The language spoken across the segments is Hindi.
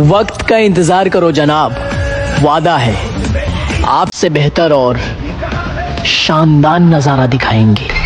वक्त का इंतजार करो जनाब, वादा है आपसे बेहतर और शानदार नजारा दिखाएंगे।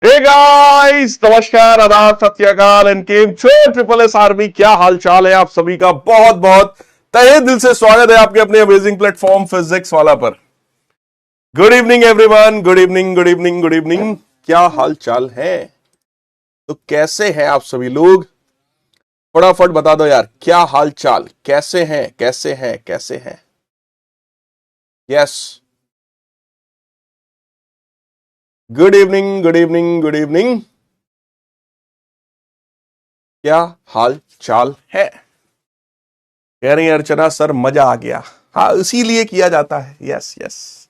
हे गाइस, नमस्कार, आदाब, सत श्री अकाल एंड केम छो ट्रिपल एस आर्मी। क्या हाल चाल है आप सभी का? बहुत बहुत तहे दिल से स्वागत है आपके अपने अमेजिंग प्लेटफॉर्म फिजिक्स वाला पर। Good evening everyone, good evening, good evening, good evening. क्या हाल चाल है? तो कैसे हैं आप सभी लोग? फटाफट बता दो यार, क्या हाल चाल, कैसे हैं, कैसे हैं, कैसे हैं? Yes, good evening, good evening, good evening. क्या हाल चाल है? कह रही अर्चना सर मजा आ गया। हाँ, इसीलिए किया जाता है। Yes yes.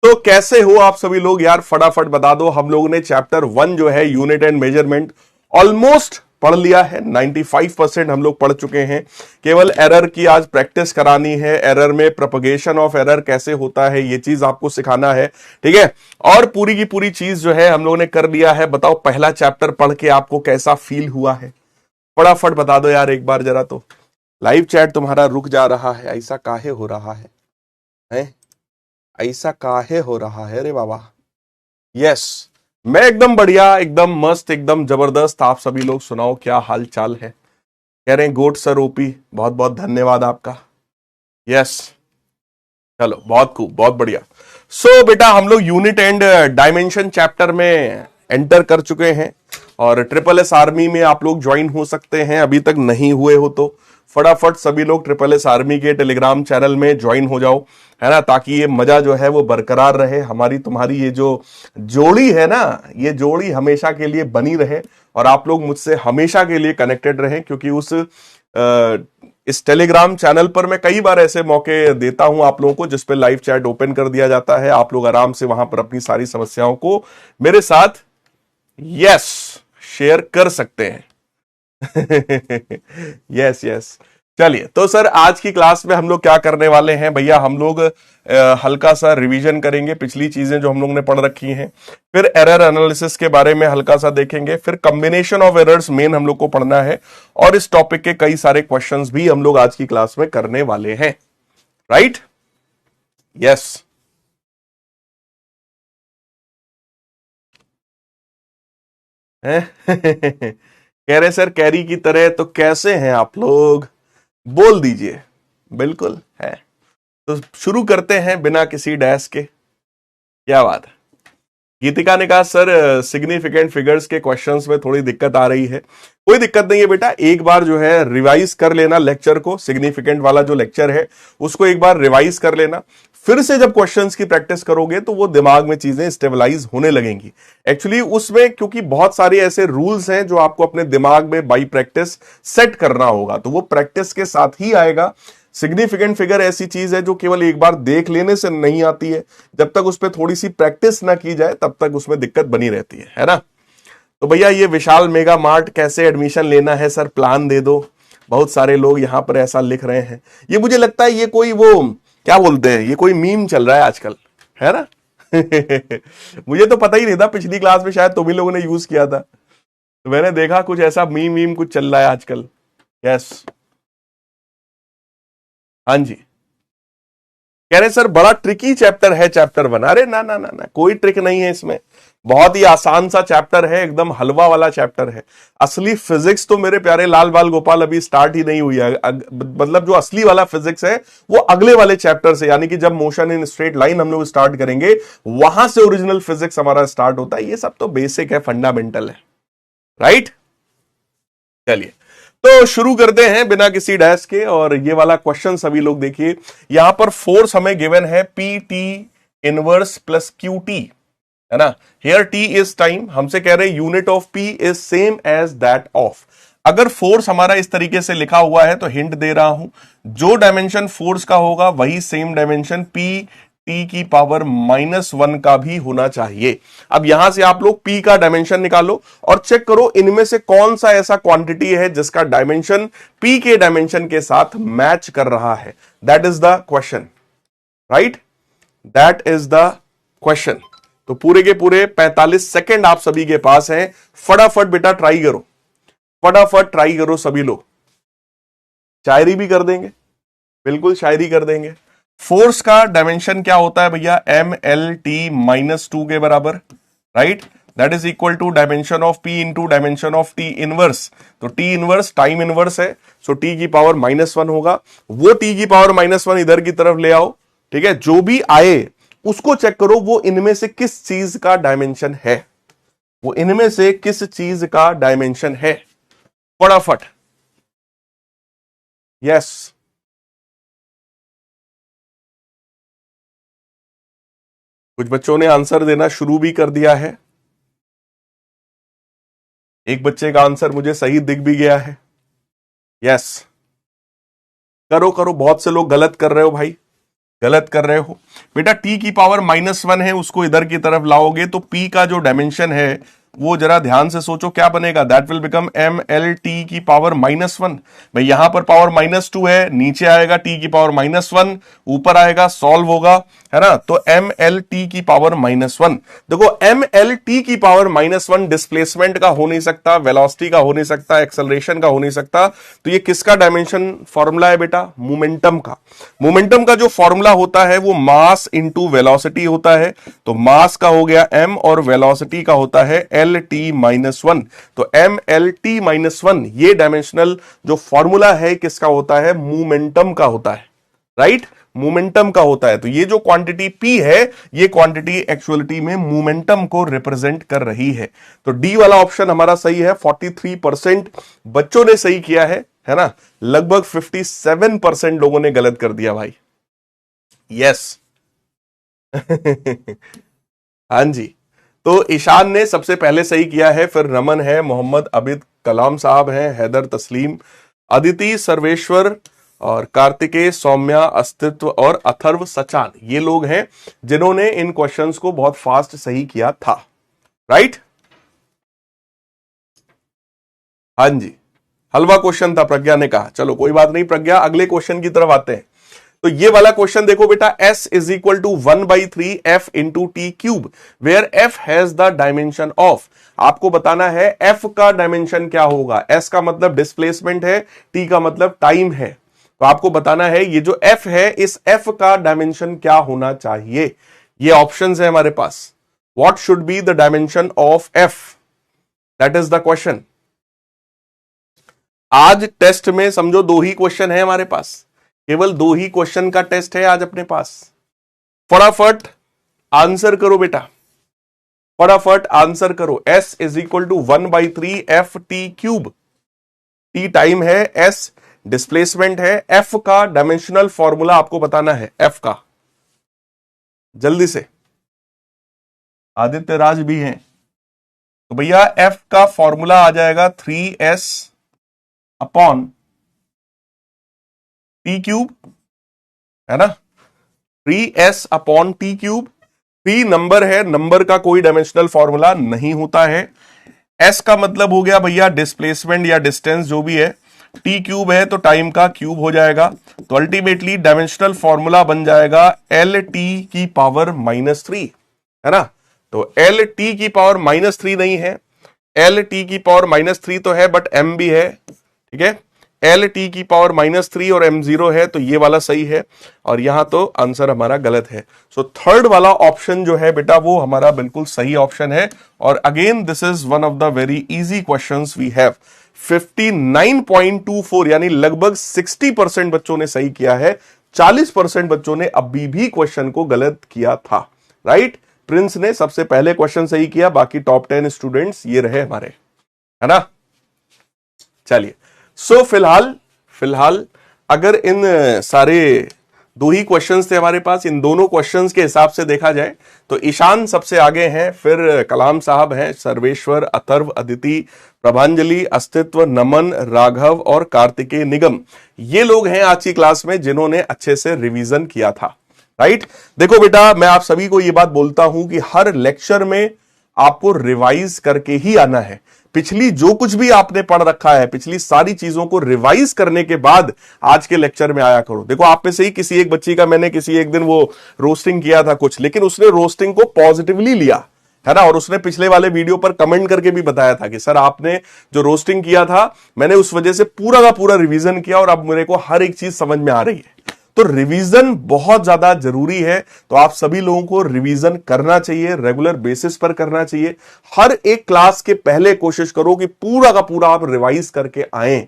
तो कैसे हो आप सभी लोग यार? फटाफट बता दो। हम लोगों ने चैप्टर 1 जो है यूनिट एंड मेजरमेंट ऑलमोस्ट पढ़ लिया है। 95% हम लोग पढ़ चुके हैं। केवल एरर की आज प्रैक्टिस करानी है। एरर में प्रोपगेशन ऑफ एरर कैसे होता है ये चीज आपको सिखाना है, ठीक है? और पूरी की पूरी चीज जो है हम लोगों ने कर लिया है। बताओ पहला चैप्टर पढ़ के आपको कैसा फील हुआ है? फटाफट बता दो यार एक बार जरा। तो लाइव चैट तुम्हारा रुक जा रहा है, ऐसा काहे हो रहा है? हैं? ऐसा काहे हो रहा है रे बाबा? यस, मैं एकदम बढ़िया, एकदम मस्त, एकदम जबरदस्त। आप सभी लोग सुनाओ क्या हाल चाल है? कह रहे हैं गोट सर ओपी, बहुत बहुत धन्यवाद आपका। यस, चलो बहुत खूब, बहुत बढ़िया। सो बेटा हम लोग यूनिट एंड डायमेंशन चैप्टर में एंटर कर चुके हैं और ट्रिपल एस आर्मी में आप लोग ज्वाइन हो सकते हैं। अभी तक नहीं हुए हो तो फटाफट सभी लोग ट्रिपल एस आर्मी के टेलीग्राम चैनल में ज्वाइन हो जाओ, है ना, ताकि ये मजा जो है वो बरकरार रहे। हमारी तुम्हारी ये जो जोड़ी है ना, ये जोड़ी हमेशा के लिए बनी रहे और आप लोग मुझसे हमेशा के लिए कनेक्टेड रहें, क्योंकि इस टेलीग्राम चैनल पर मैं कई बार ऐसे मौके देता हूं आप लोगों को जिस पे लाइव चैट ओपन कर दिया जाता है। आप लोग आराम से वहां पर अपनी सारी समस्याओं को मेरे साथ यस शेयर कर सकते हैं। Yes yes. चलिए, तो सर आज की क्लास में हम लोग क्या करने वाले हैं भैया? हम लोग हल्का सा रिवीजन करेंगे पिछली चीजें जो हम लोग ने पढ़ रखी हैं, फिर एरर एनालिसिस के बारे में हल्का सा देखेंगे, फिर कॉम्बिनेशन ऑफ एरर्स मेन हम लोग को पढ़ना है और इस टॉपिक के कई सारे क्वेश्चंस भी हम लोग आज की क्लास में करने वाले हैं। राइट? यस। कह रहे सर कैरी की तरह, तो कैसे हैं आप लोग? बोल दीजिए। बिल्कुल है। तो शुरू करते हैं बिना किसी डैश के। क्या बात है? गीतिका ने कहा सर सिग्निफिकेंट फिगर्स के क्वेश्चंस में थोड़ी दिक्कत आ रही है। कोई दिक्कत नहीं है बेटा, एक बार जो है रिवाइज कर लेना लेक्चर को। सिग्निफिकेंट वाला जो लेक्चर है उसको एक बार रिवाइज कर लेना। फिर से जब क्वेश्चंस की प्रैक्टिस करोगे तो वो दिमाग में चीजें स्टेबलाइज होने लगेंगी। एक्चुअली उसमें क्योंकि बहुत सारे ऐसे रूल्स हैं जो आपको अपने दिमाग में बाई प्रैक्टिस सेट करना होगा, तो वो प्रैक्टिस के साथ ही आएगा। सिग्निफिकेंट फिगर ऐसी चीज है जो केवल एक बार देख लेने से नहीं आती है, जब तक उस पर थोड़ी सी प्रैक्टिस ना की जाए तब तक उसमें दिक्कत बनी रहती है ना? तो भैया ये विशाल मेगा मार्ट कैसे एडमिशन लेना है सर, प्लान दे दो। बहुत सारे लोग यहां पर ऐसा लिख रहे हैं। ये मुझे लगता है ये कोई वो क्या बोलते हैं, ये कोई मीम चल रहा है आजकल, है ना? मुझे तो पता ही नहीं था, पिछली क्लास में शायद तुम ही लोगों ने यूज किया था, तो मैंने देखा कुछ ऐसा मीम मीम कुछ चल रहा है आजकल। यस, हाँ जी। कह रहे सर बड़ा ट्रिकी चैप्टर है चैप्टर 1। अरे ना ना ना ना, कोई ट्रिक नहीं है इसमें। बहुत ही आसान सा चैप्टर है, एकदम हलवा वाला चैप्टर है। असली फिजिक्स तो मेरे प्यारे लाल बाल गोपाल अभी स्टार्ट ही नहीं हुई है। मतलब जो असली वाला फिजिक्स है वो अगले वाले चैप्टर से, यानी कि जब मोशन इन स्ट्रेट लाइन हम लोग स्टार्ट करेंगे वहां से ओरिजिनल फिजिक्स हमारा स्टार्ट होता है। ये सब तो बेसिक है, फंडामेंटल है, राइट। चलिए तो शुरू करते हैं बिना किसी डैश के। और ये वाला क्वेश्चन सभी लोग देखिए, यहां पर फोर्स हमें गिवन है P T inverse plus Q T, है ना। हियर टी इज टाइम, हमसे कह रहे हैं unit of P is same as that of. अगर फोर्स हमारा इस तरीके से लिखा हुआ है तो हिंट दे रहा हूं, जो डायमेंशन फोर्स का होगा वही सेम डायमेंशन पी टी की पावर -1 का भी होना चाहिए। अब यहां से आप लोग पी का डायमेंशन निकालो और चेक करो इनमें से कौन सा ऐसा क्वांटिटी है जिसका डायमेंशन पी के डायमेंशन के साथ मैच कर रहा है। That is the question, right, that is the question. तो पूरे के पूरे 45 सेकंड आप सभी के पास हैं, फटाफट बेटा ट्राई करो, फटाफट ट्राई करो सभी लोग। शायरी भी कर देंगे, बिल्कुल शायरी कर देंगे। फोर्स का डायमेंशन क्या होता है भैया, MLT-2 के बराबर, right. That is equal to dimension of P into dimension of T inverse. तो T इनवर्स टाइम इनवर्स है, सो T की पावर -1 होगा। वो T की पावर -1 इधर की तरफ ले आओ, ठीक है। जो भी आए उसको चेक करो वो इनमें से किस चीज का डायमेंशन है, वो इनमें से किस चीज का डायमेंशन है, फटाफट। यस, कुछ बच्चों ने आंसर देना शुरू भी कर दिया है। एक बच्चे का आंसर मुझे सही दिख भी गया है। यस, करो करो, बहुत से लोग गलत कर रहे हो भाई, गलत कर रहे हो बेटा। T की पावर -1 है, उसको इधर की तरफ लाओगे तो P का जो डायमेंशन है वो जरा ध्यान से सोचो क्या बनेगा। दैट विल बिकम MLT की पावर -1। भाई यहां पर पावर -2 है, नीचे आएगा T की पावर -1, ऊपर आएगा सॉल्व होगा, है ना। तो MLT की पावर -1। देखो MLT की पावर -1 डिस्प्लेसमेंट का हो नहीं सकता, वेलोसिटी का हो नहीं सकता, एक्सेलरेशन का हो नहीं सकता। तो ये किसका डायमेंशन फॉर्मूला है बेटा, मोमेंटम का। मोमेंटम का जो फॉर्मूला होता है वो मास इंटू वेलोसिटी होता है। तो मास का हो गया m और वेलोसिटी का होता है LT-1। तो MLT-1 ये डायमेंशनल जो फॉर्मूला है किसका होता है, मोमेंटम का होता है, राइट, मोमेंटम का होता है। तो ये जो क्वांटिटी P है ये क्वांटिटी एक्चुअलिटी में मोमेंटम को रिप्रेजेंट कर रही है। तो डी वाला ऑप्शन हमारा सही है। 43% बच्चों ने सही किया है ना। लगभग 57% लोगों ने गलत कर दिया भाई। यस हाँ जी, तो ईशान ने सबसे पहले सही किया है, फिर रमन है, मोहम्मद अबिद कलाम साहब हैं, हैदर तस्लीम, अदिति सर्वेश्वर और कार्तिकेय, सौम्या, अस्तित्व और अथर्व सचान, ये लोग हैं जिन्होंने इन क्वेश्चंस को बहुत फास्ट सही किया था, राइट। हाँ जी, हलवा क्वेश्चन था प्रज्ञा ने कहा। चलो कोई बात नहीं प्रज्ञा, अगले क्वेश्चन की तरफ आते हैं। तो ये वाला क्वेश्चन देखो बेटा, S is equal to 1/3 F into T cube, where F has the dimension of. आपको बताना है F का डायमेंशन क्या होगा। S का मतलब डिस्प्लेसमेंट है, T का मतलब टाइम है। तो आपको बताना है ये जो F है इस F का डायमेंशन क्या होना चाहिए। ये ऑप्शंस है हमारे पास, what should be the dimension of F, that is the question. आज टेस्ट में समझो 2 ही क्वेश्चन है हमारे पास, केवल 2 ही क्वेश्चन का टेस्ट है आज अपने पास। फटाफट आंसर करो बेटा, फटाफट आंसर करो। S is equal to 1/3 F T cube, T time है, S डिस्प्लेसमेंट है, F का डायमेंशनल फॉर्मूला आपको बताना है, F का, जल्दी से। आदित्य राज भी हैं, तो भैया F का फॉर्मूला आ जाएगा 3S अपॉन टी क्यूब, है ना, 3S upon T cube. P number है, नंबर का कोई डायमेंशनल फॉर्मूला नहीं होता है। S का मतलब हो गया भैया डिस्प्लेसमेंट या डिस्टेंस जो भी है, T क्यूब है तो टाइम का क्यूब हो जाएगा। तो अल्टीमेटली डायमेंशनल फॉर्मूला बन जाएगा LT की पावर -3, है ना। तो LT की पावर -3 नहीं है, LT की पावर -3 तो है बट M भी है, ठीक है। एल टी की पावर -3 और m0 है, तो ये वाला सही है और यहां तो आंसर हमारा गलत है। सो थर्ड वाला ऑप्शन जो है बेटा वो हमारा बिल्कुल सही ऑप्शन है। और again this is one of the very easy questions we have. 59.24 यानी लगभग 60% बच्चों ने सही किया है, 40% बच्चों ने अभी भी क्वेश्चन को गलत किया था। राइट, प्रिंस ने सबसे पहले क्वेश्चन सही किया, बाकी टॉप 10 स्टूडेंट्स ये रहे हमारे, है ना। चलिए, सो फिलहाल अगर इन सारे दो ही क्वेश्चंस थे हमारे पास, इन दोनों क्वेश्चंस के हिसाब से देखा जाए तो ईशान सबसे आगे हैं, फिर कलाम साहब हैं, सर्वेश्वर, अथर्व, अदिति, प्रभांजलि, अस्तित्व, नमन, राघव और कार्तिकेय निगम, ये लोग हैं आज की क्लास में जिन्होंने अच्छे से रिवीजन किया था। राइट, देखो बेटा मैं आप सभी को ये बात बोलता हूं कि हर लेक्चर में आपको रिवाइज करके ही आना है। पिछली जो कुछ भी आपने पढ़ रखा है, पिछली सारी चीजों को रिवाइज करने के बाद आज के लेक्चर में आया करो। देखो आप में से ही किसी एक बच्ची का मैंने किसी एक दिन वो रोस्टिंग किया था कुछ, लेकिन उसने रोस्टिंग को पॉजिटिवली लिया, है ना, और उसने पिछले वाले वीडियो पर कमेंट करके भी बताया था कि सर आपने जो रोस्टिंग किया था मैंने उस वजह से पूरा का पूरा रिवीजन किया और अब मेरे को हर एक चीज समझ में आ रही है। तो रिवीजन बहुत ज्यादा जरूरी है, तो आप सभी लोगों को रिवीजन करना चाहिए, रेगुलर बेसिस पर करना चाहिए। हर एक क्लास के पहले कोशिश करो कि पूरा का पूरा आप रिवाइज करके आए,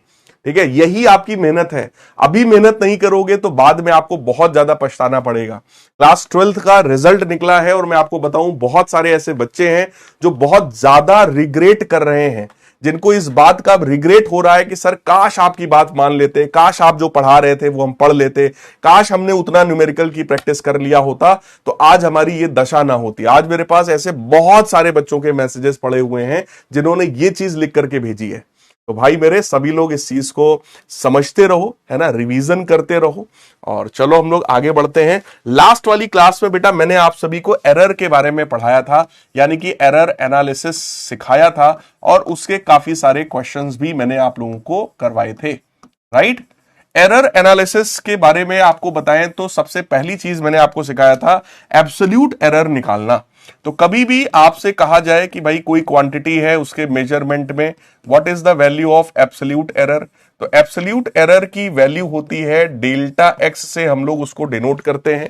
ठीक है, यही आपकी मेहनत है। अभी मेहनत नहीं करोगे तो बाद में आपको बहुत ज्यादा पछताना पड़ेगा। क्लास 12th का रिजल्ट निकला है और मैं आपको बताऊं बहुत सारे ऐसे बच्चे हैं जो बहुत ज्यादा रिग्रेट कर रहे हैं, जिनको इस बात का रिग्रेट हो रहा है कि सर काश आपकी बात मान लेते, काश आप जो पढ़ा रहे थे वो हम पढ़ लेते, काश हमने उतना न्यूमेरिकल की प्रैक्टिस कर लिया होता तो आज हमारी ये दशा ना होती। आज मेरे पास ऐसे बहुत सारे बच्चों के मैसेजेस पड़े हुए हैं जिन्होंने ये चीज लिख करके भेजी है। तो भाई मेरे सभी लोग इस चीज को समझते रहो, है ना, रिवीजन करते रहो। और चलो हम लोग आगे बढ़ते हैं। लास्ट वाली क्लास में बेटा मैंने आप सभी को एरर के बारे में पढ़ाया था, यानी कि एरर एनालिसिस सिखाया था और उसके काफी सारे क्वेश्चंस भी मैंने आप लोगों को करवाए थे। राइट, एरर एनालिसिस के बारे में आपको बताएं तो सबसे पहली चीज मैंने आपको सिखाया था एब्सोल्यूट एरर निकालना। तो कभी भी आपसे कहा जाए कि भाई कोई क्वांटिटी है, उसके मेजरमेंट में what is the value of absolute error, तो एब्सोल्यूट एरर की वैल्यू होती है डेल्टा एक्स से हम लोग उसको डिनोट करते हैं।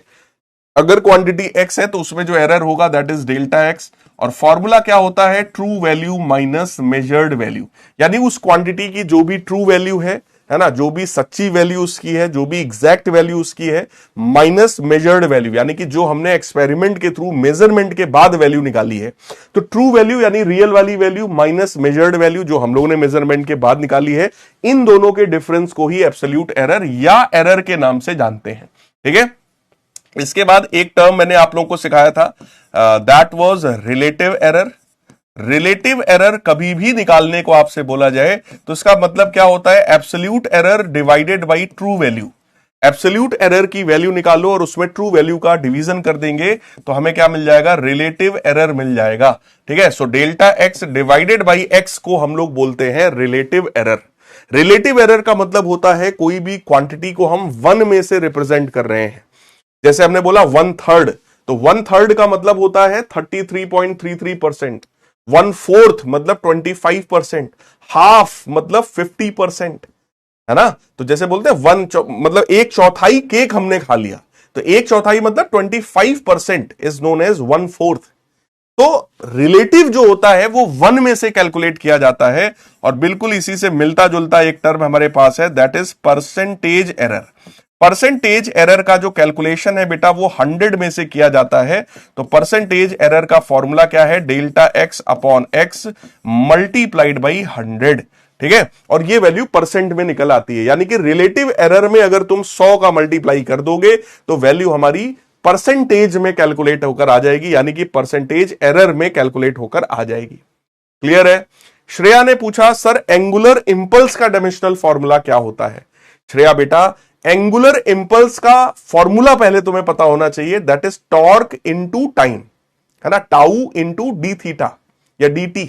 अगर क्वांटिटी एक्स है तो उसमें जो एरर होगा दैट इज डेल्टा एक्स, और फॉर्मूला क्या होता है true value minus measured value, यानी उस क्वांटिटी की जो भी ट्रू वैल्यू है ना, जो भी सच्ची वैल्यू उसकी है, जो भी एग्जैक्ट वैल्यू उसकी है, माइनस मेजर्ड वैल्यू, यानी कि जो हमने एक्सपेरिमेंट के थ्रू मेजरमेंट के बाद वैल्यू निकाली है। तो ट्रू वैल्यू यानी रियल वाली वैल्यू माइनस मेजर्ड वैल्यू जो हम लोगों ने मेजरमेंट के बाद निकाली है, इन दोनों के डिफरेंस को ही एब्सोल्यूट एरर या एरर के नाम से जानते हैं। ठीक है, इसके बाद एक टर्म मैंने आप लोगों को सिखाया था, that was relative error. Relative error कभी भी निकालने को आपसे बोला जाए तो इसका मतलब क्या होता है, absolute error divided by true value. Absolute error की वैल्यू निकालो और उसमें ट्रू वैल्यू का डिवीजन कर देंगे तो हमें क्या मिल जाएगा, रिलेटिव एरर मिल जाएगा। ठीक है, so delta x divided by x को हम लोग बोलते हैं रिलेटिव एरर। रिलेटिव एरर का मतलब होता है कोई भी क्वांटिटी को हम 1 में से रिप्रेजेंट कर रहे हैं। जैसे हमने बोला 1/3, तो 1/3 का मतलब होता है 33.33%, 1/4 मतलब 25%, हाफ मतलब 50%, है ना। तो जैसे बोलते हैं मतलब 1/4 केक हमने खा लिया, तो 1/4 मतलब 25% इज नोन एज 1/4। तो रिलेटिव जो होता है वो 1 में से कैलकुलेट किया जाता है, और बिल्कुल इसी से मिलता जुलता एक टर्म हमारे पास है that is percentage error. Percentage error का जो कैलकुलेशन है बेटा वो 100 में से किया जाता है। तो परसेंटेज एरर का फॉर्मूला क्या है, delta x upon x multiplied by 100। ठीक है, और ये वैल्यू परसेंट में निकल आती है, यानी कि रिलेटिव एरर में अगर तुम 100 का मल्टीप्लाई कर दोगे तो वैल्यू हमारी परसेंटेज में कैलकुलेट होकर आ जाएगी, यानी कि परसेंटेज एरर में कैलकुलेट होकर आ जाएगी। क्लियर है। श्रेया ने पूछा सर एंगुलर इंपल्स का डायमेंशनल फॉर्मूला क्या होता है। श्रेया बेटा एंगुलर इंपल्स का फॉर्मूला पहले तुम्हें पता होना चाहिए, that is torque into time, है ना, टाउ इनटू डी थीटा या डी टी,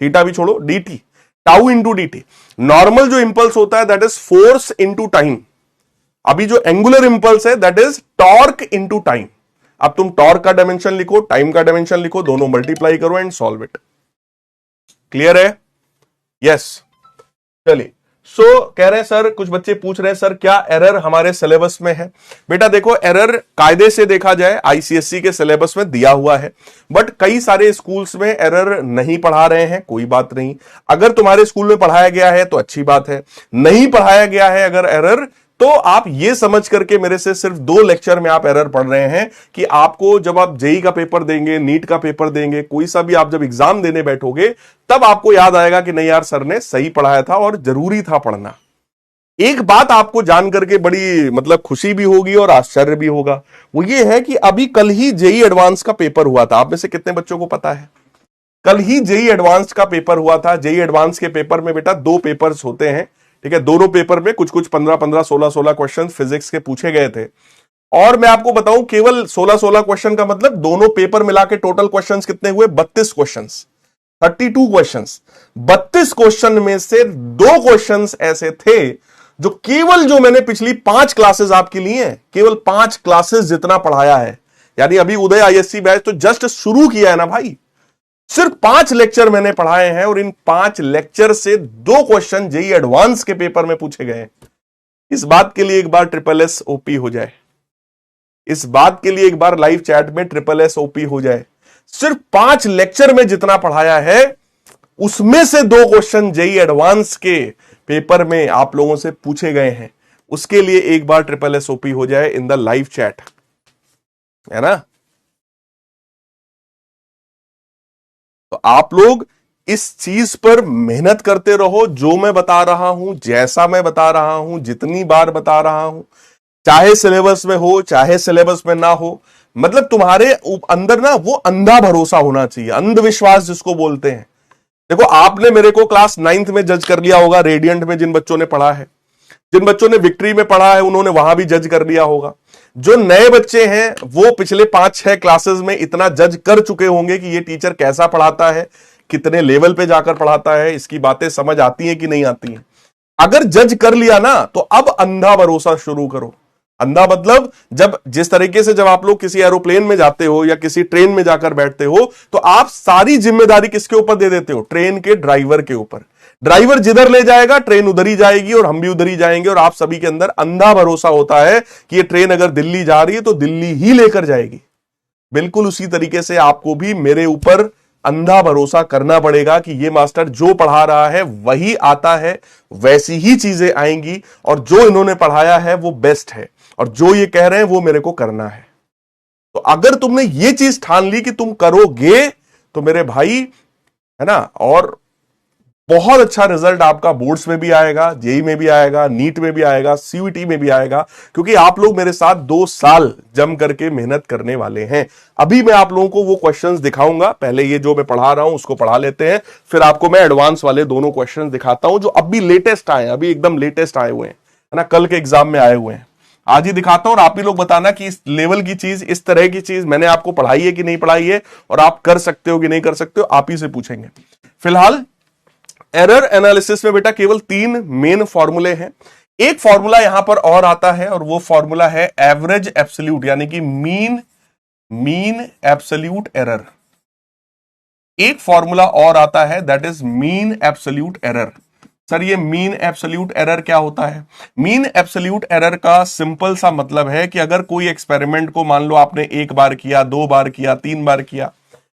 थीटा भी छोड़ो, D T, tau into D T. Normal जो इंपल्स होता है that is force into time. अभी जो एंगुलर इंपल्स है that is torque into time. अब तुम टॉर्क का डायमेंशन लिखो, टाइम का डायमेंशन लिखो, दोनों मल्टीप्लाई करो एंड सॉल्व इट। क्लियर है। यस, चलिए कह रहे हैं सर, कुछ बच्चे पूछ रहे हैं सर क्या एरर हमारे सिलेबस में है? बेटा देखो, एरर कायदे से देखा जाए आईसीएसई के सिलेबस में दिया हुआ है, बट कई सारे स्कूल्स में एरर नहीं पढ़ा रहे हैं, कोई बात नहीं। अगर तुम्हारे स्कूल में पढ़ाया गया है तो अच्छी बात है, नहीं पढ़ाया गया है अगर एरर, तो आप ये समझ करके मेरे से सिर्फ 2 लेक्चर में आप एरर पढ़ रहे हैं कि आपको जब आप जेई का पेपर देंगे, नीट का पेपर देंगे, कोई सा भी आप जब एग्जाम देने बैठोगे, तब आपको याद आएगा कि नहीं यार सर ने सही पढ़ाया था और जरूरी था पढ़ना। एक बात आपको जान करके बड़ी मतलब खुशी भी होगी और आश्चर्य भी होगा, वो ये है कि अभी कल ही जेई एडवांस का पेपर हुआ था। आप में से कितने बच्चों को पता है? कल ही जेई एडवांस का पेपर हुआ था। जेई एडवांस के पेपर में बेटा 2 पेपर्स होते हैं, ठीक है। दोनों पेपर में कुछ 15 16 क्वेश्चन फिजिक्स के पूछे गए थे, और मैं आपको बताऊं केवल 16 क्वेश्चन का मतलब दोनों पेपर मिला के टोटल क्वेश्चंस कितने हुए? 32 क्वेश्चंस, 32 क्वेश्चंस। 32 क्वेश्चन में से 2 क्वेश्चंस ऐसे थे जो केवल जो मैंने पिछली 5 क्लासेस आपकी ली हैं, केवल 5 क्लासेस जितना पढ़ाया है, यानी अभी उदय आईएससी बैच तो जस्ट शुरू किया है ना भाई, सिर्फ 5 लेक्चर मैंने पढ़ाए हैं और इन 5 लेक्चर से 2 क्वेश्चन जेई एडवांस के पेपर में पूछे गए। इस बात के लिए एक बार SSS ओपी हो जाए, इस बात के लिए एक बार लाइव चैट में SSS ओपी हो जाए। सिर्फ 5 लेक्चर में जितना पढ़ाया है उसमें से 2 क्वेश्चन जेई एडवांस के पेपर में आप लोगों से पूछे गए हैं, उसके लिए एक बार SSS ओपी हो जाए इन द लाइव चैट, है ना। तो आप लोग इस चीज पर मेहनत करते रहो, जो मैं बता रहा हूं, जैसा मैं बता रहा हूं, जितनी बार बता रहा हूं, चाहे सिलेबस में हो चाहे सिलेबस में ना हो, मतलब तुम्हारे अंदर ना वो अंधा भरोसा होना चाहिए, अंधविश्वास जिसको बोलते हैं। देखो, आपने मेरे को क्लास 9th में जज कर लिया होगा, रेडियंट में जिन बच्चों ने पढ़ा है, जिन बच्चों ने विक्ट्री में पढ़ा है उन्होंने वहां भी जज कर लिया होगा। जो नए बच्चे हैं वो पिछले 5-6 क्लासेस में इतना जज कर चुके होंगे कि ये टीचर कैसा पढ़ाता है, कितने लेवल पे जाकर पढ़ाता है, इसकी बातें समझ आती हैं कि नहीं आती हैं। अगर जज कर लिया ना तो अब अंधा भरोसा शुरू करो। अंधा मतलब जब जिस तरीके से जब आप लोग किसी एरोप्लेन में जाते हो या किसी ट्रेन में जाकर बैठते हो तो आप सारी जिम्मेदारी किसके ऊपर दे देते हो? ट्रेन के ड्राइवर के ऊपर। ड्राइवर जिधर ले जाएगा ट्रेन उधर ही जाएगी और हम भी उधर ही जाएंगे, और आप सभी के अंदर अंधा भरोसा होता है कि ये ट्रेन अगर दिल्ली जा रही है तो दिल्ली ही लेकर जाएगी। बिल्कुल उसी तरीके से आपको भी मेरे ऊपर अंधा भरोसा करना पड़ेगा कि ये मास्टर जो पढ़ा रहा है वही आता है, वैसी ही चीजें आएंगी, और जो इन्होंने पढ़ाया है वो बेस्ट है, और जो ये कह रहे हैं वो मेरे को करना है। तो अगर तुमने ये चीज ठान ली कि तुम करोगे तो मेरे भाई, है ना, और बहुत अच्छा रिजल्ट आपका बोर्ड्स में भी आएगा, जेई में भी आएगा, नीट में भी आएगा, सीयूईटी में भी आएगा, क्योंकि आप लोग मेरे साथ 2 साल जम करके मेहनत करने वाले हैं। अभी मैं आप लोगों को वो क्वेश्चंस दिखाऊंगा, पहले ये जो मैं पढ़ा रहा हूं उसको पढ़ा लेते हैं, फिर आपको मैं एडवांस वाले दोनों क्वेश्चंस दिखाता हूं जो अभी लेटेस्ट आए, अभी एकदम लेटेस्ट आए हुए हैं, है ना, कल के एग्जाम में आए हुए हैं। आज ही दिखाता हूं और आप भी लोग बताना कि इस लेवल की चीज, इस तरह की चीज मैंने आपको पढ़ाई है कि नहीं पढ़ाई है, और आप कर सकते हो कि नहीं कर सकते हो, आप ही से पूछेंगे। फिलहाल एरर एनालिसिस में बेटा केवल 3 मेन फॉर्मूले हैं। एक फॉर्मूला यहां पर और आता है और वो फॉर्मूला है एवरेज एब्सोल्यूट, यानी कि मीन एब्सोल्यूट एरर। एक फॉर्मूला और आता है that is mean absolute error. Sir ये मीन एब्सोल्यूट एरर क्या होता है? मीन एब्सोल्यूट एरर का सिंपल सा मतलब है कि अगर कोई एक्सपेरिमेंट को मान लो आपने 1 बार किया, 2 बार किया, 3 बार किया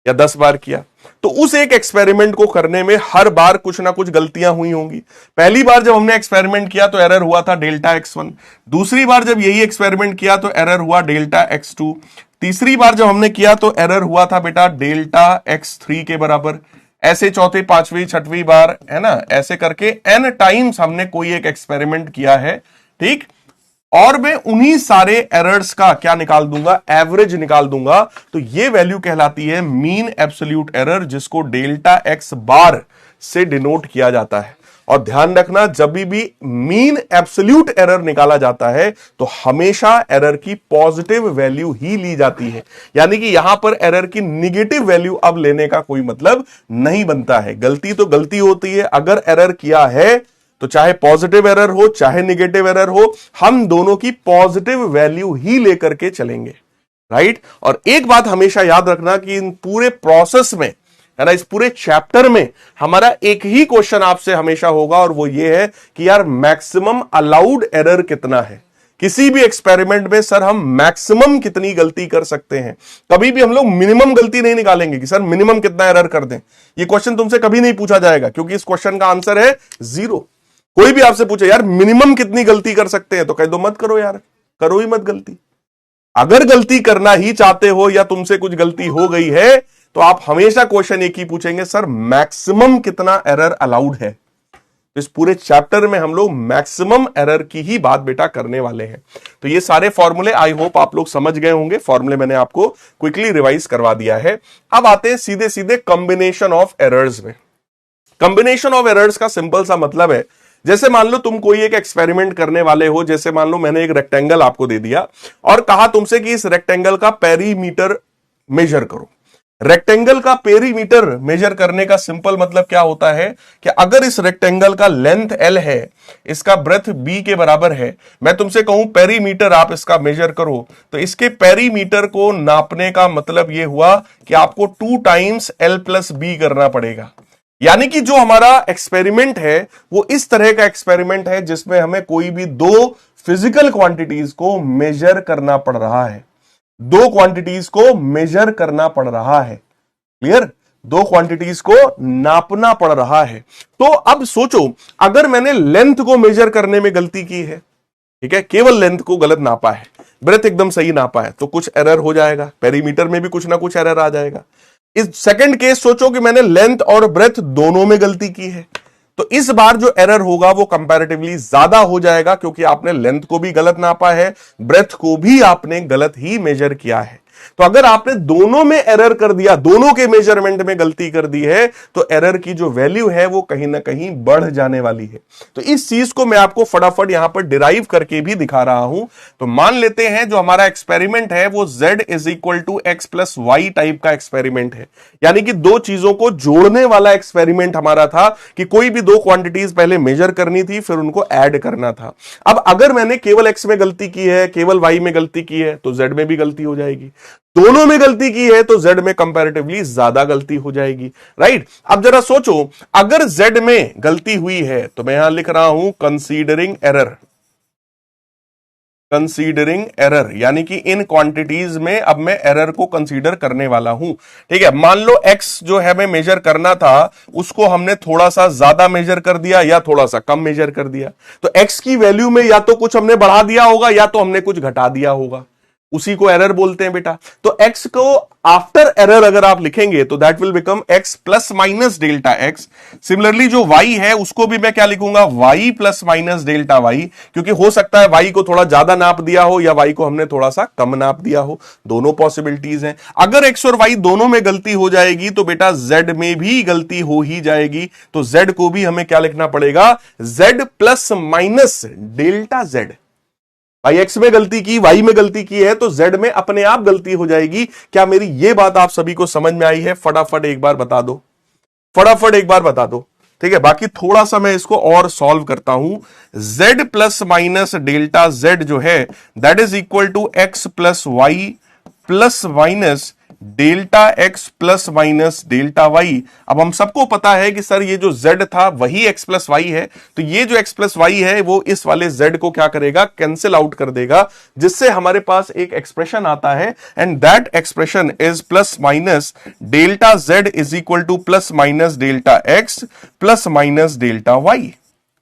या 10 बार किया, तो उस एक एक्सपेरिमेंट को करने में हर बार कुछ ना कुछ गलतियां हुई होंगी। पहली बार जब हमने एक्सपेरिमेंट किया तो एरर हुआ था डेल्टा x1, दूसरी बार जब यही एक्सपेरिमेंट किया तो एरर हुआ डेल्टा x2, तीसरी बार जब हमने किया तो एरर हुआ था बेटा डेल्टा x3 के बराबर, ऐसे चौथी, पांचवी, छठवीं बार, है ना, ऐसे करके n टाइम्स हमने कोई एक एक्सपेरिमेंट किया है, ठीक। और मैं उन्हीं सारे एरर्स का क्या निकाल दूंगा? एवरेज निकाल दूंगा। तो ये वैल्यू कहलाती है मीन एब्सोल्यूट एरर, जिसको डेल्टा x बार से डिनोट किया जाता है। और ध्यान रखना, जब भी मीन एब्सोल्यूट एरर निकाला जाता है तो हमेशा एरर की पॉजिटिव वैल्यू ही ली जाती है, यानी कि यहां पर एरर की निगेटिव वैल्यू अब लेने का कोई मतलब नहीं बनता है। गलती तो गलती होती है, अगर एरर किया है तो चाहे पॉजिटिव एरर हो चाहे निगेटिव एरर हो, हम दोनों की पॉजिटिव वैल्यू ही लेकर के चलेंगे, राइट। और एक बात हमेशा याद रखना कि इन पूरे प्रोसेस में है ना। इस पूरे चैप्टर में हमारा एक ही क्वेश्चन आपसे हमेशा होगा और वो ये है कि यार मैक्सिमम अलाउड एरर कितना है। किसी भी एक्सपेरिमेंट में सर हम मैक्सिमम कितनी गलती कर सकते हैं। कभी भी हम लोग मिनिमम गलती नहीं निकालेंगे कि सर मिनिमम कितना एरर कर दें। ये क्वेश्चन तुमसे कभी नहीं पूछा जाएगा क्योंकि इस क्वेश्चन का आंसर है 0। कोई भी आपसे पूछे यार मिनिमम कितनी गलती कर सकते हैं तो कह दो मत करो यार, करो ही मत गलती। अगर गलती करना ही चाहते हो या तुमसे कुछ गलती हो गई है तो आप हमेशा क्वेश्चन एक ही पूछेंगे, सर मैक्सिमम कितना एरर अलाउड है। इस पूरे चैप्टर में हम लोग मैक्सिमम एरर की ही बात बेटा करने वाले हैं। तो ये सारे फॉर्मूले आई होप आप लोग समझ गए होंगे। फॉर्मूले मैंने आपको क्विकली रिवाइज करवा दिया है। अब आते हैं सीधे सीधे कॉम्बिनेशन ऑफ एरर्स में। कॉम्बिनेशन ऑफ एरर्स का सिंपल सा मतलब है, जैसे मान लो तुम कोई एक एक्सपेरिमेंट करने वाले हो। जैसे मान लो मैंने एक रेक्टेंगल आपको दे दिया और कहा तुमसे कि इस रेक्टेंगल का पेरीमीटर मेजर करो। रेक्टेंगल का पेरीमीटर मेजर करने का सिंपल मतलब क्या होता है कि अगर इस रेक्टेंगल का लेंथ L है, इसका ब्रेथ B के बराबर है, मैं तुमसे कहूं पेरीमीटर आप इसका मेजर करो, तो इसके पेरीमीटर को नापने का मतलब यह हुआ कि आपको 2 टाइम्स L प्लस B करना पड़ेगा। यानी कि जो हमारा एक्सपेरिमेंट है वो इस तरह का एक्सपेरिमेंट है जिसमें हमें कोई भी 2 फिजिकल क्वांटिटीज को मेजर करना पड़ रहा है। 2 क्वांटिटीज को मेजर करना पड़ रहा है। क्लियर? 2 क्वांटिटीज को नापना पड़ रहा है। तो अब सोचो अगर मैंने लेंथ को मेजर करने में गलती की है, ठीक है, केवल लेंथ को गलत नापा है, ब्रेथ एकदम सही नापा है, तो कुछ एरर हो जाएगा, पेरीमीटर में भी कुछ ना कुछ एरर आ जाएगा। इस सेकंड केस सोचो कि मैंने लेंथ और ब्रेथ दोनों में गलती की है, तो इस बार जो एरर होगा वो कंपैरेटिवली ज्यादा हो जाएगा क्योंकि आपने लेंथ को भी गलत नापा है, ब्रेथ को भी आपने गलत ही मेजर किया है। तो अगर आपने दोनों में एरर कर दिया, दोनों के मेजरमेंट में गलती कर दी है, तो एरर की जो वैल्यू है वो कहीं ना कहीं बढ़ जाने वाली है। तो इस चीज को मैं आपको फटाफट यहां पर डिराइव करके भी दिखा रहा हूं। तो मान लेते हैं जो हमारा एक्सपेरिमेंट है वो z is equal to x plus y type का एक्सपेरिमेंट है, यानी कि 2 चीजों को जोड़ने वाला एक्सपेरिमेंट हमारा था कि कोई भी 2 क्वांटिटीज पहले मेजर करनी थी, फिर उनको ऐड करना था। अब अगर मैंने केवल x में गलती की है, केवल y में गलती की है, तो z में भी गलती हो जाएगी। दोनों में गलती की है तो z में कंपैरेटिवली ज्यादा गलती हो जाएगी। राइट? अब जरा सोचो अगर z में गलती हुई है तो मैं यहां लिख रहा हूं कंसीडरिंग एरर। कंसीडरिंग एरर यानी कि इन क्वांटिटीज में अब मैं एरर को कंसीडर करने वाला हूं। ठीक है, मान लो x जो है हमें मेजर करना था उसको हमने थोड़ा सा ज्यादा मेजर कर दिया या थोड़ा सा कम मेजर कर दिया, तो x की वैल्यू में या तो कुछ हमने बढ़ा दिया होगा या तो हमने कुछ घटा दिया होगा, उसी को एरर बोलते हैं बेटा। तो x को आफ्टर एरर अगर आप लिखेंगे तो that will become x plus minus delta x। Similarly जो y है उसको भी मैं क्या लिखूंगा, y plus minus delta y, क्योंकि हो सकता है y को थोड़ा ज्यादा नाप दिया हो या y को हमने थोड़ा सा कम नाप दिया हो, दोनों पॉसिबिलिटीज हैं। अगर x और y दोनों में गलती हो जाएगी तो बेटा z में भी गलती हो ही जाएगी, तो z को भी हमें क्या लिखना पड़ेगा, z plus minus delta z। भाई x में गलती की, y में गलती की है तो z में अपने आप गलती हो जाएगी। क्या मेरी ये बात आप सभी को समझ में आई है? फटाफट एक बार बता दो, फटाफट एक बार बता दो। ठीक है, बाकी थोड़ा सा मैं इसको और सॉल्व करता हूं। z plus minus delta z जो है that is equal to x plus y plus minus delta x plus minus delta y। अब हम सबको पता है कि सर ये जो z था वही x प्लस वाई है, तो ये जो x प्लस वाई है वो इस वाले z को क्या करेगा, कैंसिल आउट कर देगा, जिससे हमारे पास एक एक्सप्रेशन आता है and that expression is plus minus delta z is equal to plus minus delta x plus minus delta y।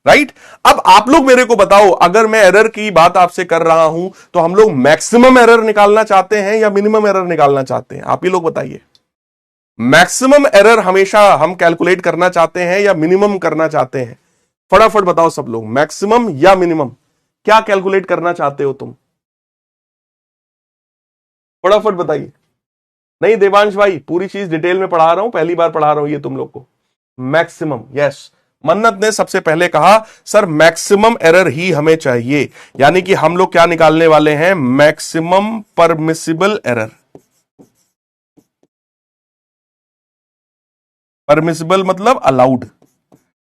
Right? अब आप लोग मेरे को बताओ, अगर मैं एरर की बात आपसे कर रहा हूं तो हम लोग मैक्सिमम एरर निकालना चाहते हैं या मिनिमम एरर निकालना चाहते हैं? आप ही लोग बताइए। मैक्सिमम एरर हमेशा हम कैलकुलेट करना चाहते हैं या मिनिमम करना चाहते हैं? फटाफट बताओ सब लोग, मैक्सिमम या मिनिमम, क्या कैलकुलेट करना चाहते हो तुम? फटाफट बताइए। नहीं देवांश भाई, पूरी चीज डिटेल में पढ़ा रहा हूं, पहली बार पढ़ा रहा हूं ये तुम लोग को। Maximum, yes. मन्नत ने सबसे पहले कहा सर मैक्सिमम एरर ही हमें चाहिए, यानी कि हम लोग क्या निकालने वाले हैं, मैक्सिमम परमिसिबल एरर। परमिसिबल मतलब अलाउड,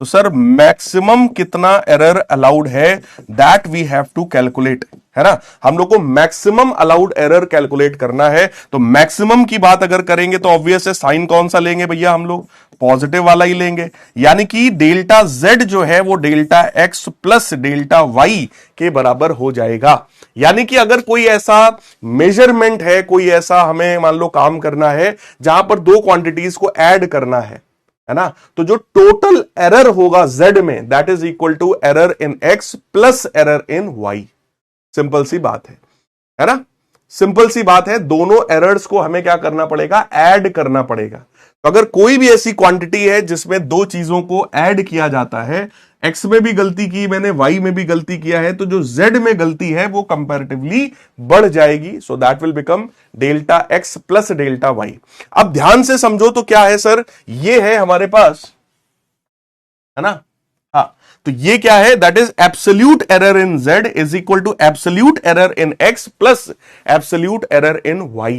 तो सर मैक्सिमम कितना एरर अलाउड है, that we have to calculate, है ना। हम लोग को मैक्सिमम अलाउड एरर कैलकुलेट करना है। तो मैक्सिमम की बात अगर करेंगे तो ऑब्वियस है साइन कौन सा लेंगे भैया, हम लोग पॉजिटिव वाला ही लेंगे। यानी कि डेल्टा z जो है वो delta x plus delta y के बराबर हो जाएगा। यानी कि अगर कोई ऐसा मेजरमेंट है, कोई ऐसा हमें मान लो काम करना है जहां पर दो क्वांटिटीज को ऐड करना है ना, तो जो टोटल एरर होगा z में that is equal to error in x plus error in y। Simple सी बात है ना, सिंपल सी बात है। दोनों एरर्स को हमें क्या करना पड़ेगा, ऐड करना पड़ेगा। तो अगर कोई भी ऐसी क्वांटिटी है जिसमें दो चीजों को ऐड किया जाता है, x में भी गलती की मैंने, y में भी गलती किया है, तो जो z में गलती है वो कंपैरेटिवली बढ़ जाएगी। So that will become delta x plus delta y। अब ध्यान से समझो तो क्या है सर, ये है हमारे पास, है ना, हाँ, तो ये क्या है, that is absolute error in z is equal to absolute error in x plus absolute error in y।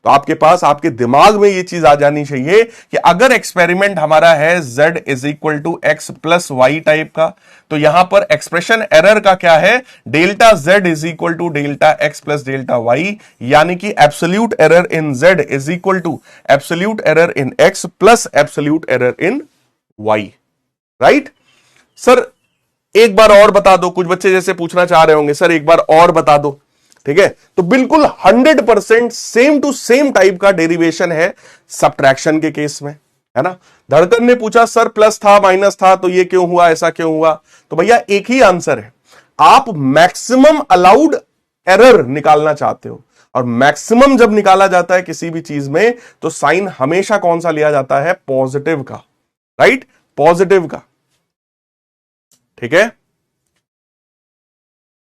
तो आपके पास, आपके दिमाग में ये चीज आ जानी चाहिए कि अगर एक्सपेरिमेंट हमारा है z is equal to x plus y type का, तो यहां पर एक्सप्रेशन एरर का क्या है, delta z is equal to delta x plus delta y। यानी कि absolute error in z is equal to absolute error in x plus absolute error in y, right. Sir एक बार और बता दो, कुछ बच्चे जैसे पूछना चाह रहे होंगे, सर एक बार और बता दो, ठीक है। तो बिल्कुल 100% सेम टू सेम टाइप का डेरिवेशन है सब्ट्रैक्शन के केस में, है ना। धड़कन ने पूछा सर प्लस था माइनस था तो ये क्यों हुआ, ऐसा क्यों हुआ, तो भैया एक ही आंसर है, आप मैक्सिमम अलाउड एरर निकालना चाहते हो, और मैक्सिमम जब निकाला जाता है किसी भी चीज में तो साइन हमेशा कौन सा लिया जाता है, पॉजिटिव का, राइट, पॉजिटिव का, ठीक है।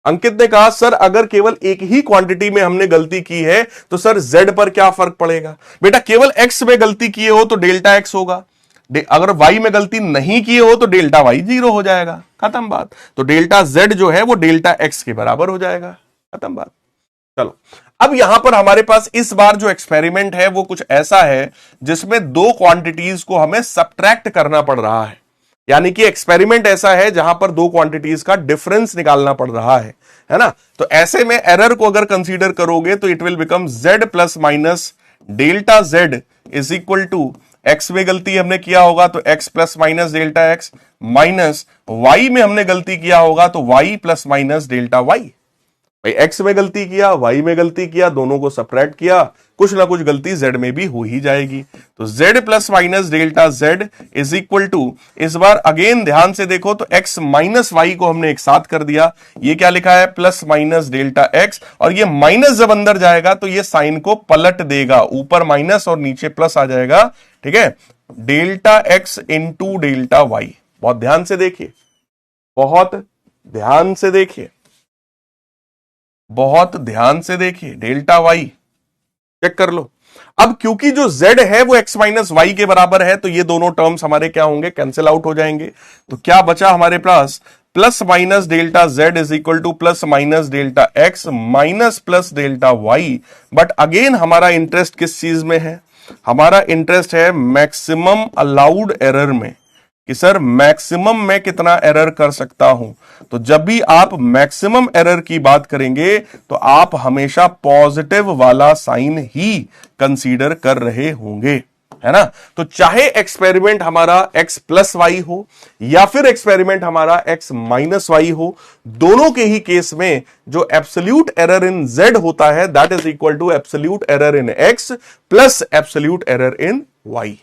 अंकित ने कहा सर अगर केवल एक ही क्वांटिटी में हमने गलती की है तो सर z पर क्या फर्क पड़ेगा। बेटा केवल x में गलती किए हो तो डेल्टा x होगा, अगर y में गलती नहीं किए हो तो डेल्टा y 0 हो जाएगा, खत्म बात। तो डेल्टा z जो है वो डेल्टा x के बराबर हो जाएगा, खत्म बात। चलो अब यहां पर हमारे पास इस बार जो एक्सपेरिमेंट है वो कुछ ऐसा है जिसमें दो क्वांटिटीज को हमें सब्ट्रैक्ट करना पड़ रहा है। यानी कि एक्सपेरिमेंट ऐसा है जहां पर दो क्वांटिटीज का डिफरेंस निकालना पड़ रहा है ना। तो ऐसे में एरर को अगर कंसीडर करोगे तो it will become z plus minus delta z is equal to x में गलती हमने किया होगा तो x plus minus delta x, minus y में हमने गलती किया होगा तो y plus minus delta y। भाई x में गलती किया, y में गलती किया, दोनों को सब्ट्रैक्ट किया, कुछ ना कुछ गलती z में भी हो ही जाएगी। तो z plus minus delta z is equal to, इस बार अगेन ध्यान से देखो तो x माइनस वाई को हमने एक साथ कर दिया, ये क्या लिखा है, प्लस माइनस डेल्टा x, और ये माइनस जब अंदर जाएगा तो ये साइन को पलट देगा, ऊपर माइनस और नीचे प्लस आ जाएगा, ठीक है। Delta x into delta y, बहुत ध्यान से देखिए, बहुत ध्यान से देखिए, बहुत ध्यान से देखिए, डेल्टा वाई चेक कर लो। अब क्योंकि जो z है वो x माइनस वाई के बराबर है तो ये दोनों टर्म्स हमारे क्या होंगे, कैंसिल आउट हो जाएंगे। तो क्या बचा हमारे पास, plus minus delta z is equal to plus minus delta x minus plus delta y। But again हमारा इंटरेस्ट किस चीज में है, हमारा इंटरेस्ट है मैक्सिमम अलाउड एरर में, कि सर मैक्सिमम में कितना एरर कर सकता हूं। तो जब भी आप मैक्सिमम एरर की बात करेंगे तो आप हमेशा पॉजिटिव वाला साइन ही कंसीडर कर रहे होंगे, है ना। तो चाहे एक्सपेरिमेंट हमारा x प्लस वाई हो या फिर एक्सपेरिमेंट हमारा x माइनस वाई हो, दोनों के ही केस में जो एब्सोल्यूट एरर इन z होता है that is equal to absolute error in x plus absolute error in y।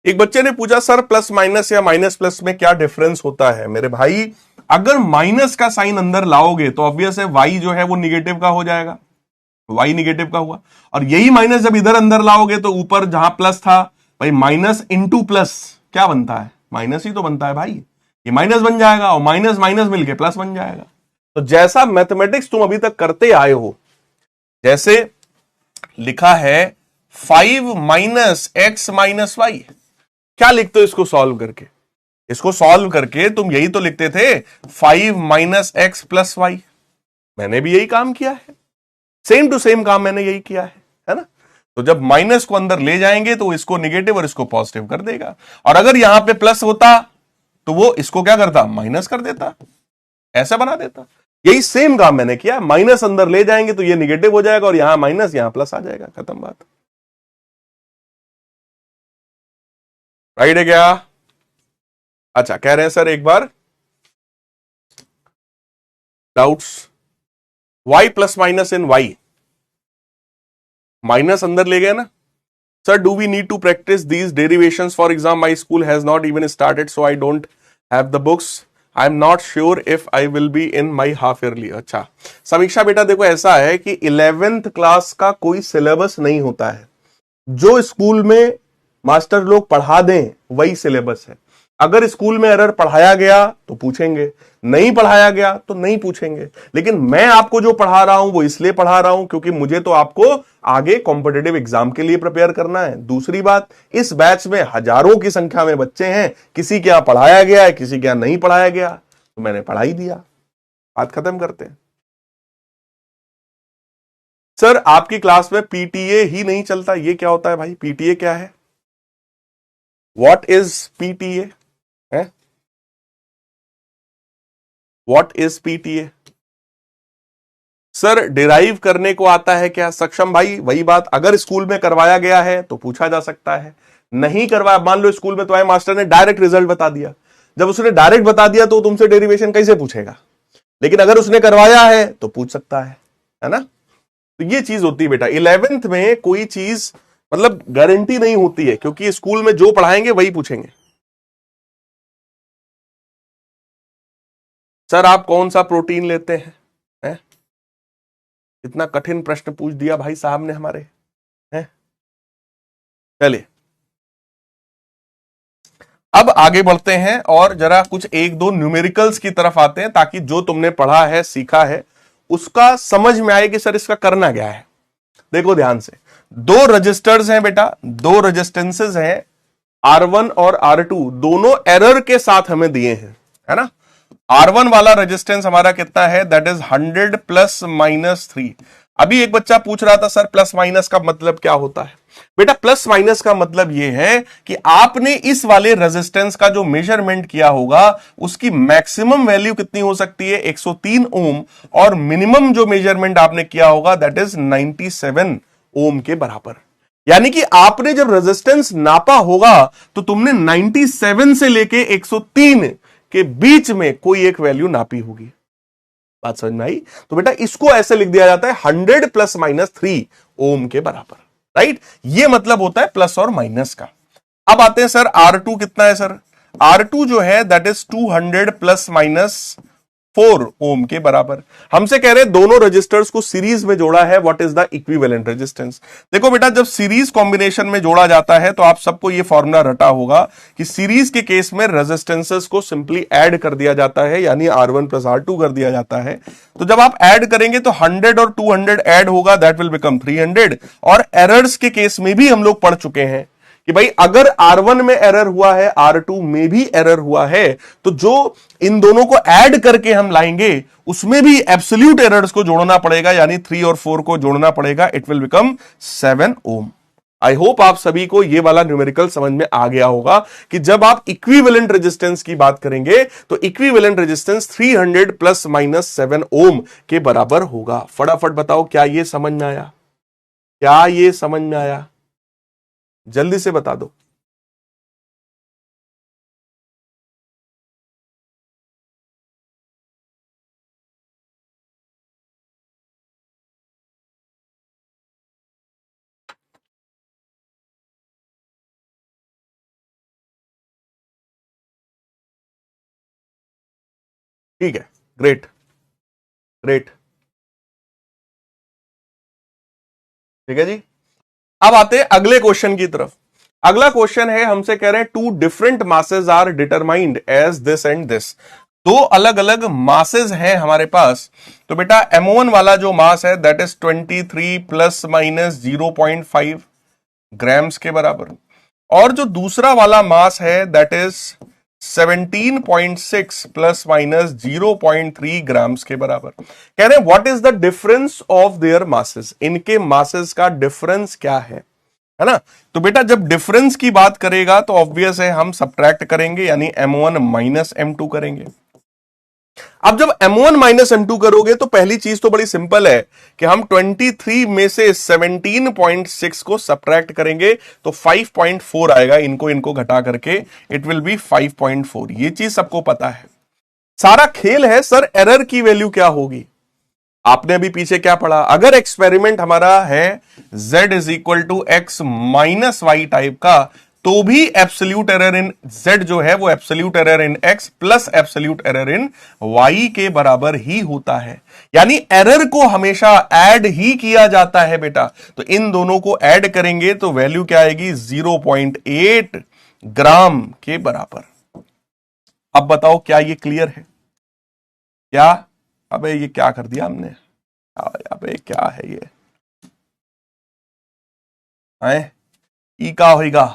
एक बच्चे ने पूछा सर प्लस माइनस या माइनस प्लस में क्या डिफरेंस होता है। मेरे भाई अगर माइनस का साइन अंदर लाओगे तो ऑब्वियस है y जो है वो निगेटिव का हो जाएगा, y निगेटिव का हुआ, और यही माइनस जब इधर अंदर लाओगे तो ऊपर जहां प्लस था, भाई माइनस इंटू प्लस क्या बनता है, माइनस ही तो बनता है भाई, ये माइनस बन जाएगा और माइनस माइनस मिलके प्लस बन जाएगा। तो जैसा मैथमेटिक्स तुम अभी तक करते आए हो, जैसे लिखा है 5 माइनस एक्स माइनस वाई, क्या लिखते हो इसको सॉल्व करके? इसको सॉल्व करके तुम यही तो लिखते थे 5 माइनस एक्स प्लस वाई। मैंने भी यही काम किया है, सेम टू सेम काम मैंने यही किया है ना? तो जब माइनस को अंदर ले जाएंगे तो इसको निगेटिव और इसको पॉजिटिव कर देगा, और अगर यहां पे प्लस होता तो वो इसको क्या करता, माइनस कर देता, ऐसा बना देता। यही सेम काम मैंने किया, माइनस अंदर ले जाएंगे तो ये निगेटिव हो जाएगा और यहां माइनस यहां प्लस आ जाएगा, खत्म बात। राइट है क्या? अच्छा, कह रहे हैं सर एक बार doubts, y plus minus in y, minus अंदर ले गए ना sir. Do we need to practice these derivations for exam? My school has not even started so I don't have the books, I am not sure if I will be in my half yearly. अच्छा समीक्षा बेटा, देखो ऐसा है कि 11th क्लास का कोई सिलेबस नहीं होता है, जो स्कूल में मास्टर लोग पढ़ा दें वही सिलेबस है। अगर स्कूल में एरर पढ़ाया गया तो पूछेंगे, नहीं पढ़ाया गया तो नहीं पूछेंगे। लेकिन मैं आपको जो पढ़ा रहा हूं वो इसलिए पढ़ा रहा हूं क्योंकि मुझे तो आपको आगे कॉम्पिटिटिव एग्जाम के लिए प्रिपेयर करना है। दूसरी बात, इस बैच में हजारों की संख्या में बच्चे हैं, किसी के यहां पढ़ाया गया है, किसी के यहां नहीं पढ़ाया गया, तो मैंने पढ़ा ही दिया, बात खत्म करते हैं। सर आपकी क्लास में पीटीए ही नहीं चलता, ये क्या होता है भाई? पीटीए क्या है? What is PTA? What is PTA? Sir derive करने को आता है क्या? सक्षम भाई वही बात, अगर स्कूल में करवाया गया है तो पूछा जा सकता है, नहीं करवाया, मान लो स्कूल में तुम्हारे मास्टर ने डायरेक्ट रिजल्ट बता दिया, जब उसने डायरेक्ट बता दिया तो तुमसे डेरिवेशन कैसे पूछेगा? लेकिन अगर उसने करवाया है तो पूछ सकता है ना? तो ये चीज होती है बेटा, 11th में कोई चीज मतलब गारंटी नहीं होती है, क्योंकि स्कूल में जो पढ़ाएंगे वही पूछेंगे। सर आप कौन सा प्रोटीन लेते हैं? इतना कठिन प्रश्न पूछ दिया भाई साहब ने हमारे, हैं? चलिए अब आगे बढ़ते हैं और जरा कुछ एक दो न्यूमेरिकल्स की तरफ आते हैं, ताकि जो तुमने पढ़ा है, सीखा है, उसका समझ में आए कि सर इसका करना क्या है। देखो ध्यान से, दो रजिस्टर्स हैं बेटा, दो रेजिस्टेंसेस हैं, R1 और R2, दोनों एरर के साथ हमें दिए हैं, है ना? R1 वाला रेजिस्टेंस हमारा कितना है? That is 100 plus minus 3। अभी एक बच्चा पूछ रहा था सर प्लस माइनस का मतलब क्या होता है? बेटा प्लस माइनस का मतलब यह है कि आपने इस वाले रेजिस्टेंस का जो मेजरमेंट किया होगा उसकी मैक्सिमम वैल्यू कितनी हो सकती है? 103 ओम, और मिनिमम जो मेजरमेंट आपने किया होगा दैट इज 97 ओम के बराबर। यानी कि आपने जब रेजिस्टेंस नापा होगा तो तुमने 97 से लेके 103 के बीच में कोई एक वैल्यू नापी होगी। बात समझ में आई? तो बेटा इसको ऐसे लिख दिया जाता है 100 प्लस माइनस 3 ओम के बराबर, राइट? ये मतलब होता है प्लस और माइनस का। अब आते हैं सर R2 कितना है? सर R2 जो है दैट इज 200 प्लस माइनस 4 ओम के बराबर। हमसे कह रहे हैं दोनों रजिस्टर्स को सीरीज में जोड़ा है, what is the equivalent resistance? देखो बेटा जब सीरीज कॉम्बिनेशन में जोड़ा जाता है तो आप सबको यह फॉर्मूला रटा होगा कि सीरीज के केस में रेजिस्टेंसेस को सिंपली ऐड कर दिया जाता है, यानी R1 प्लस R2 कर दिया जाता है। तो जब आप ऐड करेंगे तो 100 और 200 ऐड होगा, दैट विल बिकम 300। और एरर्स के केस में भी हम लोग पढ़ चुके हैं कि भाई अगर R1 में एरर हुआ है, R2 में भी एरर हुआ है, तो जो इन दोनों को ऐड करके हम लाएंगे उसमें भी एब्सोल्यूट एरर्स को जोड़ना पड़ेगा, यानी 3 और 4 को जोड़ना पड़ेगा, it will become 7 ohm. I hope आप सभी को ये वाला न्यूमेरिकल समझ में आ गया होगा कि जब आप इक्विवेलेंट रेजिस्टेंस की बात करेंगे तो इक्विवेलेंट रेजिस्टेंस 300 प्लस माइनस 7 ओम के बराबर होगा। फटाफट बताओ क्या ये समझ में आया? क्या ये समझ में आया? जल्दी से बता दो। ठीक है, ग्रेट ग्रेट, ठीक है जी। अब आते हैं अगले क्वेश्चन की तरफ। अगला क्वेश्चन है, हमसे कह रहे हैं two different masses are determined as this and this. दो अलग अलग मासेस हैं हमारे पास। तो बेटा M1 वाला जो मास है that is 23 plus minus 0.5 grams के बराबर। और जो दूसरा वाला मास है that is 17.6 plus minus 0.3 grams के बराबर। कह रहे हैं what is the difference of their masses, इनके मासेस का डिफरेंस क्या है ना। तो बेटा जब डिफरेंस की बात करेगा तो ऑब्वियस है हम सब्ट्रैक्ट करेंगे, यानी m1 माइनस m2 करेंगे। अब जब m1 माइनस m2 करोगे तो पहली चीज तो बड़ी सिंपल है कि हम 23 में से 17.6 को सब्ट्रैक्ट करेंगे तो 5.4 आएगा, इनको घटा करके इट विल बी 5.4। ये चीज सबको पता है। सारा खेल है सर एरर की वैल्यू क्या होगी। आपने अभी पीछे क्या पढ़ा, अगर एक्सपेरिमेंट हमारा है z is equal to x minus y type का, तो भी एब्सोल्यूट एरर इन z जो है वो absolute error in x plus absolute error in y के बराबर ही होता है। यानी एरर को हमेशा ऐड ही किया जाता है बेटा। तो इन दोनों को ऐड करेंगे तो वैल्यू क्या आएगी, 0.8 ग्राम के बराबर। अब बताओ क्या ये क्लियर है क्या। अबे ये क्या कर दिया हमने, अबे क्या है ये है, ई का होगा।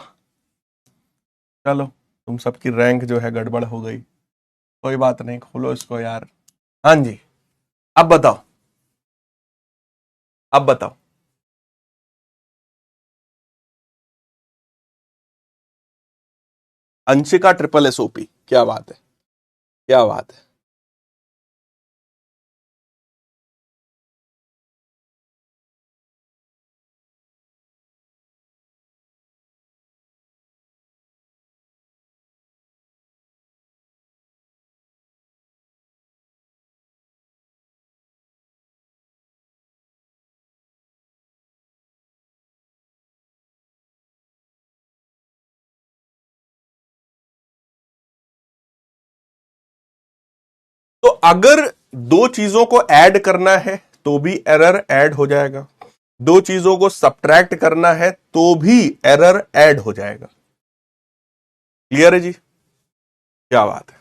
चलो तुम सबकी रैंक जो है गड़बड़ हो गई, कोई बात नहीं, खोलो इसको यार। हाँ जी अब बताओ, अब बताओ। अंशिका ट्रिपल SOP, क्या बात है, क्या बात है। तो अगर दो चीजों को ऐड करना है तो भी एरर ऐड हो जाएगा, दो चीजों को सब्ट्रैक्ट करना है तो भी एरर ऐड हो जाएगा। क्लियर है जी, क्या बात है।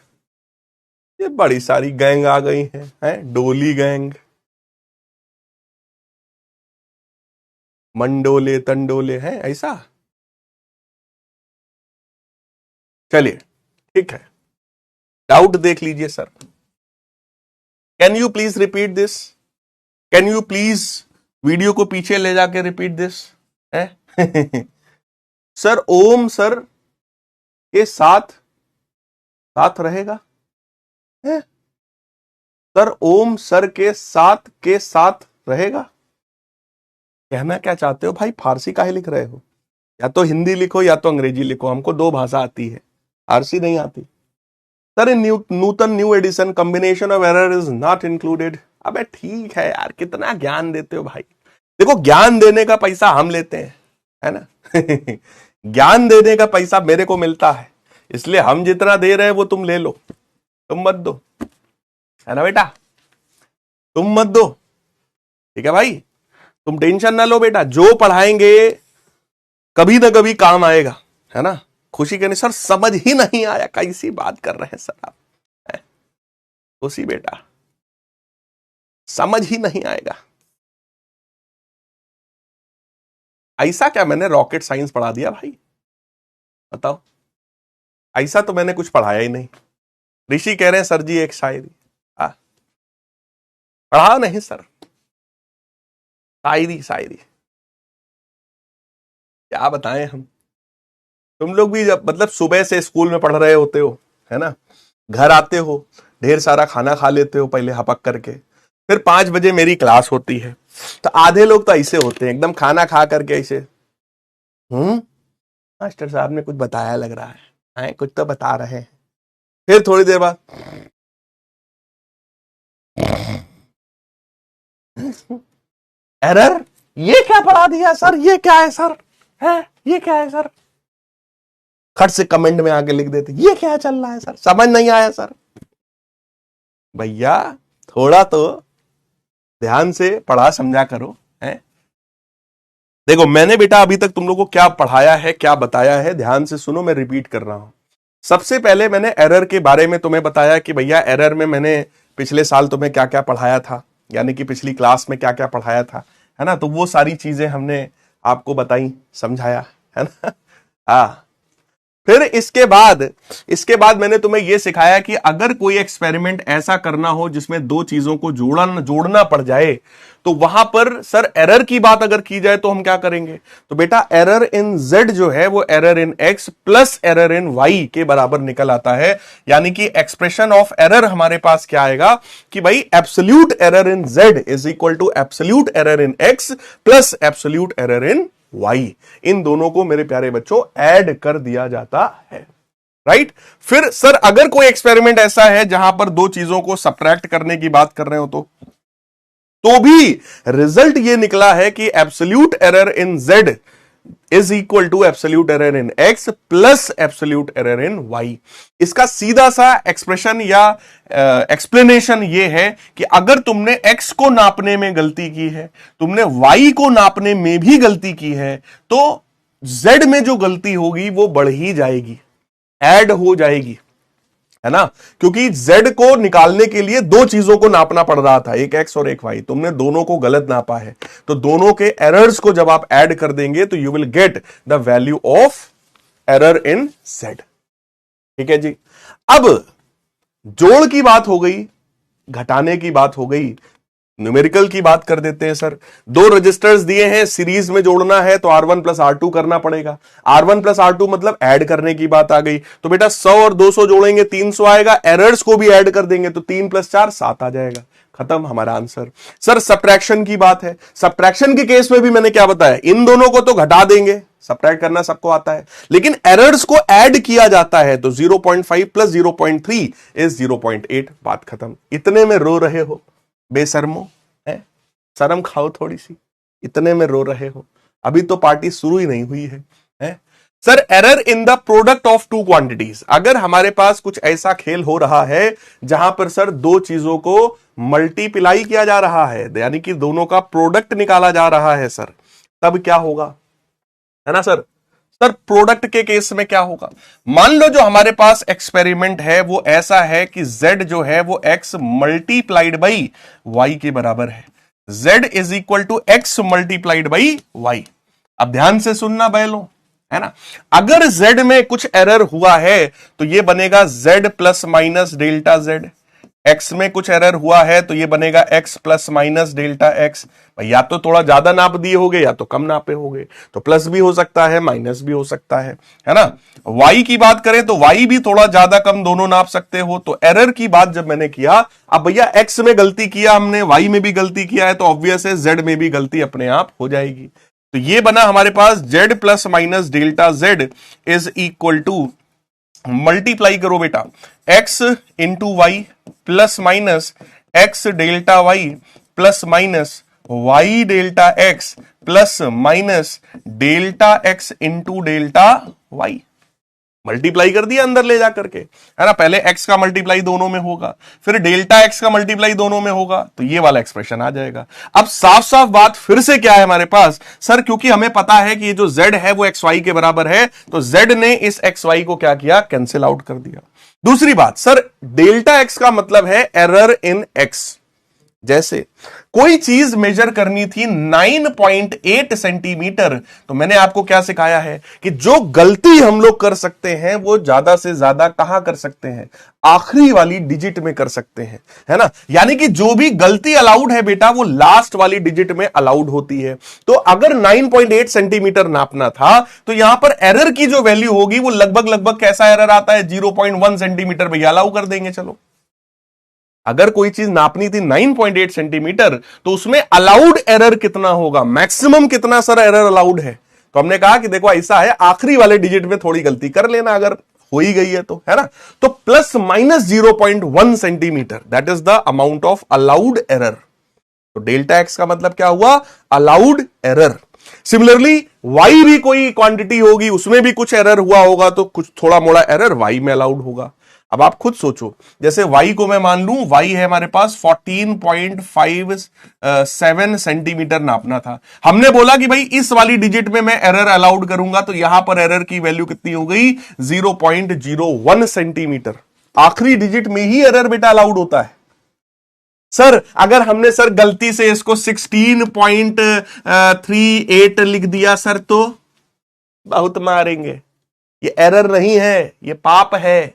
ये बड़ी सारी गैंग आ गई हैं, डोली गैंग, मंडोले तंडोले हैं ऐसा। चलिए ठीक है, डाउट देख लीजिए sir. Can you please repeat this, can you please video को पीछे ले जाके रिपीट दिस है। सर ओम सर के साथ साथ रहेगा है? सर ओम सर के साथ रहेगा। कहना क्या चाहते हो भाई, फारसी काहे लिख रहे हो, या तो हिंदी लिखो या तो अंग्रेजी लिखो, हमको दो भाषा आती है, फारसी नहीं आती। Sir in Nutan new edition combination of error is not included. अबे ठीक है यार, कितना ज्ञान देते हो भाई। देखो ज्ञान देने का पैसा हम लेते हैं, है ना। ज्ञान देने का पैसा मेरे को मिलता है, इसलिए हम जितना दे रहे हैं वो तुम ले लो, तुम मत दो, है ना बेटा, तुम मत दो। ठीक है भाई, तुम टेंशन ना लो बेटा, जो पढ़ाएंगे कभी ना कभी काम आएगा, है ना। खुशी कहने सर समझ ही नहीं आया, कैसी बात कर रहे हैं सर आप, खुशी बेटा समझ ही नहीं आएगा। ऐसा क्या मैंने रॉकेट साइंस पढ़ा दिया भाई, बताओ। ऐसा तो मैंने कुछ पढ़ाया ही नहीं। ऋषि कह रहे हैं सर जी एक शायरी, पढ़ा नहीं सर, शायरी शायरी क्या बताएं हम। तुम लोग भी जब मतलब सुबह से स्कूल में पढ़ रहे होते हो, है ना, घर आते हो ढेर सारा खाना खा लेते हो पहले हपक करके, फिर 5 बजे मेरी क्लास होती है। तो आधे लोग तो ऐसे होते हैं एकदम खाना खा करके ऐसे, मास्टर साहब ने कुछ बताया लग रहा है, कुछ तो बता रहे हैं। फिर थोड़ी देर बाद एरर, ये क्या पढ़ा दिया सर, ये क्या है सर, है ये क्या है सर। खट से कमेंट में आके लिख देते ये क्या चल रहा है सर, समझ नहीं आया सर। भैया थोड़ा तो ध्यान से पढ़ा समझा करो, है। देखो मैंने बेटा अभी तक तुम लोगों को क्या पढ़ाया है, क्या बताया है, ध्यान से सुनो, मैं रिपीट कर रहा हूं। सबसे पहले मैंने एरर के बारे में तुम्हें बताया कि भैया एरर में मैंने पिछले साल तुम्हें क्या क्या पढ़ाया था, यानी कि पिछली क्लास में क्या क्या पढ़ाया था, है ना। तो वो सारी चीजें हमने आपको बताई, समझाया, है ना। फिर इसके बाद मैंने तुम्हें यह सिखाया कि अगर कोई एक्सपेरिमेंट ऐसा करना हो जिसमें दो चीजों को जोड़ना पड़ जाए, तो वहां पर सर एरर की बात अगर की जाए तो हम क्या करेंगे? तो बेटा एरर इन z जो है वो error in x plus error in y के बराबर निकल आता है। यानी कि एक्सप्रेशन ऑफ एरर हमारे पास क्या आएगा कि भाई absolute error in z is equal to absolute error in x plus absolute error in y। इन दोनों को मेरे प्यारे बच्चों ऐड कर दिया जाता है, राइट। फिर सर अगर कोई एक्सपेरिमेंट ऐसा है जहां पर दो चीजों को सब्ट्रैक्ट करने की बात कर रहे हो तो भी रिजल्ट ये निकला है कि absolute error in z is equal to absolute error in x plus absolute error in y। इसका सीधा सा एक्सप्रेशन या एक्सप्लेनेशन ये है कि अगर तुमने x को नापने में गलती की है, तुमने y को नापने में भी गलती की है, तो z में जो गलती होगी वो बढ़ ही जाएगी, ऐड हो जाएगी, है ना। क्योंकि z को निकालने के लिए दो चीजों को नापना पड़ रहा था, एक x और एक y। तुमने दोनों को गलत नापा है, तो दोनों के एरर्स को जब आप ऐड कर देंगे तो you will get the value of error in z। ठीक है जी। अब जोड़ की बात हो गई, घटाने की बात हो गई, न्यूमेरिकल की बात कर देते हैं। सर दो रजिस्टर्स दिए हैं, सीरीज में जोड़ना है तो R1 प्लस R2 करना पड़ेगा। R1 प्लस R2 मतलब ऐड करने की बात आ गई, तो बेटा 100 और 200 जोड़ेंगे 300 आएगा, एरर्स को भी ऐड कर देंगे तो 3 प्लस 4 7 आ जाएगा, खत्म हमारा आंसर। सर सब्ट्रैक्शन की बात है, सब्ट्रैक्शन के केस में भी मैंने क्या बताया, इन दोनों को तो घटा देंगे, सब्ट्रैक्ट करना सबको आता है, लेकिन एरर्स को ऐड किया जाता है तो 0.5 प्लस 0.3 इज 0.8, बात खत्म। इतने में रो रहे हो बेशर्मो, है शर्म खाओ थोड़ी सी, इतने में रो रहे हो, अभी तो पार्टी शुरू ही नहीं हुई है? Sir error in the product of two quantities, अगर हमारे पास कुछ ऐसा खेल हो रहा है जहां पर सर दो चीजों को मल्टीप्लाई किया जा रहा है, यानी कि दोनों का प्रोडक्ट निकाला जा रहा है सर, तब क्या होगा, है ना सर। सर प्रोडक्ट के केस में क्या होगा, मान लो जो हमारे पास एक्सपेरिमेंट है वो ऐसा है कि z जो है वो x मल्टीप्लाइड बाई y के बराबर है, z is equal to x multiplied by y। अब ध्यान से सुनना बैलो, है ना। अगर z में कुछ एरर हुआ है तो ये बनेगा z plus minus delta z, x में कुछ एरर हुआ है तो ये बनेगा x plus minus delta x। या तो थोड़ा ज्यादा नाप दिए होगे या तो कम नापे होगे, तो प्लस भी हो सकता है माइनस भी हो सकता है ना। y की बात करें तो y भी थोड़ा ज्यादा कम दोनों नाप सकते हो। तो एरर की बात जब मैंने किया, अब भैया x में गलती किया हमने, y में भी गलती किया है, तो ऑब्वियस है z में भी गलती अपने आप हो जाएगी। तो ये बना हमारे पास z plus minus delta z is equal to, multiply करो बेटा x into y plus minus x delta y plus minus y delta x plus minus delta x into delta y। Multiply कर दिया अंदर ले जाकर के, है ना। पहले x का मल्टीप्लाई दोनों में होगा, फिर डेल्टा x का मल्टीप्लाई दोनों में होगा, तो ये वाला एक्सप्रेशन आ जाएगा। अब साफ साफ बात फिर से क्या है हमारे पास, सर क्योंकि हमें पता है कि ये जो z है वो xy के बराबर है, तो z ने इस xy को क्या किया, कैंसिल आउट कर दिया। दूसरी बात, सर डेल्टा x का मतलब है एरर इन x। जैसे कोई चीज मेजर करनी थी 9.8 सेंटीमीटर, तो मैंने आपको क्या सिखाया है कि जो गलती हम लोग कर सकते हैं वो ज्यादा से ज्यादा कहां कर सकते हैं, आखिरी वाली डिजिट में कर सकते हैं, है ना। यानी कि जो भी गलती अलाउड है बेटा वो लास्ट वाली डिजिट में अलाउड होती है। तो अगर 9.8 सेंटीमीटर नापना था तो यहां पर एरर की जो वैल्यू होगी वो लगभग कैसा एरर आता है, 0.1 सेंटीमीटर भैया अलाउ कर देंगे। चलो अगर कोई चीज नापनी थी 9.8 सेंटीमीटर तो उसमें अलाउड एरर कितना होगा, मैक्सिमम कितना सर एरर अलाउड है, तो हमने कहा कि देखो ऐसा है, आखिरी वाले डिजिट में थोड़ी गलती कर लेना अगर हो ही गई है तो, है ना। तो plus minus 0.1 centimetre that is the amount of allowed error. तो डेल्टा एक्स का मतलब क्या हुआ, अलाउड एरर। सिमिलरली वाई भी कोई क्वांटिटी होगी, उसमें भी कुछ एरर हुआ होगा, तो कुछ थोड़ा मोड़ा एरर वाई में अलाउड होगा। अब आप खुद सोचो, जैसे y को मैं मान लूं, y है हमारे पास 14.57 सेंटीमीटर नापना था। हमने बोला कि भाई इस वाली डिजिट में मैं एरर अलाउड करूंगा, तो यहां पर एरर की वैल्यू कितनी हो गई, 0.01 सेंटीमीटर। आखिरी डिजिट में ही एरर बेटा अलाउड होता है। सर अगर हमने सर गलती से इसको 16.38 लिख दिया सर, तो बहुत मारेंगे, ये एरर नहीं है, ये पाप है।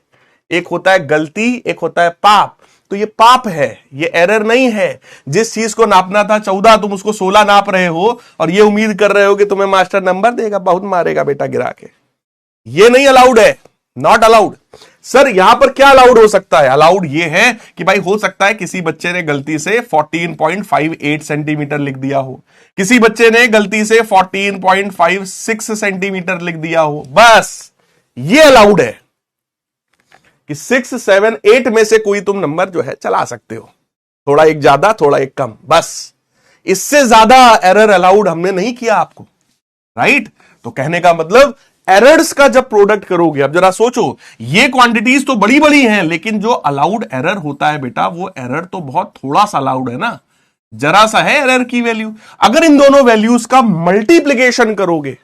एक होता है गलती, एक होता है पाप। तो ये पाप है, ये एरर नहीं है। जिस चीज को नापना था 14, तुम उसको 16 नाप रहे हो और ये उम्मीद कर रहे हो कि तुम्हें मास्टर नंबर देगा, बहुत मारेगा बेटा गिरा के। ये नहीं अलाउड है, नॉट अलाउड। सर यहां पर क्या अलाउड हो सकता है? अलाउड ये है कि भाई हो सकता है किसी बच्चे ने गलती से 14.58 सेंटीमीटर लिख दिया हो, किसी बच्चे ने गलती से 14.56 सेंटीमीटर लिख दिया हो, बस ये अलाउड है कि 6, 7, 8 में से कोई तुम नंबर जो है चला सकते हो, थोड़ा एक ज्यादा थोड़ा एक कम, बस। इससे ज्यादा एरर अलाउड हमने नहीं किया आपको, राइट? तो कहने का मतलब एरर्स का जब प्रोडक्ट करोगे, अब जरा सोचो, ये क्वांटिटीज तो बड़ी बड़ी हैं, लेकिन जो अलाउड एरर होता है बेटा, वो एरर तो बहुत थोड़ा सा अलाउड है ना, जरा सा है एरर की वैल्यू। अगर इन दोनों वैल्यूज का मल्टीप्लीकेशन करोगे,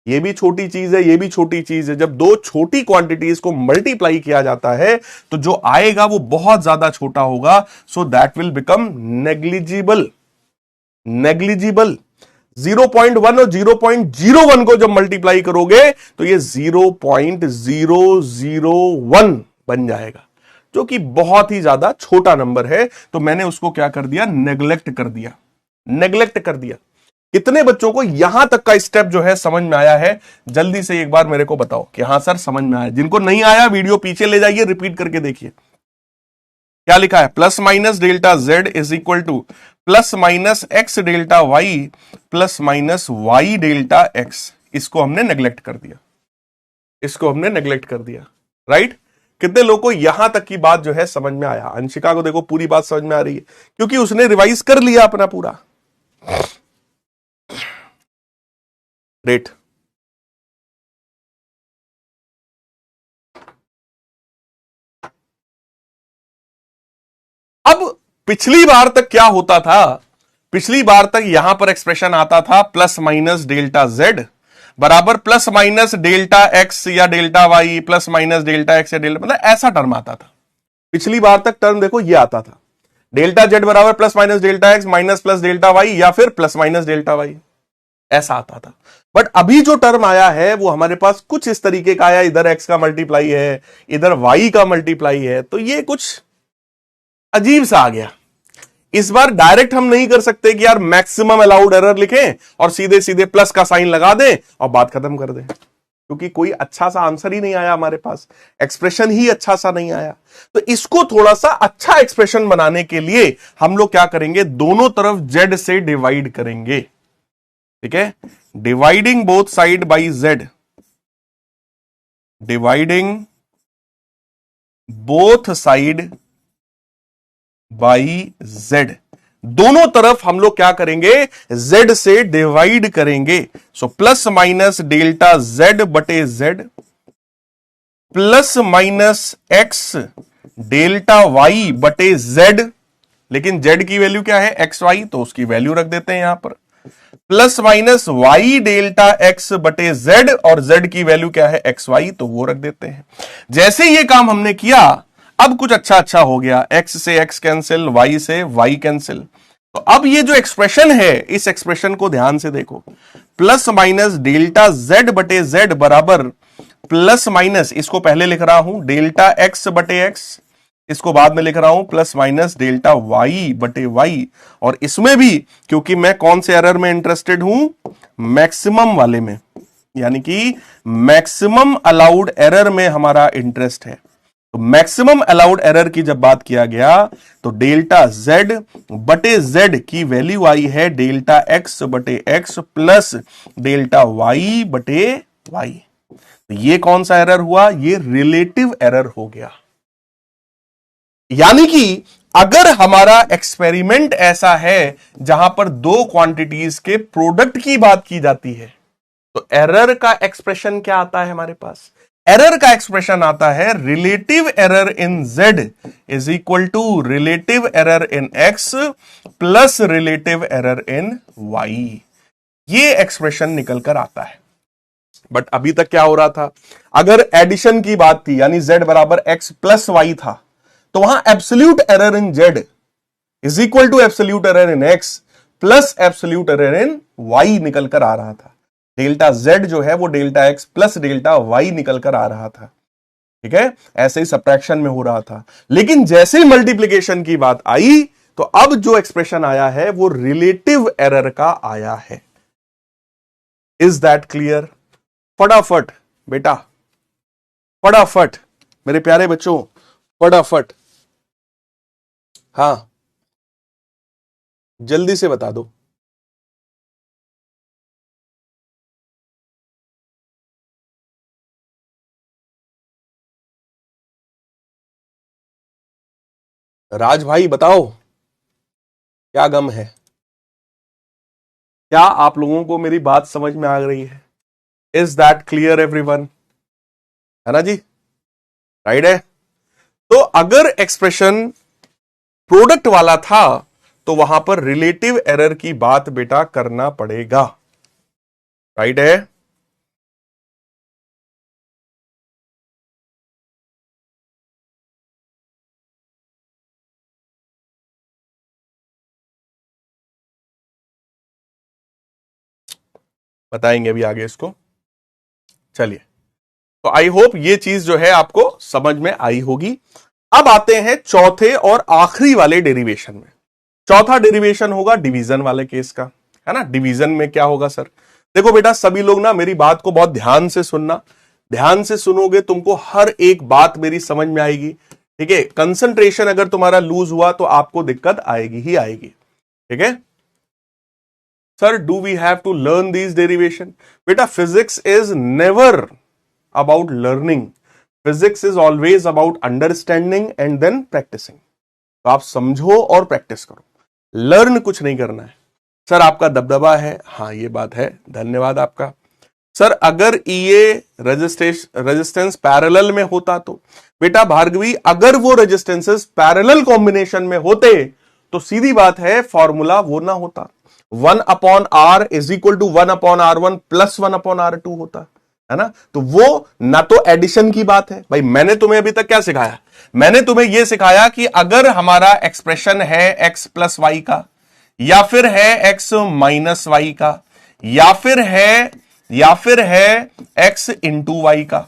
ये भी छोटी चीज है, ये भी छोटी चीज है, जब दो छोटी क्वांटिटीज को मल्टीप्लाई किया जाता है तो जो आएगा वो बहुत ज्यादा छोटा होगा, so that will become negligible. Negligible 0.1 और 0.01 को जब मल्टीप्लाई करोगे तो ये 0.001 बन जाएगा, जो कि बहुत ही ज्यादा छोटा नंबर है। तो मैंने उसको क्या कर दिया? नेग्लेक्ट कर दिया, नेग्लेक्ट कर दिया। कितने बच्चों को यहां तक का स्टेप जो है समझ में आया है? जल्दी से एक बार मेरे को बताओ कि हां सर समझ में आया। जिनको नहीं आया वीडियो पीछे ले जाइए, रिपीट करके देखिए। क्या लिखा है? Plus minus delta z is equal to plus minus x delta y plus minus y delta x. इसको हमने नेग्लेक्ट कर दिया, इसको हमने नेग्लेक्ट कर दिया, राइट? कितने लोगों को यहां तक की बात जो है समझ में आया? अंशिका को देखो पूरी बात समझ में आ रही है, क्योंकि उसने रिवाइज कर लिया अपना पूरा। ग्रेट। अब पिछली बार तक क्या होता था? पिछली बार तक यहां पर एक्सप्रेशन आता था प्लस माइनस डेल्टा जेड बराबर प्लस माइनस डेल्टा एक्स या delta y plus minus delta x या डेल्टा, मतलब ऐसा टर्म आता था। पिछली बार तक टर्म देखो ये आता था, डेल्टा जेड बराबर plus minus delta x minus plus delta y या फिर प्लस माइनस डेल्टा वाई, ऐसा आता था। बट अभी जो टर्म आया है वो हमारे पास कुछ इस तरीके का आया, इधर एक्स का मल्टीप्लाई है, इधर वाई का मल्टीप्लाई है, तो ये कुछ अजीब सा आ गया। इस बार डायरेक्ट हम नहीं कर सकते कि यार मैक्सिमम अलाउड एरर लिखें और सीधे सीधे प्लस का साइन लगा दें और बात खत्म कर दें, क्योंकि कोई अच्छा सा आंसर ही नहीं आया हमारे पास, एक्सप्रेशन ही अच्छा सा नहीं आया। तो इसको थोड़ा सा अच्छा एक्सप्रेशन बनाने के लिए हम लोग क्या करेंगे? दोनों तरफ जेड से डिवाइड करेंगे, ठीक है? Dividing both side by Z, dividing both side by Z, दोनों तरफ हम लोग क्या करेंगे? जेड से डिवाइड करेंगे। So plus minus delta Z बटे Z plus minus x delta Y बटे जेड, लेकिन जेड की वैल्यू क्या है? एक्स वाई, तो उसकी वैल्यू रख देते हैं यहां पर, plus minus y delta x बटे जेड, और जेड की वैल्यू क्या है? एक्स वाई, तो वो रख देते हैं। जैसे ये काम हमने किया, अब कुछ अच्छा हो गया, एक्स से एक्स कैंसिल, वाई से वाई कैंसिल। तो अब ये जो एक्सप्रेशन है, इस एक्सप्रेशन को ध्यान से देखो, प्लस माइनस डेल्टा जेड बटे जेड बराबर प्लस माइनस, इसको पहले लिख रहा हूं डेल्टा एक्स बटे एक्स, इसको बाद में लिख रहा हूं प्लस माइनस डेल्टा वाई बटे वाई, और इसमें भी क्योंकि मैं कौन से एरर में इंटरेस्टेड हूं? मैक्सिमम वाले में, यानी कि मैक्सिमम अलाउड एरर में हमारा इंटरेस्ट है। तो मैक्सिमम अलाउड एरर की जब बात किया गया तो डेल्टा जेड बटे जेड की वैल्यू आई है डेल्टा एक्स बटे एक्स प्लस डेल्टा वाई बटे वाई। तो ये कौन सा एरर हुआ? ये रिलेटिव एरर हो गया। यानी कि अगर हमारा एक्सपेरिमेंट ऐसा है जहां पर दो क्वांटिटीज के प्रोडक्ट की बात की जाती है, तो एरर का एक्सप्रेशन क्या आता है हमारे पास? एरर का एक्सप्रेशन आता है relative error in z is equal to relative error in x plus relative error in y. ये एक्सप्रेशन निकल कर आता है। बट अभी तक क्या हो रहा था? अगर एडिशन की बात थी, यानी जेड बराबर एक्स प्लस वाई था, तो वहां absolute error in z is equal to absolute error in x plus absolute error in y निकल कर आ रहा था। डेल्टा z जो है वो delta x plus delta y निकल कर आ रहा था। ठीक है, ऐसे ही सब्ट्रैक्शन में हो रहा था। लेकिन जैसे ही मल्टीप्लीकेशन की बात आई तो अब जो एक्सप्रेशन आया है वो रिलेटिव एरर का आया है। Is that clear? फटाफट बेटा, फटाफट मेरे प्यारे बच्चों, फटाफट, हां जल्दी से बता दो। राज भाई बताओ, क्या गम है? क्या आप लोगों को मेरी बात समझ में आ रही है? Is that clear everyone? है ना जी, राइट है। तो अगर एक्सप्रेशन प्रोडक्ट वाला था तो वहां पर रिलेटिव एरर की बात बेटा करना पड़ेगा, राइट है। बताएंगे अभी आगे इसको। चलिए, तो आई होप ये चीज जो है आपको समझ में आई होगी। अब आते हैं चौथे और आखिरी वाले डेरिवेशन में। चौथा डेरिवेशन होगा डिवीजन वाले केस का, है ना। डिवीजन में क्या होगा सर? देखो बेटा, सभी लोग ना मेरी बात को बहुत ध्यान से सुनना। ध्यान से सुनोगे तुमको हर एक बात मेरी समझ में आएगी। ठीक है, कंसंट्रेशन अगर तुम्हारा लूज हुआ तो आपको दिक्कत आएगी ही आएगी। ठीक है sir, do we have to learn these derivation? बेटा, physics is never about learning, physics is always about understanding and then practising. तो आप समझो और प्रैक्टिस करो, लर्न कुछ नहीं करना है। सर आपका दबदबा है, हाँ ये बात है, धन्यवाद आपका। सर अगर ये रेजिस्टेंस पैरेलल में होता तो बेटा भार्गवी, अगर वो रेजिस्टेंसेस पैरेलल कॉम्बिनेशन में होते तो सीधी बात है फॉर्मूला वो ना होता, 1/r is equal to 1/r1 plus 1/r2 होता, है ना। तो वो ना तो एडिशन की बात है भाई। मैंने तुम्हें अभी तक क्या सिखाया? मैंने तुम्हें यह सिखाया कि अगर हमारा एक्सप्रेशन है x प्लस वाई का, या फिर है x माइनस वाई का, या फिर है x इंटू वाई का,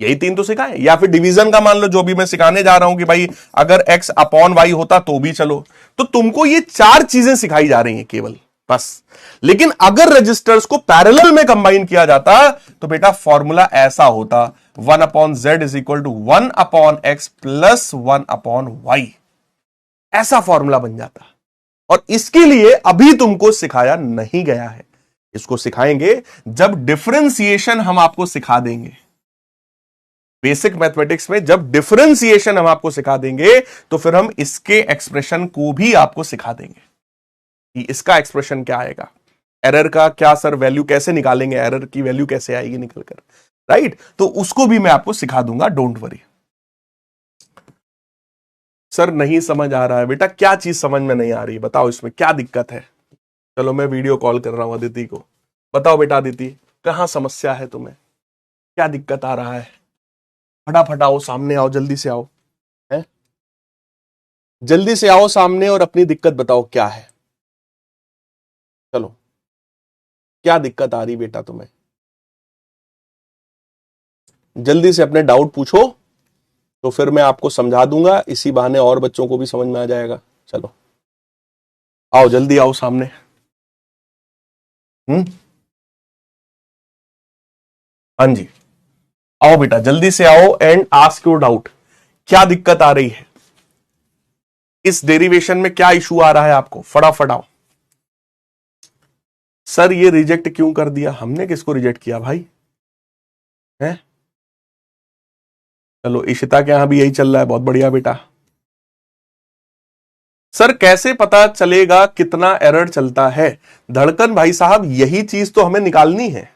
यही तीन तो सिखाए। या फिर डिवीजन का मान लो, जो भी मैं सिखाने जा रहा हूं कि भाई अगर x अपॉन वाई होता तो भी चलो। तो तुमको ये चार चीजें सिखाई जा रही हैं केवल, बस। लेकिन अगर रजिस्टर्स को पैरेलल में कंबाइन किया जाता तो बेटा फॉर्मूला ऐसा होता, 1/z is equal to 1/x plus 1/y, ऐसा फॉर्मूला बन जाता। और इसके लिए अभी तुमको सिखाया नहीं गया है, इसको सिखाएंगे जब डिफरेंशिएशन हम आपको सिखा देंगे। बेसिक मैथमेटिक्स में जब डिफरेंशिएशन हम आपको सिखा देंगे तो फिर हम इसके एक्सप्रेशन को भी आपको सिखा देंगे कि इसका एक्सप्रेशन क्या आएगा, एरर का क्या सर वैल्यू कैसे निकालेंगे, एरर की वैल्यू कैसे आएगी निकलकर, राइट। तो उसको भी मैं आपको सिखा दूंगा, डोंट वरी। सर नहीं समझ आ रहा है बेटा, क्या चीज समझ में नहीं आ रही बताओ, इसमें क्या दिक्कत है? चलो मैं वीडियो कॉल कर रहा हूं अदिति को। बताओ बेटा अदिति, कहां समस्या है तुम्हें, क्या दिक्कत आ रहा है? फटाफट आओ, सामने आओ, जल्दी से आओ, है जल्दी से आओ सामने और अपनी दिक्कत बताओ क्या है। चलो, क्या दिक्कत आ रही बेटा तुम्हें? जल्दी से अपने डाउट पूछो, तो फिर मैं आपको समझा दूंगा, इसी बहाने और बच्चों को भी समझ में आ जाएगा। चलो आओ, जल्दी आओ सामने। हाँ जी, आओ बेटा, जल्दी से आओ एंड आस्क योर डाउट। क्या दिक्कत आ रही है इस डेरिवेशन में, क्या इशू आ रहा है आपको? फटाफट आओ। सर ये रिजेक्ट क्यों कर दिया? हमने किसको रिजेक्ट किया भाई? है चलो, इशिता के यहां भी यही चल रहा है, बहुत बढ़िया बेटा। सर कैसे पता चलेगा कितना एरर चलता है? धड़कन भाई साहब, यही चीज तो हमें निकालनी है।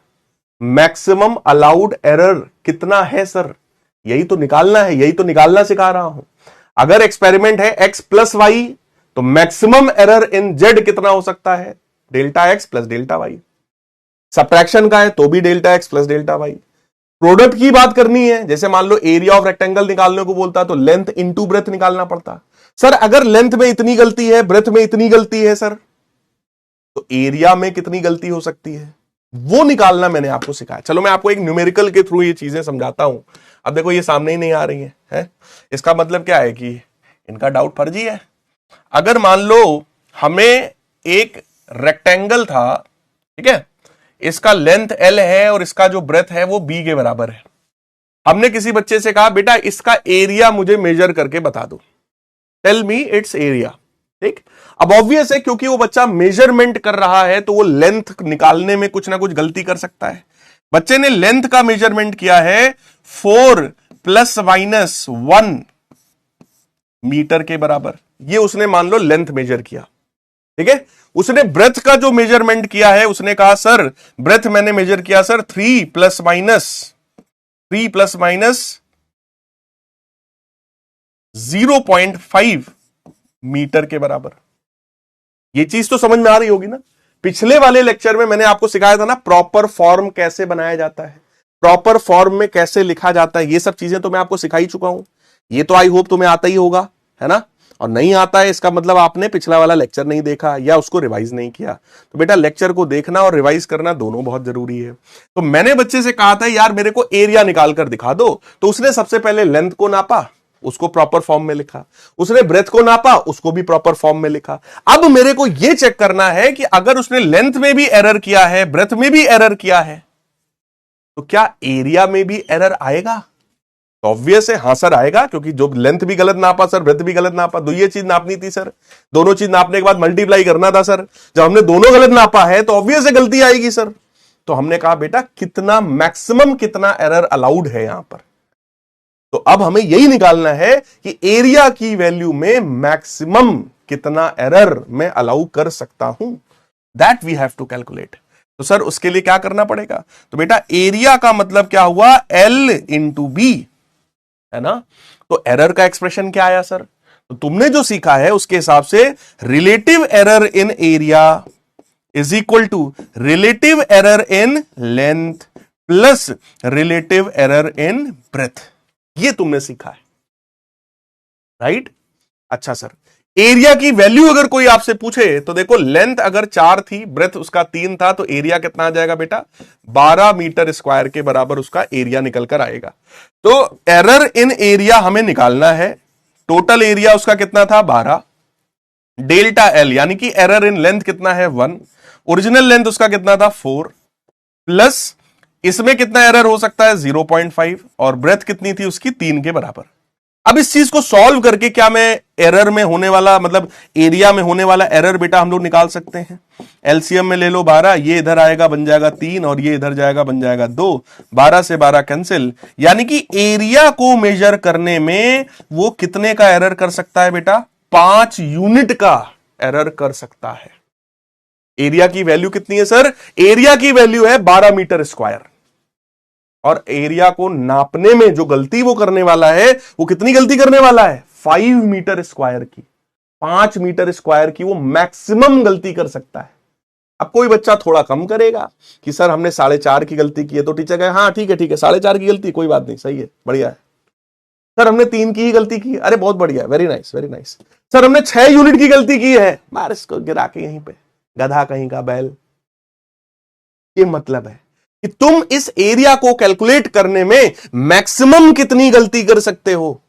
मैक्सिमम अलाउड एरर कितना है सर, यही तो निकालना है, यही तो निकालना सिखा रहा हूं। अगर एक्सपेरिमेंट है x प्लस वाई तो मैक्सिमम एरर इन z कितना हो सकता है? Delta x plus delta y. Subtraction का है तो भी delta x plus delta y. Product की बात करनी है, जैसे मान लो एरिया ऑफ रेक्टेंगल निकालने को बोलता तो लेंथ इनटू ब्रेथ निकालना पड़ता। सर अगर लेंथ में इतनी गलती है, ब्रेथ में इतनी गलती है सर, तो एरिया में कितनी गलती हो सकती है? वो निकालना मैंने आपको सिखाया। चलो मैं आपको एक न्यूमेरिकल के थ्रू ये चीजें समझाता हूं। अब देखो ये सामने ही नहीं आ रही है? इसका मतलब क्या है कि इनका डाउट फर्जी है। अगर मान लो हमें एक रेक्टेंगल था, ठीक है, इसका लेंथ L है और इसका जो ब्रेथ है वो B के बराबर है। हमने किसी बच्चे से कहा बेटा इसका एरिया मुझे मेजर करके बता दो, टेल मी इट्स एरिया। ठीक, अब ऑब्वियस है क्योंकि वो बच्चा मेजरमेंट कर रहा है तो वो लेंथ निकालने में कुछ ना कुछ गलती कर सकता है। बच्चे ने लेंथ का मेजरमेंट किया है 4 ± 1 मीटर के बराबर, ये उसने मान लो लेंथ मेजर किया। ठीक है, उसने ब्रेथ का जो मेजरमेंट किया है उसने कहा सर ब्रेथ मैंने मेजर किया सर 3 ± 0.5 मीटर के बराबर। ये चीज तो समझ में आ रही होगी ना। पिछले वाले लेक्चर में मैंने आपको सिखाया था ना प्रॉपर फॉर्म कैसे बनाया जाता है, प्रॉपर फॉर्म में कैसे लिखा जाता है, ये सब चीजें तो मैं आपको सिखा ही चुका हूं। ये तो आई होप तुम्हें आता ही होगा, है ना। और नहीं आता है इसका मतलब आपने पिछला वाला लेक्चर नहीं देखा या उसको रिवाइज नहीं किया। तो बेटा लेक्चर को देखना और रिवाइज करना दोनों बहुत जरूरी है। तो मैंने बच्चे से कहा था यार मेरे को एरिया निकाल कर दिखा दो, तो उसने सबसे पहले लेंथ को नापा, उसको प्रॉपर फॉर्म में लिखा, उसने ब्रेथ को नापा, उसको भी प्रॉपर फॉर्म में लिखा। अब मेरे को यह चेक करना है कि अगर उसने लेंथ में भी एरर किया है, ब्रेथ में भी एरर किया है, तो क्या एरिया में भी एरर आएगा? तो ऑब्वियस है हां सर आएगा, क्योंकि जो लेंथ भी गलत नापा सर, ब्रेथ भी गलत नापा, दो ये चीज नापनी थी सर, दोनों चीज नापने के बाद मल्टीप्लाई करना था सर। जब हमने दोनों गलत नापा है तो ऑब्वियस है गलती आएगी सर। तो हमने कहा बेटा कितना मैक्सिमम कितना एरर अलाउड है यहां पर। तो अब हमें यही निकालना है कि एरिया की वैल्यू में मैक्सिमम कितना एरर मैं अलाउ कर सकता हूं, that we have to calculate. तो सर उसके लिए क्या करना पड़ेगा? तो बेटा एरिया का मतलब क्या हुआ? L इंटू बी, है ना। तो एरर का एक्सप्रेशन क्या आया सर? तो तुमने जो सीखा है उसके हिसाब से relative error in area is equal to relative error in length plus relative error in breadth. ये तुमने सीखा है, राइट। अच्छा सर एरिया की वैल्यू अगर कोई आपसे पूछे तो देखो लेंथ अगर 4 थी, ब्रेथ उसका 3 था, तो एरिया कितना आ जाएगा बेटा? 12 मीटर स्क्वायर के बराबर उसका एरिया निकल कर आएगा। तो एरर इन एरिया हमें निकालना है। टोटल एरिया उसका कितना था? 12 डेल्टा एल, यानी कि एरर इन लेंथ कितना है? 1। ओरिजिनल लेंथ उसका कितना था? 4 प्लस इसमें कितना एरर हो सकता है? 0.5, और ब्रेथ कितनी थी उसकी? 3 के बराबर। अब इस चीज को सॉल्व करके क्या मैं एरर में होने वाला मतलब एरिया में होने वाला एरर बेटा हम लोग निकाल सकते हैं? एलसीएम में ले लो 12, ये इधर आएगा बन जाएगा 3 और ये इधर जाएगा बन जाएगा 2, 12 से 12 कैंसिल, यानी कि एरिया को मेजर करने में वो कितने का एरर कर सकता है बेटा? 5 यूनिट का एरर कर सकता है। एरिया की वैल्यू कितनी है सर? एरिया की वैल्यू है 12 मीटर स्क्वायर, और एरिया को नापने में जो गलती वो करने वाला है वो कितनी गलती करने वाला है? 5 मीटर स्क्वायर की। 5 मीटर स्क्वायर की वो मैक्सिमम गलती कर सकता है। अब कोई बच्चा थोड़ा कम करेगा कि सर हमने 4.5 की गलती की है, तो टीचर कहे हाँ ठीक है 4.5 की गलती, कोई बात नहीं, सही है, बढ़िया है। सर हमने 3 की ही गलती की, अरे बहुत बढ़िया, very nice very nice. Sir हमने 6 यूनिट की गलती की है, मार इसको गिरा के यहीं पे, गधा कहीं का बैल। ये मतलब है कि तुम इस एरिया को कैलकुलेट करने में मैक्सिमम कितनी गलती कर सकते हो?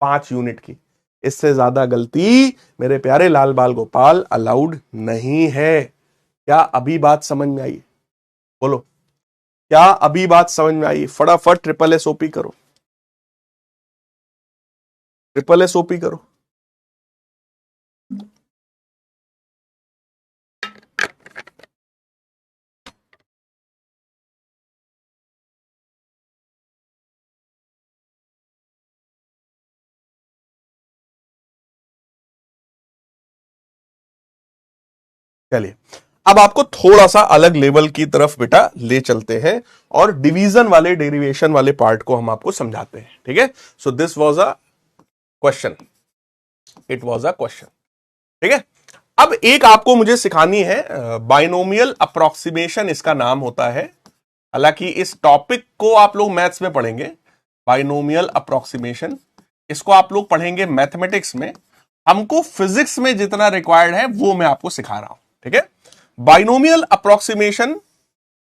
5 यूनिट की। इससे ज्यादा गलती मेरे प्यारे लाल बाल गोपाल अलाउड नहीं है। क्या अभी बात समझ में आई? बोलो, क्या अभी बात समझ में आई? फटाफट SSSOP करो, SSSOP करो। चलिए अब आपको थोड़ा सा अलग लेवल की तरफ बेटा ले चलते हैं और डिवीजन वाले डेरिवेशन वाले पार्ट को हम आपको समझाते हैं। ठीक है, so this was a question, it was a question. ठीक है, अब एक आपको मुझे सिखानी है बाइनोमियल अप्रोक्सीमेशन, इसका नाम होता है। हालांकि इस टॉपिक को आप लोग मैथ्स में पढ़ेंगे, बाइनोमियल अप्रोक्सीमेशन, इसको आप लोग पढ़ेंगे मैथमेटिक्स में। हमको फिजिक्स में जितना रिक्वायर्ड है वो मैं आपको सिखा रहा हूं। ठीक है, बाइनोमियल अप्रोक्सीमेशन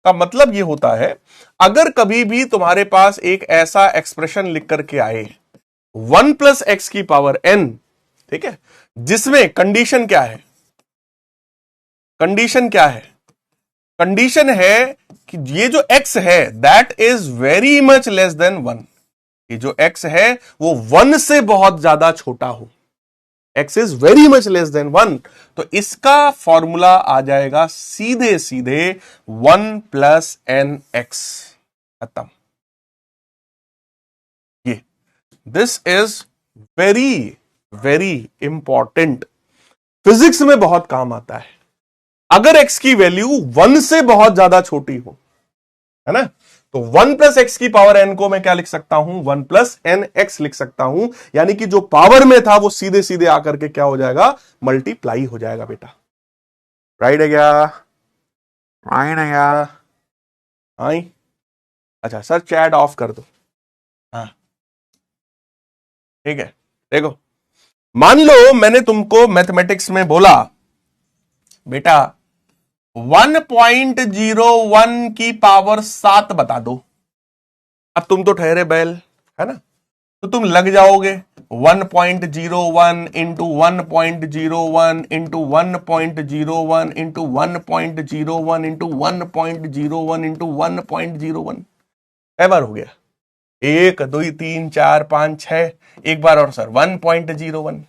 का मतलब ये होता है, अगर कभी भी तुम्हारे पास एक ऐसा एक्सप्रेशन लिख करके आए 1 प्लस एक्स की पावर n, ठीक है, जिसमें कंडीशन क्या है, कंडीशन क्या है, कंडीशन है कि ये जो x है that is very much less than 1, ये जो x है वो 1 से बहुत ज्यादा छोटा हो, x is very much less than 1, तो इसका फॉर्मूला आ जाएगा सीधे सीधे 1 प्लस एन एक्स, खत्म। ये this is very very important, physics में बहुत काम आता है। अगर x की वैल्यू 1 से बहुत ज्यादा छोटी हो, है ना, तो 1 प्लस एक्स की पावर n को मैं क्या लिख सकता हूं, 1 प्लस एन एक्स लिख सकता हूं, यानी कि जो पावर में था वो सीधे सीधे आकर के क्या हो जाएगा, मल्टीप्लाई हो जाएगा बेटा। राइट है क्या, राइट है क्या, आई, अच्छा सर चैट ऑफ कर दो, हाँ ठीक है। देखो मान लो मैंने तुमको मैथमेटिक्स में बोला बेटा 1.01 की पावर 7 बता दो, अब तुम तो ठहरे बैल, है ना, तो तुम लग जाओगे 1.01 into 1.01 into 1.01 into 1.01 into 1.01 into 1.01, कै बार हो गया, 1 2 3 4 5 6, एक बार और सर 1.01,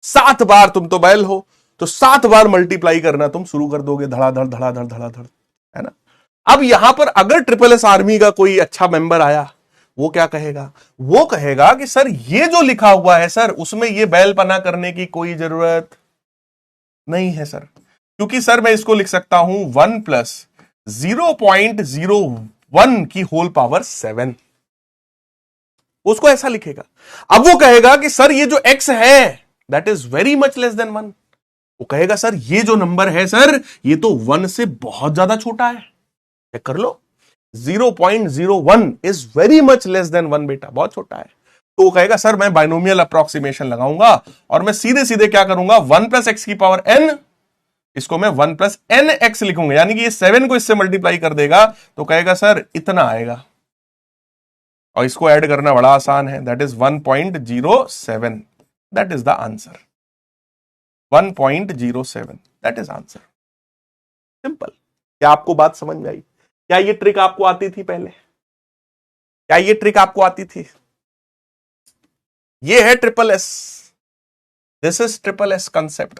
7 बार, तुम तो बैल हो, तो 7 बार मल्टीप्लाई करना तुम शुरू कर दोगे, धड़ाधड़ धड़ाधड़ धड़ाधड़, है ना। अब यहां पर अगर ट्रिपल एस आर्मी का कोई अच्छा मेंबर आया, वो क्या कहेगा, वो कहेगा कि सर ये जो लिखा हुआ है सर उसमें ये बैलपना करने की कोई जरूरत नहीं है सर, क्योंकि सर मैं इसको लिख सकता हूं 1 प्लस 0.01 की होल पावर 7, उसको ऐसा लिखेगा। अब वो कहेगा कि सर ये जो x है that is very much less than 1, वो कहेगा सर ये जो नंबर है सर ये तो 1 से बहुत ज्यादा छोटा है, चेक कर लो 0.01 is very much less than 1 बेटा, बहुत छोटा है। तो वो कहेगा सर मैं बाइनोमियल अप्रोक्सीमेशन लगाऊंगा और मैं सीधे सीधे क्या करूंगा, 1 प्लस एक्स की पावर n, इसको मैं 1 प्लस एन एक्स लिखूंगा, यानी कि ये 7 को इससे मल्टीप्लाई कर देगा, तो कहेगा सर इतना आएगा, और इसको ऐड करना बड़ा आसान है, that is 1.07, that is the answer, 1.07, that is answer, simple. क्या आपको बात समझ में आई? क्या ये ट्रिक आपको आती थी पहले? क्या ये ट्रिक आपको आती थी? ये है triple S, this is triple S concept,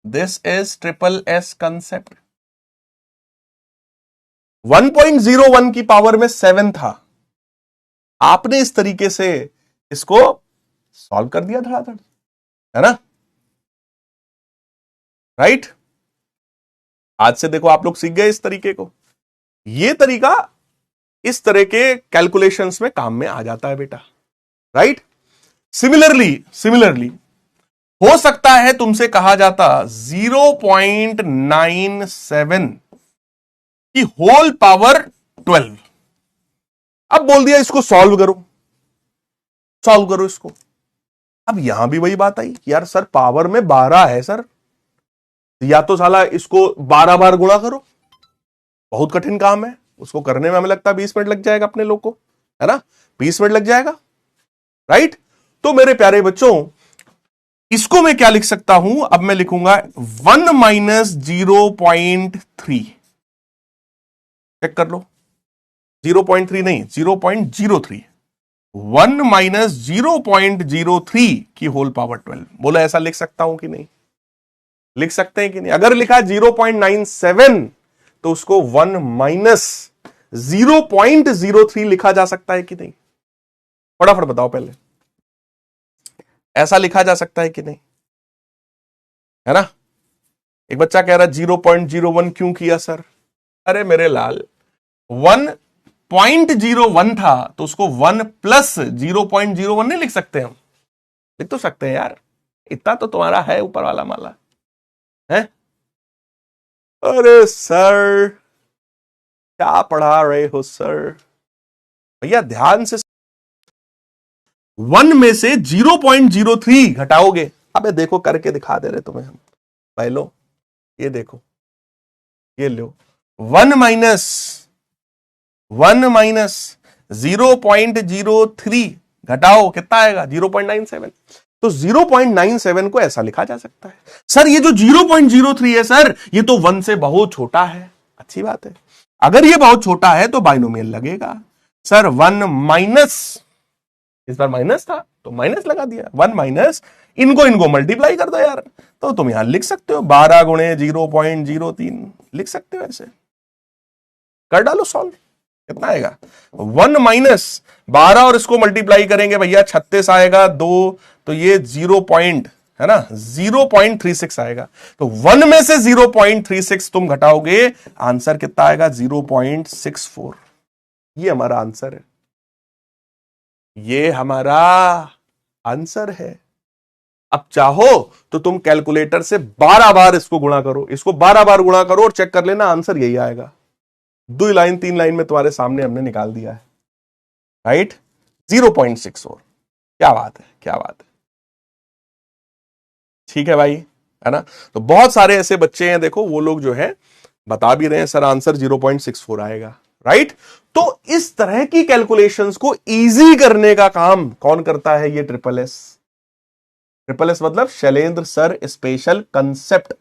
this is triple S concept. 1.01 की पावर में 7 था, आपने इस तरीके से इसको सॉल्व कर दिया धड़ाधड़, है ना, राइट। आज से देखो आप लोग सीख गए इस तरीके को, ये तरीका इस तरह के कैलकुलेशंस में काम में आ जाता है बेटा, राइट। सिमिलरली हो सकता है तुमसे कहा जाता 0.97 की होल पावर 12, अब बोल दिया इसको सॉल्व करो इसको। अब यहां भी वही बात आई, यार सर पावर में 12 है सर, या तो साला इसको 12 बार गुणा करो, बहुत कठिन काम है, उसको करने में हमें लगता है 20 मिनट लग जाएगा अपने लोग को, है ना, 20 मिनट लग जाएगा, राइट। तो मेरे प्यारे बच्चों इसको मैं क्या लिख सकता हूं, अब मैं लिखूंगा 1 माइनस 0.3, चेक कर लो, 0.3 नहीं 0.03, 1 माइनस 0.03 की होल पावर 12, बोला ऐसा लिख सकता हूं कि नहीं, लिख सकते हैं कि नहीं? अगर लिखा 0.97 तो उसको 1 माइनस 0.03 लिखा जा सकता है कि नहीं, फटाफट बताओ पहले, ऐसा लिखा जा सकता है कि नहीं, है ना। एक बच्चा कह रहा 0.01 क्यों किया सर, अरे मेरे लाल 1.01 था तो उसको 1 प्लस 0.01 नहीं लिख सकते हम, लिख तो सकते हैं यार, इतना तो तुम्हारा है ऊपर वाला माला है। अरे सर क्या पढ़ा रहे हो सर, भैया ध्यान से, 1 में से 0.03 घटाओगे, अबे देखो करके दिखा दे रहे तुम्हें हम, भाई लो ये देखो, ये लो 1 माइनस 0.03 घटाओ कितना आएगा 0.97। तो 0.97 को ऐसा लिखा जा सकता है। सर ये जो 0.03 है सर ये तो 1 से बहुत छोटा है। अच्छी बात है, अगर ये बहुत छोटा है तो बाइनोमियल लगेगा। सर 1 माइनस, इस बार माइनस था तो माइनस लगा दिया, 1 माइनस इनको मल्टीप्लाई कर दो यार, तो तुम यहां लिख सकते हो 12 गुणे 0.03 लिख सकते हो, ऐसे कर डालो सॉल्व, कितना आएगा 1 माइनस 12 और इसको मल्टीप्लाई करेंगे भैया 36 आएगा 2, तो ये 0.36 आएगा। तो 1 में से 0.36 तुम घटाओगे, आंसर कितना आएगा 0.64। ये हमारा आंसर है, ये हमारा आंसर है। अब चाहो तो तुम कैलकुलेटर से 12 बार इसको गुणा करो, इसको 12 बार गुणा करो और चेक कर लेना, आंसर यही आएगा। 2 लाइन 3 लाइन में तुम्हारे सामने हमने निकाल दिया है, राइट 0.64। क्या बात है, क्या बात है, ठीक है भाई, है ना। तो बहुत सारे ऐसे बच्चे हैं देखो, वो लोग जो है बता भी रहे हैं सर आंसर 0.64 आएगा, राइट। तो इस तरह की कैलकुलेशंस को इजी करने का काम कौन करता है, ये ट्रिपल एस मतलब Shailendra sir special concept,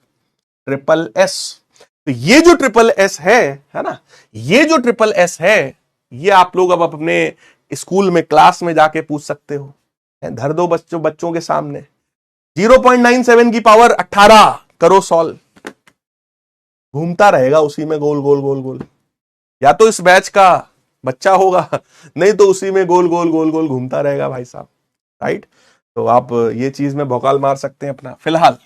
triple S. तो ये जो ट्रिपल एस है ना, ये जो ट्रिपल एस है, ये आप लोग अब अपने स्कूल में क्लास में जाके पूछ सकते हो, धर दो बच्चों के सामने 0.97 की पावर 18 करो सॉल्व, घूमता रहेगा उसी में गोल गोल गोल गोल, या तो इस बैच का बच्चा होगा, नहीं तो उसी में गोल गोल गोल गोल घूमता रहेगा भाई साहब, राइट। तो आप ये चीज में भौकाल मार सकते हैं अपना। फिलहाल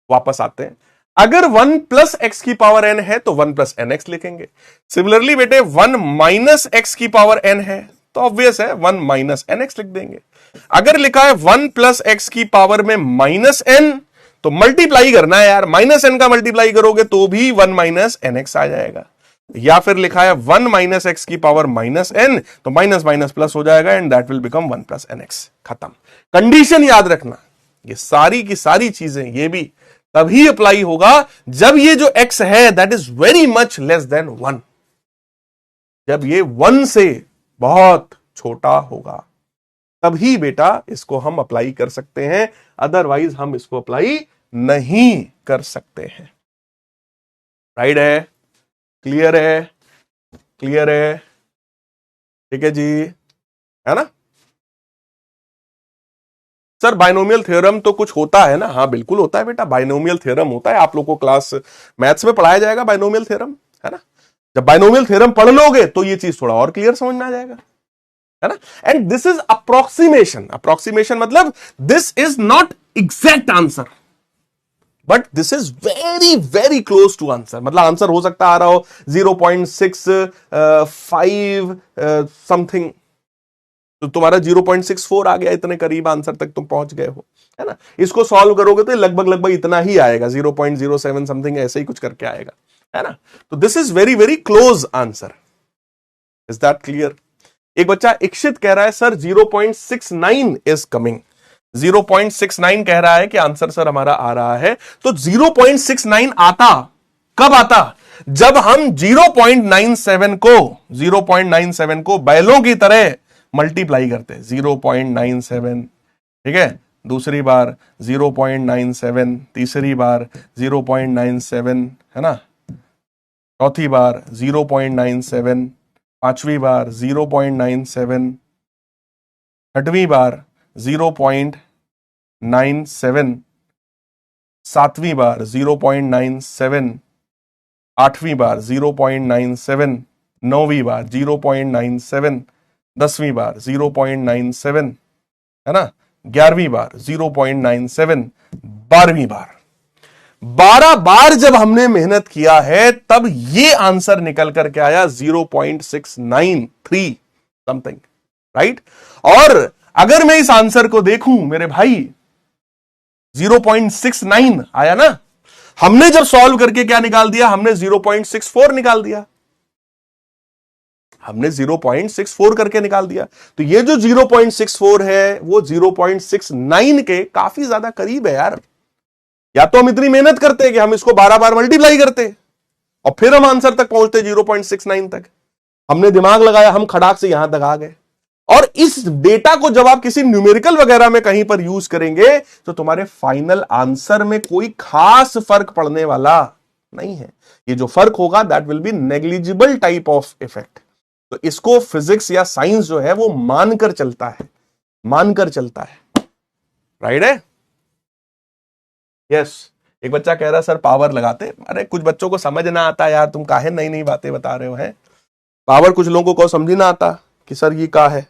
वापस आते हैं, अगर 1 प्लस एक्स की पावर n है तो 1 प्लस एन एक्स लिखेंगे। सिमिलरली बेटे 1 माइनस एक्स की पावर n है तो ऑब्वियस है 1 माइनस एन एक्स लिख देंगे। अगर लिखा है 1 प्लस एक्स की पावर में माइनस एन, तो मल्टीप्लाई करना है यार, माइनस एन का मल्टीप्लाई करोगे तो भी 1 माइनस एन एक्स आ जाएगा। या फिर लिखा है 1 माइनस एक्स की पावर माइनस एन, तो माइनस माइनस प्लस हो जाएगा and that will become 1 plus n x. खत्म। कंडीशन याद रखना, ये सारी की सारी चीजें ये भी तभी अप्लाई होगा जब ये जो x है that is very much less than 1, जब ये 1 से बहुत छोटा होगा तभी बेटा इसको हम अप्लाई कर सकते हैं, अदरवाइज हम इसको अप्लाई नहीं कर सकते हैं। राइट है, क्लियर है, क्लियर है, ठीक है जी, है ना। सर बाइनोमियल थ्योरम तो कुछ होता है ना, हाँ बिल्कुल होता है बेटा, बाइनोमियल थ्योरम होता है, आप लोगों को क्लास मैथ्स में पढ़ाया जाएगा बाइनोमियल थ्योरम, है ना। जब बाइनोमियल थ्योरम पढ़ लोगे तो ये चीज थोड़ा और क्लियर समझ में आ जाएगा, है ना। एंड दिस इज अप्रोक्सीमेशन मतलब this is not exact answer, but this is very very close to answer. मतलब आंसर हो सकता आ रहा हो 0.65 समथिंग, तो तुम्हारा 0.64 आ गया, इतने करीब आंसर तक तुम पहुंच गए हो, है ना। इसको सॉल्व करोगे तो लगभग इतना ही आएगा, 0.07 समथिंग ऐसे ही कुछ करके आएगा, है ना। तो this is very very close answer. Is that clear? एक बच्चा इक्षित कह रहा है सर 0.69 इज कमिंग, 0.69 कह रहा है कि आंसर सर हमारा आ रहा है। तो 0.69 आता कब आता? जब हम 0.97 को बैलों की तरह मल्टीप्लाई करते हैं। 0.97, ठीक है, दूसरी बार 0.97, तीसरी बार 0.97, है ना, चौथी बार 0.97, पांचवी बार 0.97, छठवीं बार 0.97, सातवीं बार 0.97, आठवीं बार 0.97, नौवीं बार 0.97, 10वीं बार 0.97, है ना, 11वीं बार 0.97, 12वीं बार 12 बार जब हमने मेहनत किया है तब ये आंसर निकल करके आया 0.693 समथिंग, राइट। और अगर मैं इस आंसर को देखूं मेरे भाई 0.69 आया ना, हमने जब सॉल्व करके क्या निकाल दिया, हमने 0.64 निकाल दिया, हमने 0.64 करके निकाल दिया। तो ये जो 0.64 है वो 0.69 के काफी ज्यादा करीब है यार। या तो हम इतनी मेहनत करते कि हम इसको 12 बार मल्टीप्लाई करते, और फिर हम आंसर तक पहुंचते 0.69 तक। हमने दिमाग लगाया, हम खड़ाक से यहां तक आ गए। और इस डेटा को जब आप किसी न्यूमेरिकल वगैरह में कहीं पर यूज करेंगे तो तुम्हारे फाइनल आंसर में कोई खास फर्क पड़ने वाला नहीं है। ये जो फर्क होगा that will be negligible type of effect. तो इसको फिजिक्स या साइंस जो है वो मानकर चलता है, मानकर चलता है। राइट है? यस। एक बच्चा कह रहा सर पावर लगाते। अरे कुछ बच्चों को समझ ना आता यार, तुम काहे नई नई बातें बता रहे हो। हैं पावर कुछ लोगों को समझ ना आता कि सर ये क्या है,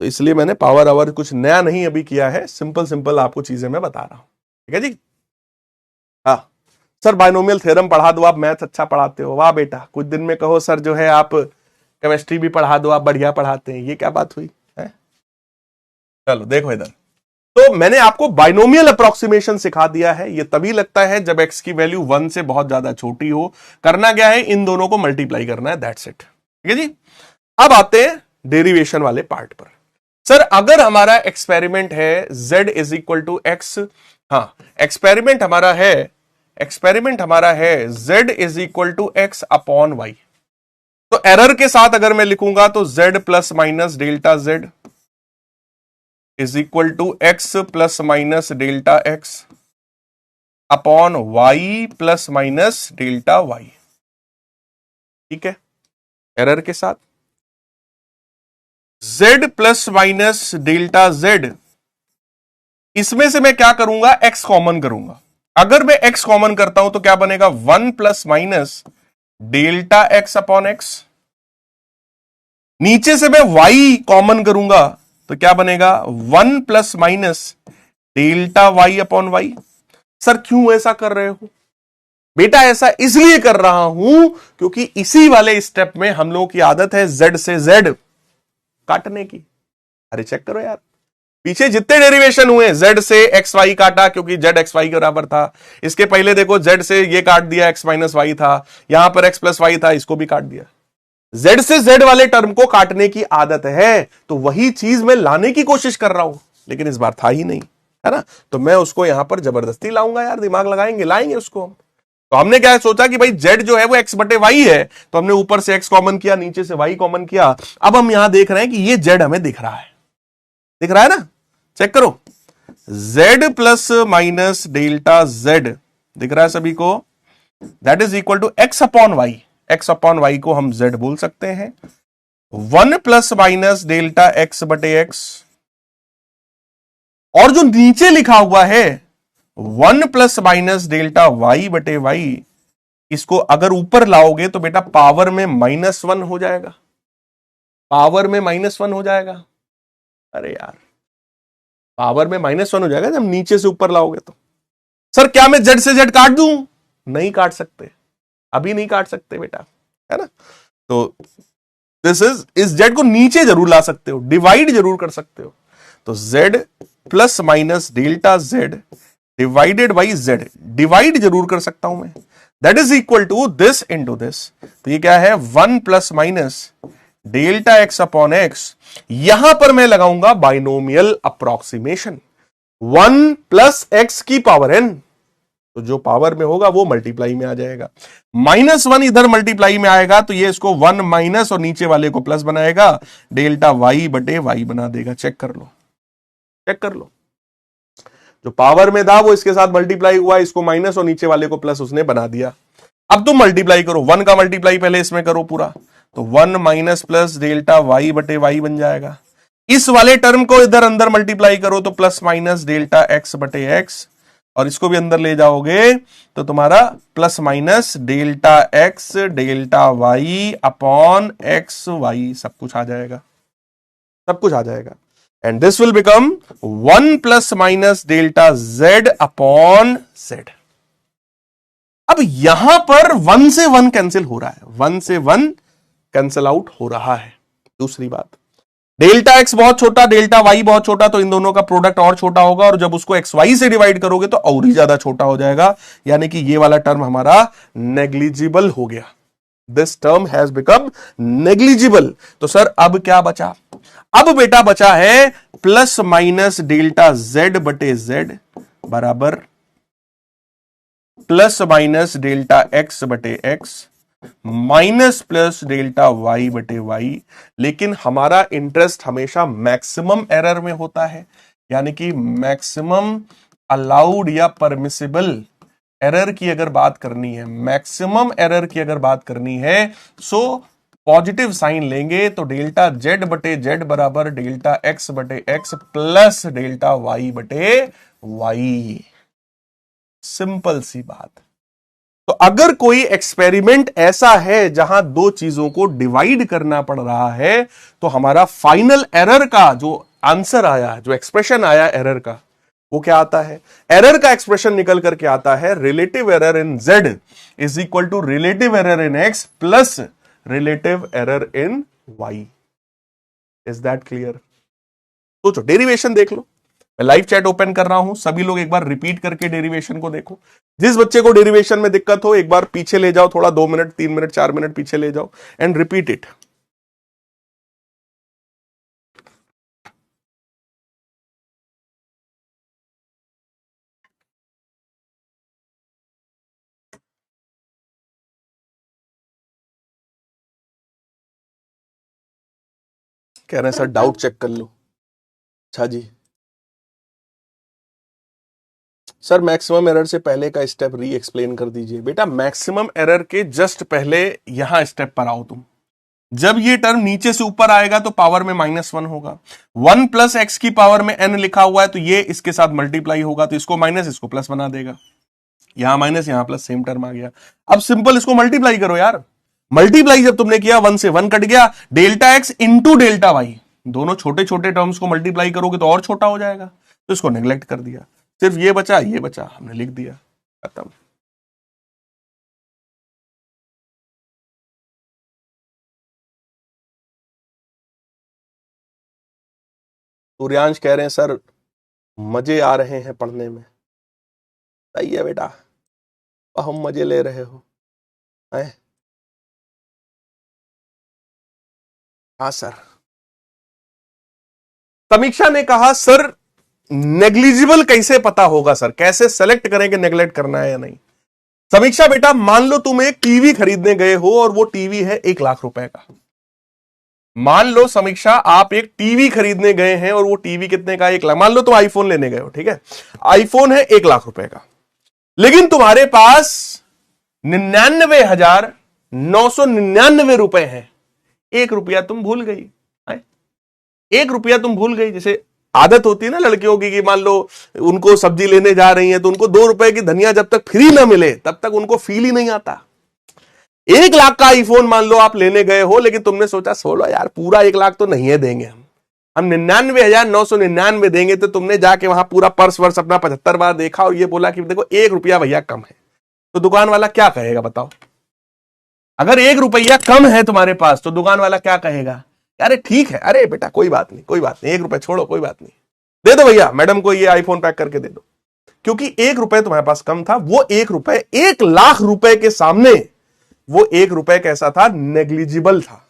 तो इसलिए मैंने पावर आवर कुछ नया नहीं अभी किया है, सिंपल सिंपल आपको चीजें मैं बता रहा हूं। ठीक है जी। हाँ सर बाइनोमियल थ्योरम पढ़ा दो, आप मैथ अच्छा पढ़ाते हो। वाह बेटा। कुछ दिन में कहो सर जो है आप केमिस्ट्री भी पढ़ा दो, आप बढ़िया पढ़ाते हैं। ये क्या बात हुई है? चलो देखो इधर, तो मैंने आपको बाइनोमियल अप्रोक्सीमेशन सिखा दिया है। ये तभी लगता है जब x की वैल्यू 1 से बहुत ज्यादा छोटी हो। करना क्या है, इन दोनों को मल्टीप्लाई करना है, दैट्स इट। ठीक है जी। अब आते हैं डेरिवेशन वाले पार्ट पर। सर अगर हमारा एक्सपेरिमेंट है z is equal to x, हाँ एक्सपेरिमेंट हमारा है z is equal to x upon y. तो एरर के साथ अगर मैं लिखूंगा तो z plus minus delta z is equal to x plus minus delta x upon y plus minus delta y. ठीक है, एरर के साथ z plus minus delta z, इसमें से मैं क्या करूंगा, x कॉमन करूंगा। अगर मैं x कॉमन करता हूं तो क्या बनेगा, 1 plus minus delta x upon x. नीचे से मैं y कॉमन करूंगा तो क्या बनेगा, 1 plus minus delta y upon y. Sir क्यों ऐसा कर रहे हो बेटा? ऐसा इसलिए कर रहा हूं क्योंकि इसी वाले स्टेप में हम लोगों की आदत है z से z काटने की। अरे चेक करो यार, पीछे जितने डेरिवेशन हुए z से एक्स वाई काटा क्योंकि z एक्स वाई के बराबर था। इसके पहले देखो z से ये काट दिया, x माइनस वाई था, यहां पर x प्लस वाई था, इसको भी काट दिया। z से z वाले टर्म को काटने की आदत है, तो वही चीज मैं लाने की कोशिश कर रहा हूं, लेकिन इस बार था ही नहीं, है ना। तो मैं उसको यहां पर जबरदस्ती लाऊंगा यार, दिमाग लगाएंगे, लाएंगे उसको हम। तो हमने क्या सोचा कि भाई z जो है वो x बटे वाई है, तो हमने ऊपर से x कॉमन किया, नीचे से y कॉमन किया। अब हम यहां देख रहे हैं कि ये z हमें दिख रहा है, दिख रहा है ना, चेक करो। z plus minus delta z दिख रहा है सभी को, that is equal to x upon y. x upon y को हम z बोल सकते हैं। 1 प्लस माइनस डेल्टा x बटे x, और जो नीचे लिखा हुआ है 1 प्लस माइनस डेल्टा y बटे y, इसको अगर ऊपर लाओगे तो बेटा पावर में -1 हो जाएगा, पावर में -1 हो जाएगा। अरे यार पावर में -1 हो जाएगा जब नीचे से ऊपर लाओगे तो। सर क्या मैं z से z काट दूं? नहीं काट सकते, अभी नहीं काट सकते बेटा, है ना। तो दिस इस z को नीचे जरूर ला सकते हो, डिवाइड जरूर कर सकते हो। तो z plus minus delta z divided by z, divide जरूर कर सकता हूं मैं, that is equal to this into this. तो ये क्या है, 1 plus minus delta x upon x। यहां पर मैं लगाऊंगा बाइनोमियल अप्रोक्सीमेशन, 1 प्लस x की पावर n, तो जो पावर में होगा वो मल्टीप्लाई में आ जाएगा। -1 इधर मल्टीप्लाई में आएगा तो ये इसको 1 माइनस और नीचे वाले को प्लस बनाएगा, डेल्टा y बटे y बना देगा। चेक कर लो, चेक कर लो, जो पावर में था वो इसके साथ मल्टीप्लाई हुआ, इसको माइनस और नीचे वाले को प्लस उसने बना दिया। अब तुम मल्टीप्लाई करो, 1 का मल्टीप्लाई पहले इसमें करो पूरा, तो 1 माइनस प्लस डेल्टा वाई बटे वाई बन जाएगा। इस वाले टर्म को इधर अंदर मल्टीप्लाई करो तो प्लस माइनस डेल्टा एक्स बटे एक्स, और इसको भी अंदर ले जाओगे तो तुम्हारा plus minus delta x delta y upon x y, सब कुछ आ जाएगा, सब कुछ आ जाएगा। And this will become 1 plus minus delta z upon z। अब यहां पर 1 से 1 कैंसिल हो रहा है, 1 से 1 कैंसिल आउट हो रहा है। दूसरी बात, डेल्टा x बहुत छोटा, डेल्टा y बहुत छोटा, तो इन दोनों का प्रोडक्ट और छोटा होगा, और जब उसको xy से डिवाइड करोगे तो और ही ज्यादा छोटा हो जाएगा, यानी कि ये वाला टर्म हमारा नेग्लिजिबल हो गया। This term has become negligible. तो सर अब क्या बचा? अब बेटा बचा है प्लस माइनस डेल्टा z बटे z बराबर प्लस माइनस डेल्टा एक्स बटे x minus plus delta Y बटे वाई। लेकिन हमारा इंटरेस्ट हमेशा मैक्सिमम एरर में होता है, यानी कि मैक्सिमम अलाउड या परमिसिबल एरर की अगर बात करनी है, मैक्सिमम एरर की अगर बात करनी है, सो पॉजिटिव साइन लेंगे तो डेल्टा जेड बटे जेड बराबर डेल्टा एक्स बटे एक्स प्लस डेल्टा वाई बटे वाई। सिंपल सी बात। तो अगर कोई एक्सपेरिमेंट ऐसा है जहां दो चीजों को डिवाइड करना पड़ रहा है, तो हमारा फाइनल एरर का जो आंसर आया, जो एक्सप्रेशन आया एरर का, वो क्या आता है? एरर का एक्सप्रेशन निकल करके आता है relative error in z is equal to relative error in x plus relative error in y। Is that clear? सोचो, डेरिवेशन देख लो। मैं लाइव चैट ओपन कर रहा हूं, सभी लोग एक बार रिपीट करके डेरिवेशन को देखो। जिस बच्चे को डेरिवेशन में दिक्कत हो एक बार पीछे ले जाओ, थोड़ा 2 मिनट 3 मिनट 4 मिनट पीछे ले जाओ एंड रिपीट इट। कह रहे हैं सर डाउट चेक कर लो। अच्छा जी सर, मैक्सिमम एरर से पहले का स्टेप री एक्सप्लेन कर दीजिए। बेटा मैक्सिमम एरर के जस्ट पहले यहां स्टेप पर आओ तुम। जब ये टर्म नीचे से ऊपर आएगा तो पावर में -1 होगा। 1 प्लस एक्स की पावर में n लिखा हुआ है तो ये इसके साथ मल्टीप्लाई होगा, तो इसको माइनस इसको प्लस बना देगा। यहां माइनस यहां प्लस, सेम टर्म आ गया। अब सिंपल इसको मल्टीप्लाई करो यार। मल्टीप्लाई जब तुमने किया 1 से 1 कट गया, delta x into delta y, दोनों छोटे छोटे टर्म्स को मल्टीप्लाई करोगे तो और छोटा हो जाएगा, तो इसको नेग्लेक्ट कर दिया। सिर्फ ये बचा, हमने लिख दिया, खत्म। सूर्यांश कह रहे हैं सर मजे आ रहे हैं पढ़ने में। सही है बेटा, हम मजे ले रहे हो है? हाँ सर। समीक्षा ने कहा सर नेग्लिजिबल कैसे पता होगा सर, कैसे सेलेक्ट करें कि नेग्लेक्ट करना है या नहीं? समीक्षा बेटा, मान लो तुम एक टीवी खरीदने गए हो और वो टीवी है 1 लाख रुपए का। मान लो समीक्षा आप एक टीवी खरीदने गए हैं और वो टीवी कितने का? 1 लाख। मान लो तुम आईफोन लेने गए हो, ठीक है, आईफोन है 1 लाख रुपए का, लेकिन तुम्हारे पास 99,999 रुपए हैं। 1 रुपया तुम भूल गई, 1 रुपया तुम भूल गई। जैसे आदत होती है ना लड़कियों की कि मान लो उनको सब्जी लेने जा रही है तो उनको 2 रुपए की धनिया जब तक फ्री ना मिले तब तक उनको फील ही नहीं आता। 1 लाख का आईफोन मान लो आप लेने गए हो, लेकिन तुमने सोचा सोलो यार पूरा 1 लाख तो नहीं है देंगे, हम 99,999 देंगे। तो तुमने जाके वहां पूरा पर्स वर्स अपना 75 बार देखा और ये बोला कि देखो 1 रुपया भैया कम है। तो दुकान वाला क्या कहेगा बताओ? अगर 1 रुपया कम है तुम्हारे पास तो दुकान वाला क्या कहेगा? अरे ठीक है, अरे बेटा कोई बात नहीं, 1 रुपया छोड़ो, कोई बात नहीं, दे दो भैया मैडम को ये आईफोन पैक करके दे दो। क्योंकि 1 रुपया तुम्हारे पास कम था। वो 1 रुपया 1 लाख रुपए के सामने वो 1 रुपया कैसा था? नेग्लिजिबल था।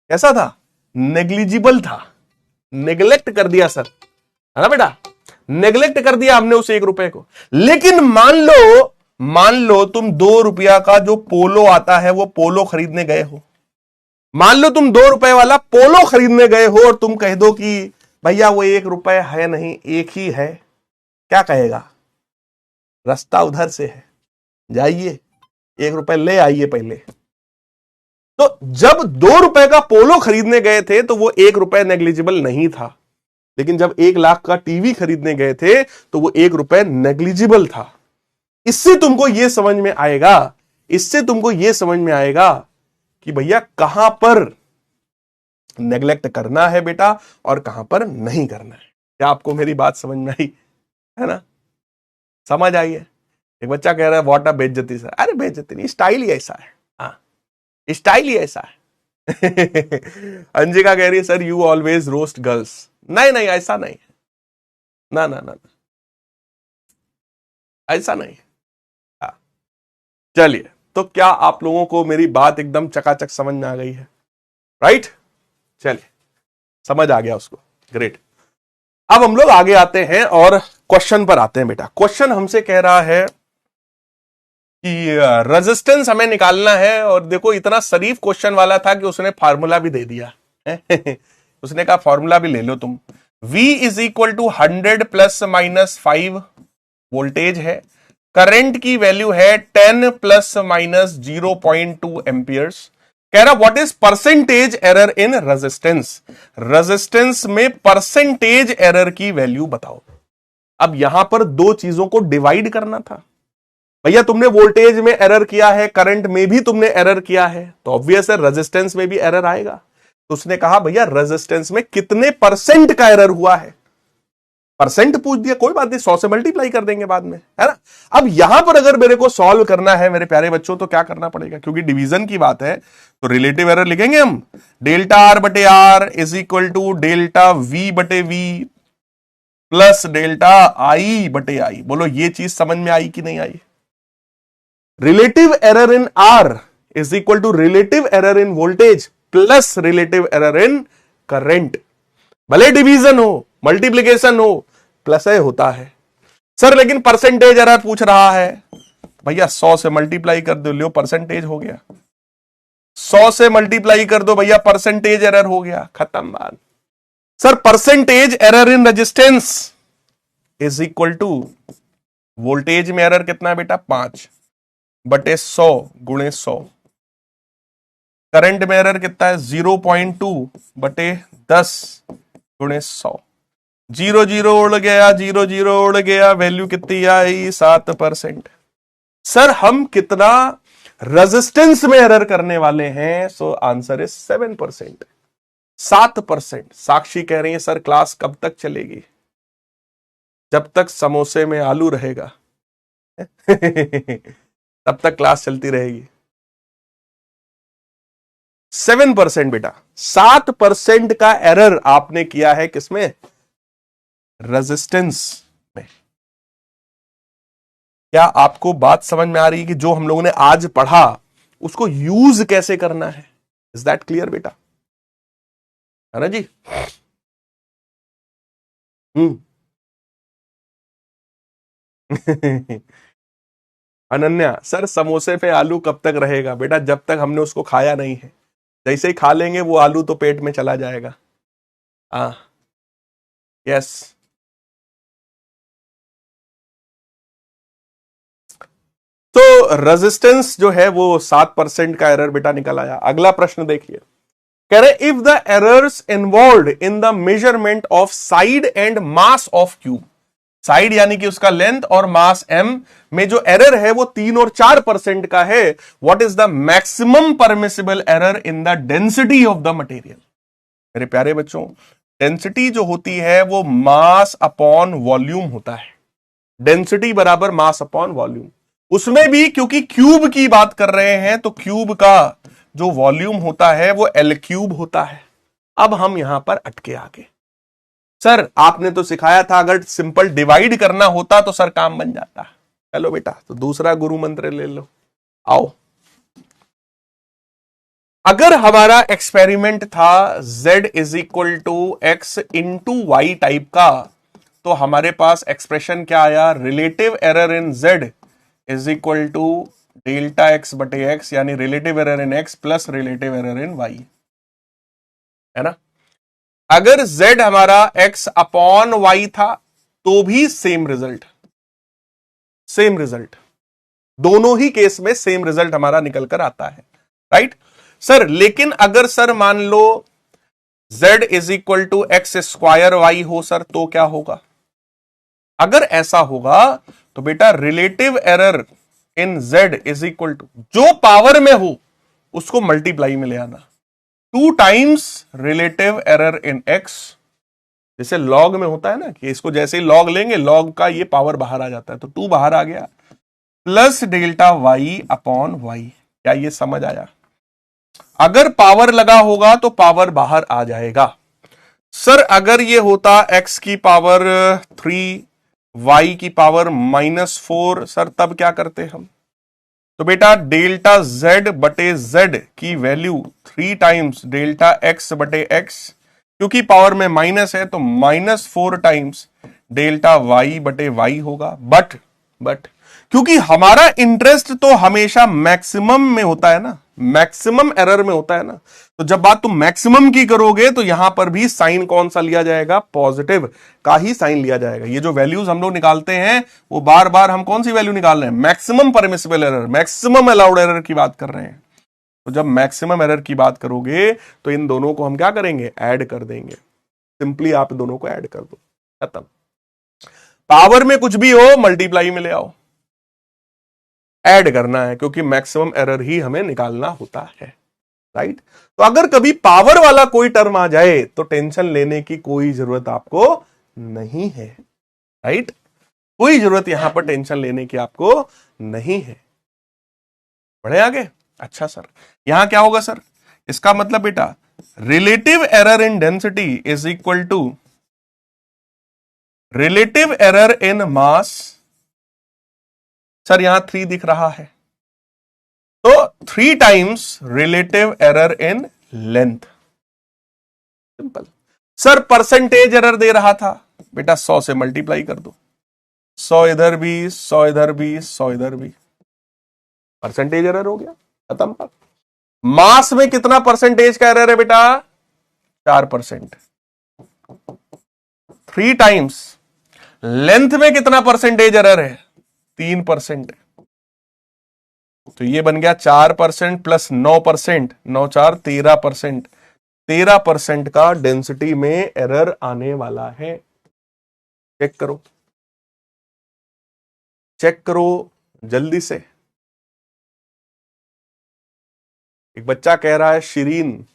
कैसा था? नेग्लिजिबल था। नेग्लेक्ट कर दिया सर, है ना बेटा, नेग्लेक्ट कर दिया हमने उस 1 रुपए को। लेकिन मान लो तुम 2 रुपया का जो पोलो आता है वो पोलो खरीदने गए हो। मान लो तुम 2 रुपए वाला पोलो खरीदने गए हो और तुम कह दो कि भैया वो 1 रुपया है नहीं, 1 ही है। क्या कहेगा? रास्ता उधर से है, जाइए 1 रुपया ले आइए पहले। तो जब 2 रुपए का पोलो खरीदने गए थे तो वो 1 रुपया नेग्लिजिबल नहीं था, लेकिन जब 1 लाख का टीवी खरीदने गए थे तो वो 1 रुपया नेग्लिजिबल था। इससे तुमको यह समझ में आएगा कि भैया कहां पर नेग्लेक्ट करना है बेटा और कहां पर नहीं करना है। क्या आपको मेरी बात समझ में आई है ना? समझ आई है? एक बच्चा कह रहा है व्हाट अ बेइज्जती सर। अरे बेइज्जती नहीं, स्टाइल ही ऐसा है। हाँ, स्टाइल ही ऐसा है। अंजिका कह रही है sir you always roast girls. नहीं नहीं, ऐसा नहीं है, ना ना ना, ऐसा नहीं है। चलिए, तो क्या आप लोगों को मेरी बात एकदम चकाचक समझ में आ गई है? राइट, चलिए समझ आ गया उसको, ग्रेट। अब हम लोग आगे आते हैं और क्वेश्चन पर आते हैं बेटा। क्वेश्चन हमसे कह रहा है कि रेजिस्टेंस हमें निकालना है, और देखो इतना शरीफ क्वेश्चन वाला था कि उसने फार्मूला भी दे दिया उसने कहा फार्मूला भी ले लो तुम। V is equal to 100 plus minus 5 voltage है, करंट की वैल्यू है 10 प्लस माइनस 0.2 एम्पियर्स। कह रहा what is percentage error in resistance, resistance में परसेंटेज एरर की वैल्यू बताओ। अब यहां पर दो चीजों को डिवाइड करना था। भैया तुमने वोल्टेज में एरर किया है, करंट में भी तुमने एरर किया है, तो ऑब्वियस है रेजिस्टेंस में भी एरर आएगा। तो उसने कहा भैया रेजिस्टेंस में कितने परसेंट का एरर हुआ है, परसेंट पूछ दिया, कोई बात नहीं 100 से मल्टीप्लाई कर देंगे बाद में, है ना। अब यहां पर अगर मेरे को सॉल्व करना है मेरे प्यारे बच्चों, तो क्या करना पड़ेगा, क्योंकि डिवीजन की बात है तो रिलेटिव एरर लिखेंगे हम। डेल्टा आर बटे R is equal to delta V बटे वी प्लस डेल्टा आई बटे आई। बोलो ये चीज समझ में आई कि नहीं आई। Relative error in r is equal to relative error in voltage plus relative error in current. भले डिवीजन हो मल्टीप्लीकेशन हो प्लस ए होता है। सर लेकिन परसेंटेज एरर पूछ रहा है। भैया 100 से मल्टीप्लाई कर दो, लो परसेंटेज हो गया। 100 से मल्टीप्लाई कर दो भैया, परसेंटेज एरर हो गया, खत्म बात। Sir percentage error in resistance is equal to voltage में एरर कितना है बेटा 5 बटे 100 गुणे 100। करंट में एरर कितना है 0.2 बटे 10 गुणे 100। 0 0 उड़ गया, 0 0 उड़ गया, वैल्यू कितनी आई 7%। सर हम कितना रेजिस्टेंस में एरर करने वाले हैं, सो आंसर इज 7%, 7%। साक्षी कह रही है सर क्लास कब तक चलेगी, जब तक समोसे में आलू रहेगा तब तक क्लास चलती रहेगी। 7% बेटा, 7% का एरर आपने किया है किसमें, रेजिस्टेंस में। क्या आपको बात समझ में आ रही है कि जो हम लोगों ने आज पढ़ा उसको यूज कैसे करना है? इज दैट क्लियर बेटा, है ना जी? अनन्या सर समोसे पे आलू कब तक रहेगा? बेटा जब तक हमने उसको खाया नहीं है, जैसे ही खा लेंगे वो आलू तो पेट में चला जाएगा। यस। तो रेजिस्टेंस जो है वो 7% का एरर बेटा निकल आया। अगला प्रश्न देखिए, कह रहे if the errors involved in the measurement of side and mass of cube, side यानी कि उसका लेंथ और मास m में जो एरर है वो 3 और 4% का है, what is the maximum permissible error in the density of the material. मेरे प्यारे बच्चों, डेंसिटी जो होती है वो मास अपॉन वॉल्यूम होता है। डेंसिटी बराबर मास अपॉन वॉल्यूम। उसमें भी क्योंकि क्यूब की बात कर रहे हैं तो क्यूब का जो वॉल्यूम होता है वो L क्यूब होता है। अब हम यहां पर अटके आगे। सर आपने तो सिखाया था अगर सिंपल डिवाइड करना होता तो सर काम बन जाता। चलो बेटा, तो दूसरा गुरु मंत्र ले लो, आओ। अगर हमारा एक्सपेरिमेंट था z is equal to x into y type का, तो हमारे पास एक्सप्रेशन क्या आया, relative error in z is equal to delta x बटे एक्स, यानी relative error in x plus relative error in y, है ना। अगर z हमारा x अपॉन y था तो भी सेम रिजल्ट, सेम रिजल्ट, दोनों ही केस में सेम रिजल्ट हमारा निकल कर आता है, राइट सर। लेकिन अगर सर मान लो z is equal to x square y हो सर, तो क्या होगा? अगर ऐसा होगा तो बेटा relative error in z is equal to जो पावर में हो उसको मल्टीप्लाई में ले आना, 2 times relative error in x। जैसे लॉग में होता है ना कि इसको जैसे ही लॉग लेंगे लॉग का ये पावर बाहर आ जाता है, तो 2 बाहर आ गया, plus delta y upon y। क्या ये समझ आया? अगर पावर लगा होगा तो पावर बाहर आ जाएगा। सर अगर ये होता x की पावर 3 y की पावर -4 सर, तब क्या करते हम? तो बेटा डेल्टा z बटे z की वैल्यू 3 टाइम्स डेल्टा x बटे x, क्योंकि पावर में माइनस है तो -4 टाइम्स डेल्टा y बटे y होगा। बट क्योंकि हमारा इंटरेस्ट तो हमेशा मैक्सिमम में होता है ना, मैक्सिमम एरर में होता है ना। तो जब बात तुम मैक्सिमम की करोगे तो यहां पर भी साइन कौन सा लिया जाएगा, पॉजिटिव का ही साइन लिया जाएगा। ये जो वैल्यूज हम लोग निकालते हैं वो बार बार हम कौन सी वैल्यू निकाल रहे हैं, maximum permissible error, maximum allowed error की बात कर रहे हैं। तो जब मैक्सिमम एरर की बात करोगे तो इन दोनों को हम क्या करेंगे, ऐड कर देंगे। सिंपली आप दोनों को ऐड कर दो, खत्म। पावर में कुछ भी हो मल्टीप्लाई में ले आओ, ऐड करना है, क्योंकि मैक्सिमम एरर ही हमें निकालना होता है, राइट। तो अगर कभी पावर वाला कोई टर्म आ जाए तो टेंशन लेने की कोई जरूरत आपको नहीं है, राइट। कोई जरूरत यहां पर टेंशन लेने की आपको नहीं है। बढ़े आगे। अच्छा सर, यहां क्या होगा सर, इसका मतलब बेटा relative error in density is equal to relative error in mass. Sir यहां 3 दिख रहा है, तो 3 times relative error in length. Simple. Sir percentage error दे रहा था, बेटा 100 से मल्टीप्लाई कर दो, 100 इधर भी, 100 इधर भी, 100 इधर भी, परसेंटेज एरर हो गया, खत्म। पर मास में कितना परसेंटेज का एरर है बेटा, 4%। 3 टाइम्स लेंथ में कितना परसेंटेज एरर है, 3%। तो ये बन गया 4% प्लस 9%, 9 4 13%। 13% का डेंसिटी में एरर आने वाला है। चेक करो, चेक करो जल्दी से। एक बच्चा कह रहा है, Shirin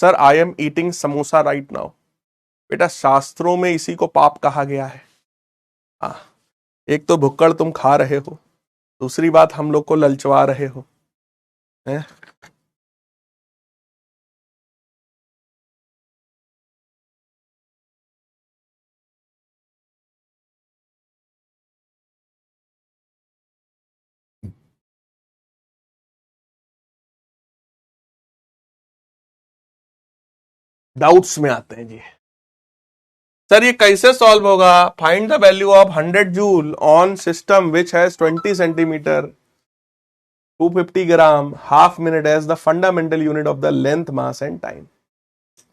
sir I am eating samosa right now. बेटा शास्त्रों में इसी को पाप कहा गया है। हाँ, एक तो भुक्कड़ तुम खा रहे हो, दूसरी बात हम लोग को ललचवा रहे हो, हैं? डाउट्स में आते हैं जी। सर ये कैसे सॉल्व होगा, find the value of 100 joule on system which has 20 centimetre, 250 gram, half minute as the fundamental unit of the length, mass and time.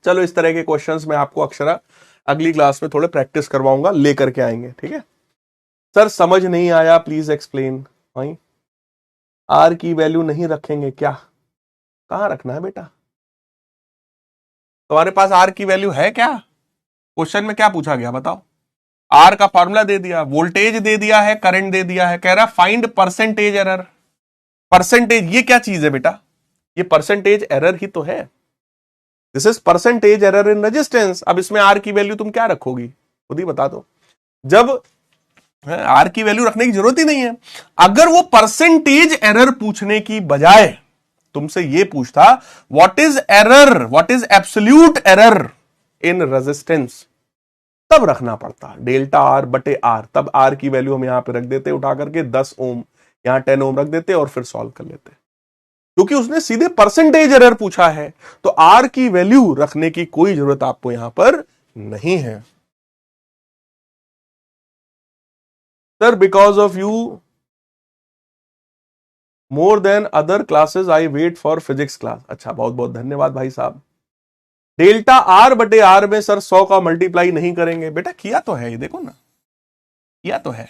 चलो इस तरह के क्वेश्चंस में आपको अक्षरा अगली क्लास में थोड़े प्रैक्टिस करवाऊंगा, लेकर के आएंगे, ठीक है। सर समझ नहीं आया, प्लीज एक्सप्लेन। वही आर की वैल्यू नहीं रखेंगे क्या, कहां रखना है बेटा, तुम्हारे पास आर की वैल्यू है क्या, क्वेश्चन में क्या पूछा गया बताओ। आर का फॉर्मूला दे दिया, वोल्टेज दे दिया है, करंट दे दिया है, कह रहा फाइंड परसेंटेज एरर। परसेंटेज ये क्या चीज है बेटा, ये परसेंटेज एरर ही तो है, this is percentage error in resistance. अब इसमें आर की वैल्यू तुम क्या रखोगी, खुद ही बता दो। जब आर की वैल्यू रखने की जरूरत ही नहीं है। अगर वो परसेंटेज एरर पूछने की बजाय तुमसे ये पूछता what is error, what is absolute error in resistance, तब रखना पड़ता डेल्टा आर बटे आर। तब आर की वैल्यू हम यहां पे रख देते उठा करके 10 ओम, यहां 10 ओम रख देते और फिर सॉल्व कर लेते। क्योंकि उसने सीधे परसेंटेज एरर पूछा है तो आर की वैल्यू रखने की कोई जरूरत आपको यहां पर नहीं है। Sir because of you more than other classes I wait for physics class. अच्छा, बहुत बहुत धन्यवाद भाई साहब। डेल्टा आर बटे आर में सर 100 का मल्टीप्लाई नहीं करेंगे बेटा, किया तो है, ये देखो ना, किया तो है।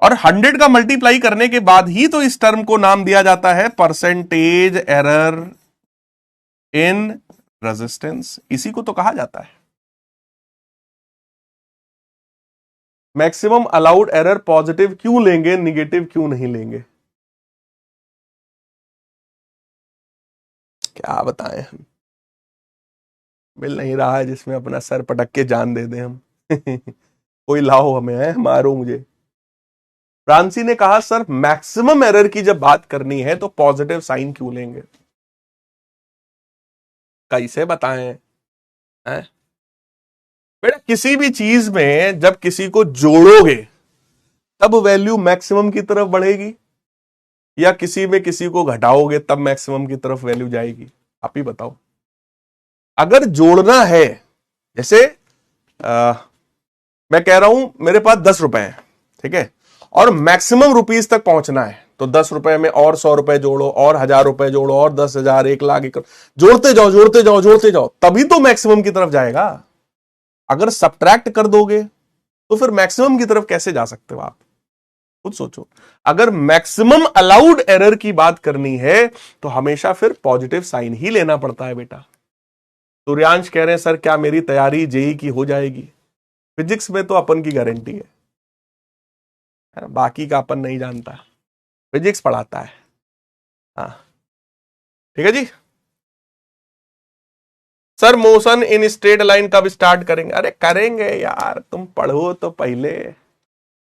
और 100 का मल्टीप्लाई करने के बाद ही तो इस टर्म को नाम दिया जाता है परसेंटेज एरर इन रेजिस्टेंस, इसी को तो कहा जाता है। मैक्सिमम अलाउड एरर पॉजिटिव क्यों लेंगे, निगेटिव क्यों नहीं लेंगे, क्या बताएं हम। मिल नहीं रहा है जिसमें अपना सर पटक के जान दे दें हम कोई लाओ हमें, है मारो मुझे। फ्रांसी ने कहा सर मैक्सिमम एरर की जब बात करनी है तो पॉजिटिव साइन क्यों लेंगे, कैसे बताएं, है? बेटा किसी भी चीज में जब किसी को जोड़ोगे तब वैल्यू मैक्सिमम की तरफ बढ़ेगी, या किसी में किसी को घटाओगे तब मैक्सिमम की तरफ वैल्यू जाएगी, आप ही बताओ। अगर जोड़ना है, जैसे मैं कह रहा हूं मेरे पास 10 रुपए हैं, ठीक है, और मैक्सिमम रुपीज तक पहुंचना है, तो 10 रुपए में और 100 रुपए जोड़ो और 1000 रुपए जोड़ो और 10,000, 1 लाख, जोड़ते जाओ जोड़ते जाओ जोड़ते जाओ, तभी तो मैक्सिमम की तरफ जाएगा। अगर सब्ट्रैक्ट कर दोगे तो फिर मैक्सिमम की तरफ कैसे जा सकते हो आप, खुद सोचो। अगर मैक्सिमम अलाउड एरर की बात करनी है तो हमेशा फिर पॉजिटिव साइन ही लेना पड़ता है बेटा। सूर्यांश कह रहे हैं सर क्या मेरी तैयारी जेई की हो जाएगी? फिजिक्स में तो अपन की गारंटी है, बाकी का अपन नहीं जानता, फिजिक्स पढ़ाता है। हाँ ठीक है जी। Sir motion in straight line कब स्टार्ट करेंगे? अरे करेंगे यार, तुम पढ़ो तो पहले।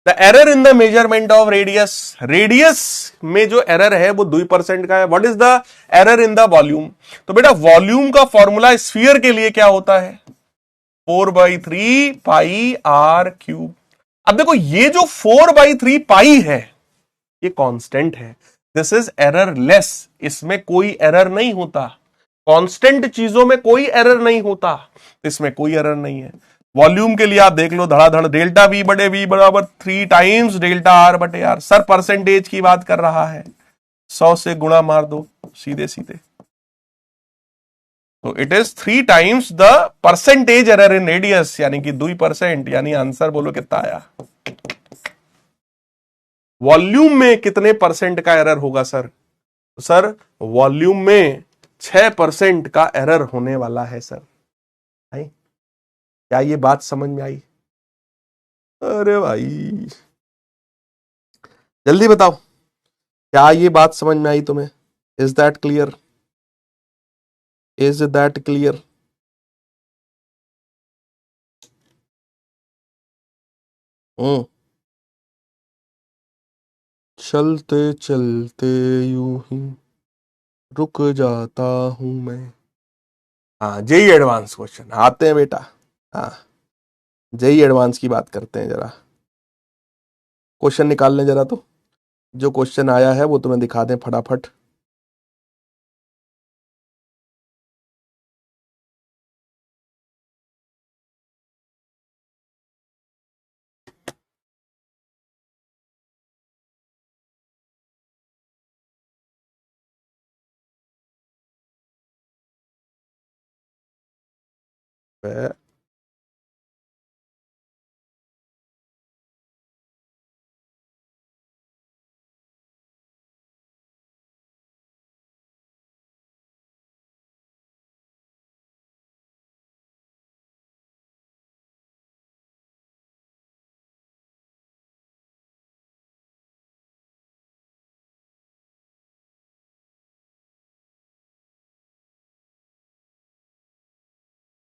The error in the measurement of radius, radius में जो एरर है वो 2% का है। What is the error in the volume? तो बेटा वॉल्यूम का फॉर्मूला स्फीयर के लिए क्या होता है? 4/3 पाई आर क्यूब। अब देखो ये जो 4/3 पाई है ये कांस्टेंट है, दिस इज एरर लेस, इसमें कोई एरर नहीं होता। कांस्टेंट चीजों में कोई एरर नहीं होता, इसमें कोई एरर नहीं है। वॉल्यूम के लिए आप देख लो धड़ाधड़, डेल्टा वी बटे वी बराबर 3 टाइम्स डेल्टा आर बटे आर। सर परसेंटेज की बात कर रहा है, 100 से गुणा मार दो सीधे सीधे, तो it is 3 times the percentage error in radius, यानी कि 2%। यानी आंसर बोलो कितना आया? वॉल्यूम में कितने परसेंट का एरर होगा सर? सर वॉल्यूम में 6% का एरर होने वाला है सर। क्या ये बात समझ में आई? अरे भाई जल्दी बताओ, क्या ये बात समझ में आई तुम्हें? Is that clear? Is that clear? चलते चलते यूं ही रुक जाता हूं मैं। हाँ जेई एडवांस क्वेश्चन आते हैं बेटा। हाँ जेई एडवांस की बात करते हैं, जरा क्वेश्चन निकाल लें जरा, तो जो क्वेश्चन आया है वो तुम्हें दिखा दें फटाफट।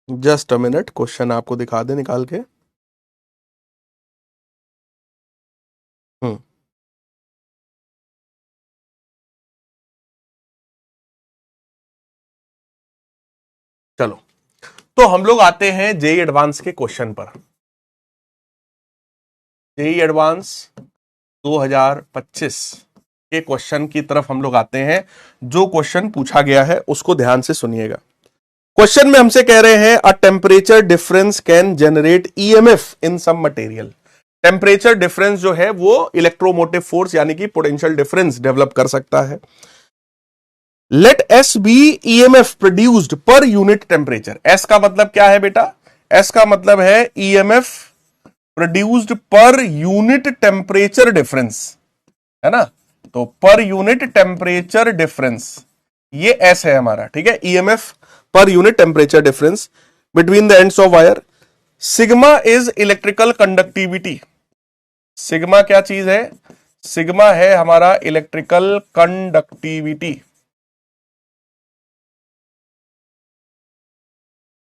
जस्ट अ मिनट, क्वेश्चन आपको दिखा दे निकाल के। चलो तो हम लोग आते हैं जेई एडवांस के क्वेश्चन पर। जेई एडवांस 2025 के क्वेश्चन की तरफ हम लोग आते हैं। जो क्वेश्चन पूछा गया है उसको ध्यान से सुनिएगा। क्वेश्चन में हमसे कह रहे हैं a temperature difference can generate EMF in some material. Temperature difference जो है वो इलेक्ट्रोमोटिव फोर्स यानी कि पोटेंशियल डिफरेंस डेवलप कर सकता है। Let S be EMF produced per unit temperature. S का मतलब क्या है बेटा? एस का मतलब है EMF produced per unit temperature difference, है ना? तो पर यूनिट टेम्परेचर डिफरेंस ये एस है हमारा, ठीक है। EMF per unit temperature difference between the ends of wire. Sigma is electrical conductivity. Sigma क्या चीज है? सिग्मा है हमारा electrical conductivity.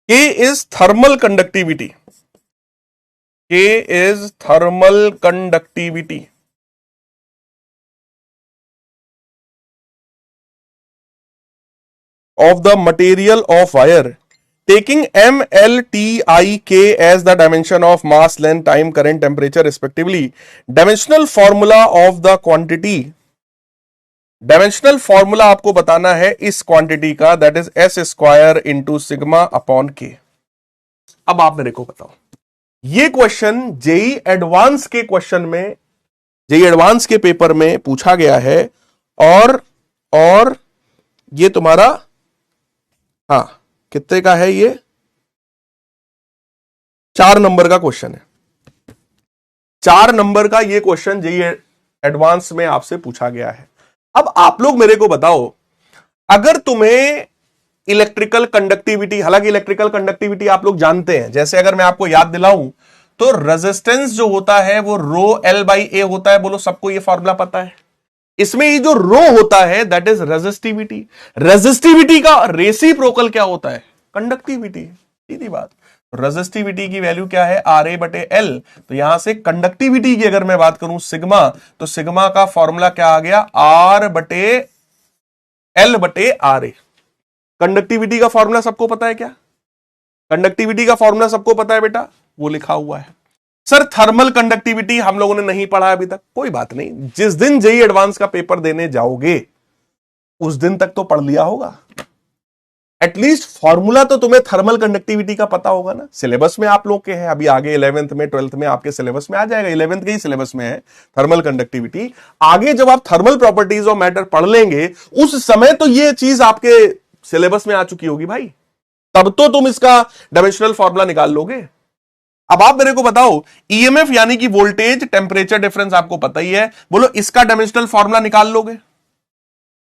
K is thermal conductivity. K is thermal conductivity of the material of wire, taking M, L, T, I, K as the dimension of mass, length, time, current, temperature respectively. Dimensional formula of the quantity. Dimensional formula आपको बताना है इस क्वांटिटी का, that is S square into sigma upon के। अब आप मेरे को बताओ, ये क्वेश्चन जेई एडवांस के क्वेश्चन में जेईई एडवांस के पेपर में पूछा गया है। और ये तुम्हारा, हाँ, कितने का है ये? 4 नंबर का क्वेश्चन है। 4 नंबर का ये क्वेश्चन जेईई एडवांस में आपसे पूछा गया है। अब आप लोग मेरे को बताओ, अगर तुम्हें इलेक्ट्रिकल कंडक्टिविटी, हालांकि इलेक्ट्रिकल कंडक्टिविटी आप लोग जानते हैं, जैसे अगर मैं आपको याद दिलाऊं तो रेजिस्टेंस जो होता है वो रो एल बाई ए होता है। बोलो, सबको ये फॉर्मूला पता है। इसमें ये जो रो होता है दैट इज रेजिस्टिविटी। रेजिस्टिविटी का रेसिप्रोकल क्या होता है? कंडक्टिविटी। सीधी बात। रेजिस्टिविटी की वैल्यू क्या है? आर ए बटे एल। तो यहां से कंडक्टिविटी की अगर मैं बात करूं सिग्मा, तो सिग्मा का फॉर्मूला क्या आ गया? आर बटे एल बटे आर ए। कंडक्टिविटी का फॉर्मूला सबको पता है क्या? कंडक्टिविटी का फॉर्मूला सबको पता है बेटा, वो लिखा हुआ है। सर थर्मल कंडक्टिविटी हम लोगों ने नहीं पढ़ा अभी तक। कोई बात नहीं, जिस दिन जेईई एडवांस का पेपर देने जाओगे उस दिन तक तो पढ़ लिया होगा। एटलीस्ट फॉर्मूला तो तुम्हें थर्मल कंडक्टिविटी का पता होगा ना। सिलेबस में आप लोग के हैं, अभी आगे 11th में 12th में आपके सिलेबस में आ जाएगा। 11th के ही सिलेबस में है थर्मल कंडक्टिविटी। आगे जब आप थर्मल प्रॉपर्टीज ऑफ मैटर पढ़ लेंगे उस समय तो ये चीज आपके सिलेबस में आ चुकी होगी भाई, तब तो तुम इसका डायमेंशनल फॉर्मूला निकाल लोगे। अब आप मेरे को बताओ, ईएमएफ यानी कि वोल्टेज टेम्परेचर डिफरेंस आपको पता ही है। बोलो, इसका डायमेंशनल फॉर्मूला निकाल लोगे?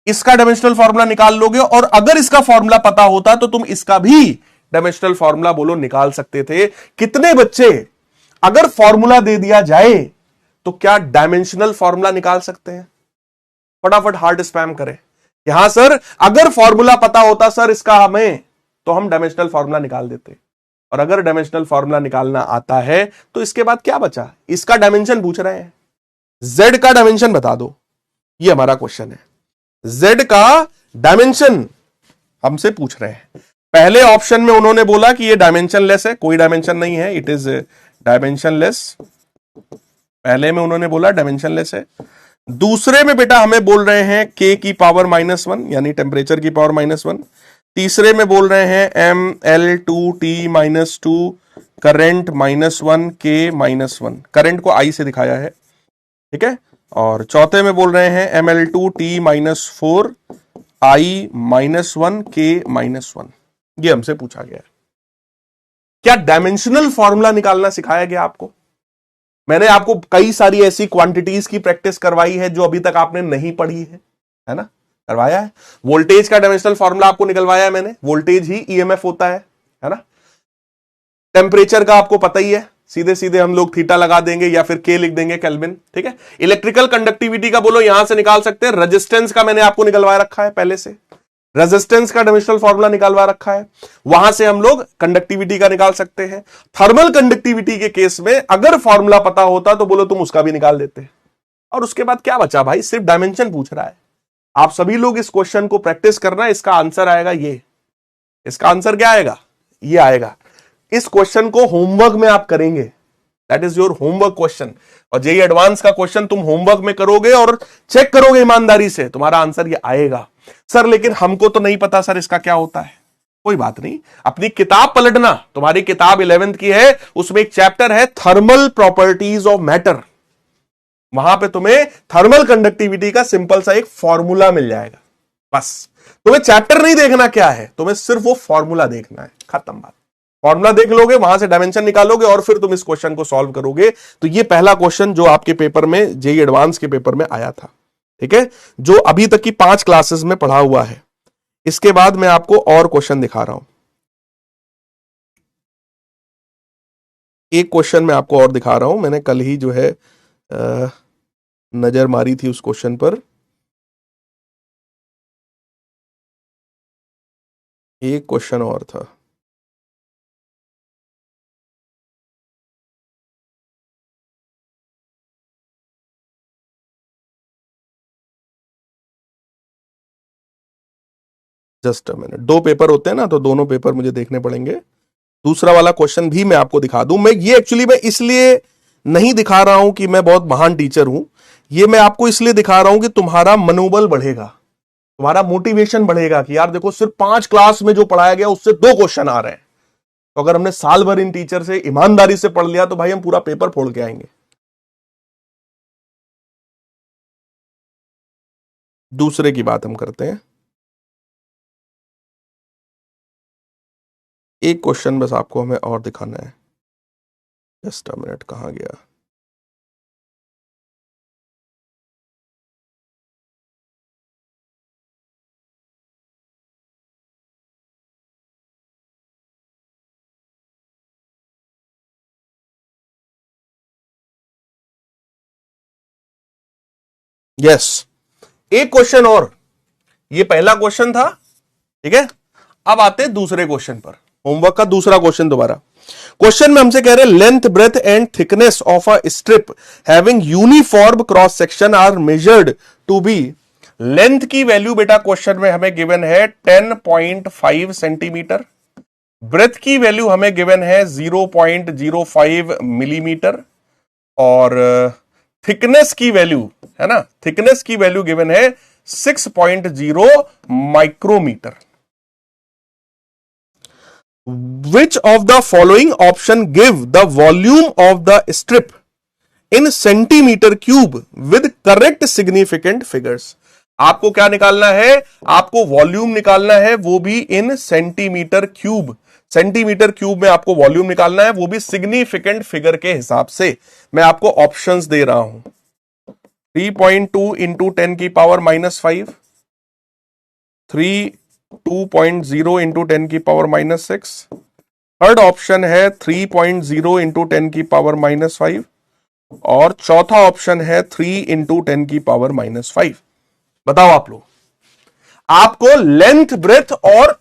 इसका डायमेंशनल फॉर्मूला निकाल लोगे? और अगर इसका फॉर्मूला पता होता तो तुम इसका भी डायमेंशनल फॉर्मूला बोलो निकाल सकते थे। कितने बच्चे अगर फॉर्मूला दे दिया जाए तो क्या डायमेंशनल फॉर्मूला निकाल सकते हैं? फटाफट हार्ट स्पैम करें। यहां सर अगर फॉर्मूला पता होता सर इसका हमें, तो हम डायमेंशनल फॉर्मूला निकाल देते। और अगर डायमेंशनल फॉर्मूला निकालना आता है तो इसके बाद क्या बचा? इसका डायमेंशन पूछ रहे हैं। जेड का डायमेंशन बता दो, ये हमारा क्वेश्चन है। जेड का डायमेंशन हमसे पूछ रहे हैं। पहले ऑप्शन में उन्होंने बोला कि ये डायमेंशनलेस है, कोई डायमेंशन नहीं है, इट इज डायमेंशनलेस। पहले में उन्होंने बोला डायमेंशनलेस है। दूसरे में बेटा हमें बोल रहे हैं के की पावर -1 यानी टेम्परेचर की पावर -1। तीसरे में बोल रहे हैं ml2t-2 करंट -1 के -1, करंट को I से दिखाया है, ठीक है। और चौथे में बोल रहे हैं ml2t-4 I -1 के -1। ये हमसे पूछा गया है। क्या डायमेंशनल फॉर्मूला निकालना सिखाया गया आपको? मैंने आपको कई सारी ऐसी क्वांटिटीज की प्रैक्टिस करवाई है जो अभी तक आपने नहीं पढ़ी है ना? करवाया है। वोल्टेज का डायमेंशनल फॉर्मूला आपको निकलवाया है मैंने, वोल्टेज ही ईएमएफ होता है ना? टेम्परेचर का आपको पता ही है, सीधे सीधे हम लोग थीटा लगा देंगे या फिर के लिख देंगे केल्विन, ठीक है। इलेक्ट्रिकल कंडक्टिविटी का बोलो यहां से निकाल सकते हैं। रेजिस्टेंस का मैंने आपको निकलवा रखा है पहले से, रेजिस्टेंस का डायमेंशनल फॉर्मूला निकालवा रखा है, वहां से हम लोग कंडक्टिविटी का निकाल सकते हैं। थर्मल कंडक्टिविटी के केस में अगर फॉर्मूला पता होता तो बोलो तुम उसका भी निकाल देते। और उसके बाद क्या बचा भाई? सिर्फ डायमेंशन पूछ रहा है। आप सभी लोग इस क्वेश्चन को प्रैक्टिस करना, इसका आंसर आएगा ये। इसका आंसर क्या आएगा? ये आएगा। इस क्वेश्चन को होमवर्क में आप करेंगे, that is your homework question. और जेईई एडवांस का क्वेश्चन तुम होमवर्क में करोगे और चेक करोगे ईमानदारी से, तुम्हारा आंसर ये आएगा। सर लेकिन हमको तो नहीं पता सर इसका क्या होता है। कोई बात नहीं, अपनी किताब पलटना। तुम्हारी किताब 11th की है, उसमें एक चैप्टर है थर्मल प्रॉपर्टीज ऑफ मैटर। वहां पे तुम्हें थर्मल कंडक्टिविटी का सिंपल सा एक फॉर्मूला मिल जाएगा। बस तुम्हें चैप्टर नहीं देखना क्या है, तुम्हें सिर्फ वो फॉर्मूला देखना है, खत्म बात। फॉर्मूला देख लोगे, वहां से डायमेंशन निकालोगे और फिर तुम इस क्वेश्चन को सॉल्व करोगे। तो ये पहला क्वेश्चन जो आपके पेपर में, जेईई एडवांस के पेपर में आया था, ठीक है, जो अभी तक की 5 क्लासेस में पढ़ा हुआ है। इसके बाद मैं आपको और क्वेश्चन दिखा रहा हूं। एक क्वेश्चन मैं आपको और दिखा रहा हूं, मैंने कल ही जो है नजर मारी थी उस क्वेश्चन पर। एक क्वेश्चन और था, जस्ट अ मिनट। 2 पेपर होते हैं ना, तो दोनों पेपर मुझे देखने पड़ेंगे। दूसरा वाला क्वेश्चन भी मैं आपको दिखा दूं। मैं ये एक्चुअली मैं इसलिए नहीं दिखा रहा हूं कि मैं बहुत महान टीचर हूं, ये मैं आपको इसलिए दिखा रहा हूं कि तुम्हारा मनोबल बढ़ेगा, तुम्हारा मोटिवेशन बढ़ेगा कि यार देखो सिर्फ 5 क्लास में जो पढ़ाया गया उससे 2 क्वेश्चन आ रहे हैं। तो अगर हमने साल भर इन टीचर से ईमानदारी से पढ़ लिया तो भाई हम पूरा पेपर फोड़ के आएंगे। दूसरे की बात हम करते हैं। एक क्वेश्चन बस आपको हमें और दिखाना है। जस्ट अ मिनट, कहां गया? यस, एक क्वेश्चन और, ये पहला क्वेश्चन था, ठीक है। अब आते हैं दूसरे क्वेश्चन पर, होमवर्क का दूसरा क्वेश्चन दोबारा। क्वेश्चन में हमसे कह रहे हैं length breadth and thickness of a strip having uniform cross section are measured to be. Length की वैल्यू बेटा क्वेश्चन में हमें गिवन है 10.5 सेंटीमीटर, ब्रेथ की वैल्यू हमें गिवन है 0.05 मिलीमीटर, और थिकनेस की वैल्यू है ना, थिकनेस की वैल्यू गिवन है 6.0 micrometer. Which of the following option give the volume of the strip in centimeter cube with correct significant figures? आपको क्या निकालना है? आपको वॉल्यूम निकालना है, वो भी इन सेंटीमीटर क्यूब। सेंटीमीटर क्यूब में आपको वॉल्यूम निकालना है, वो भी सिग्निफिकेंट फिगर के हिसाब से। मैं आपको ऑप्शंस दे रहा हूं, 3.2 इंटू 10 की पावर -5, 2.0 इंटू 10 की पावर -6, थर्ड ऑप्शन है 3.0 इंटू 10 की पावर -5, और चौथा ऑप्शन है 3 इंटू 10 की पावर -5। बताओ आप लोग, आपको लेंथ ब्रेथ और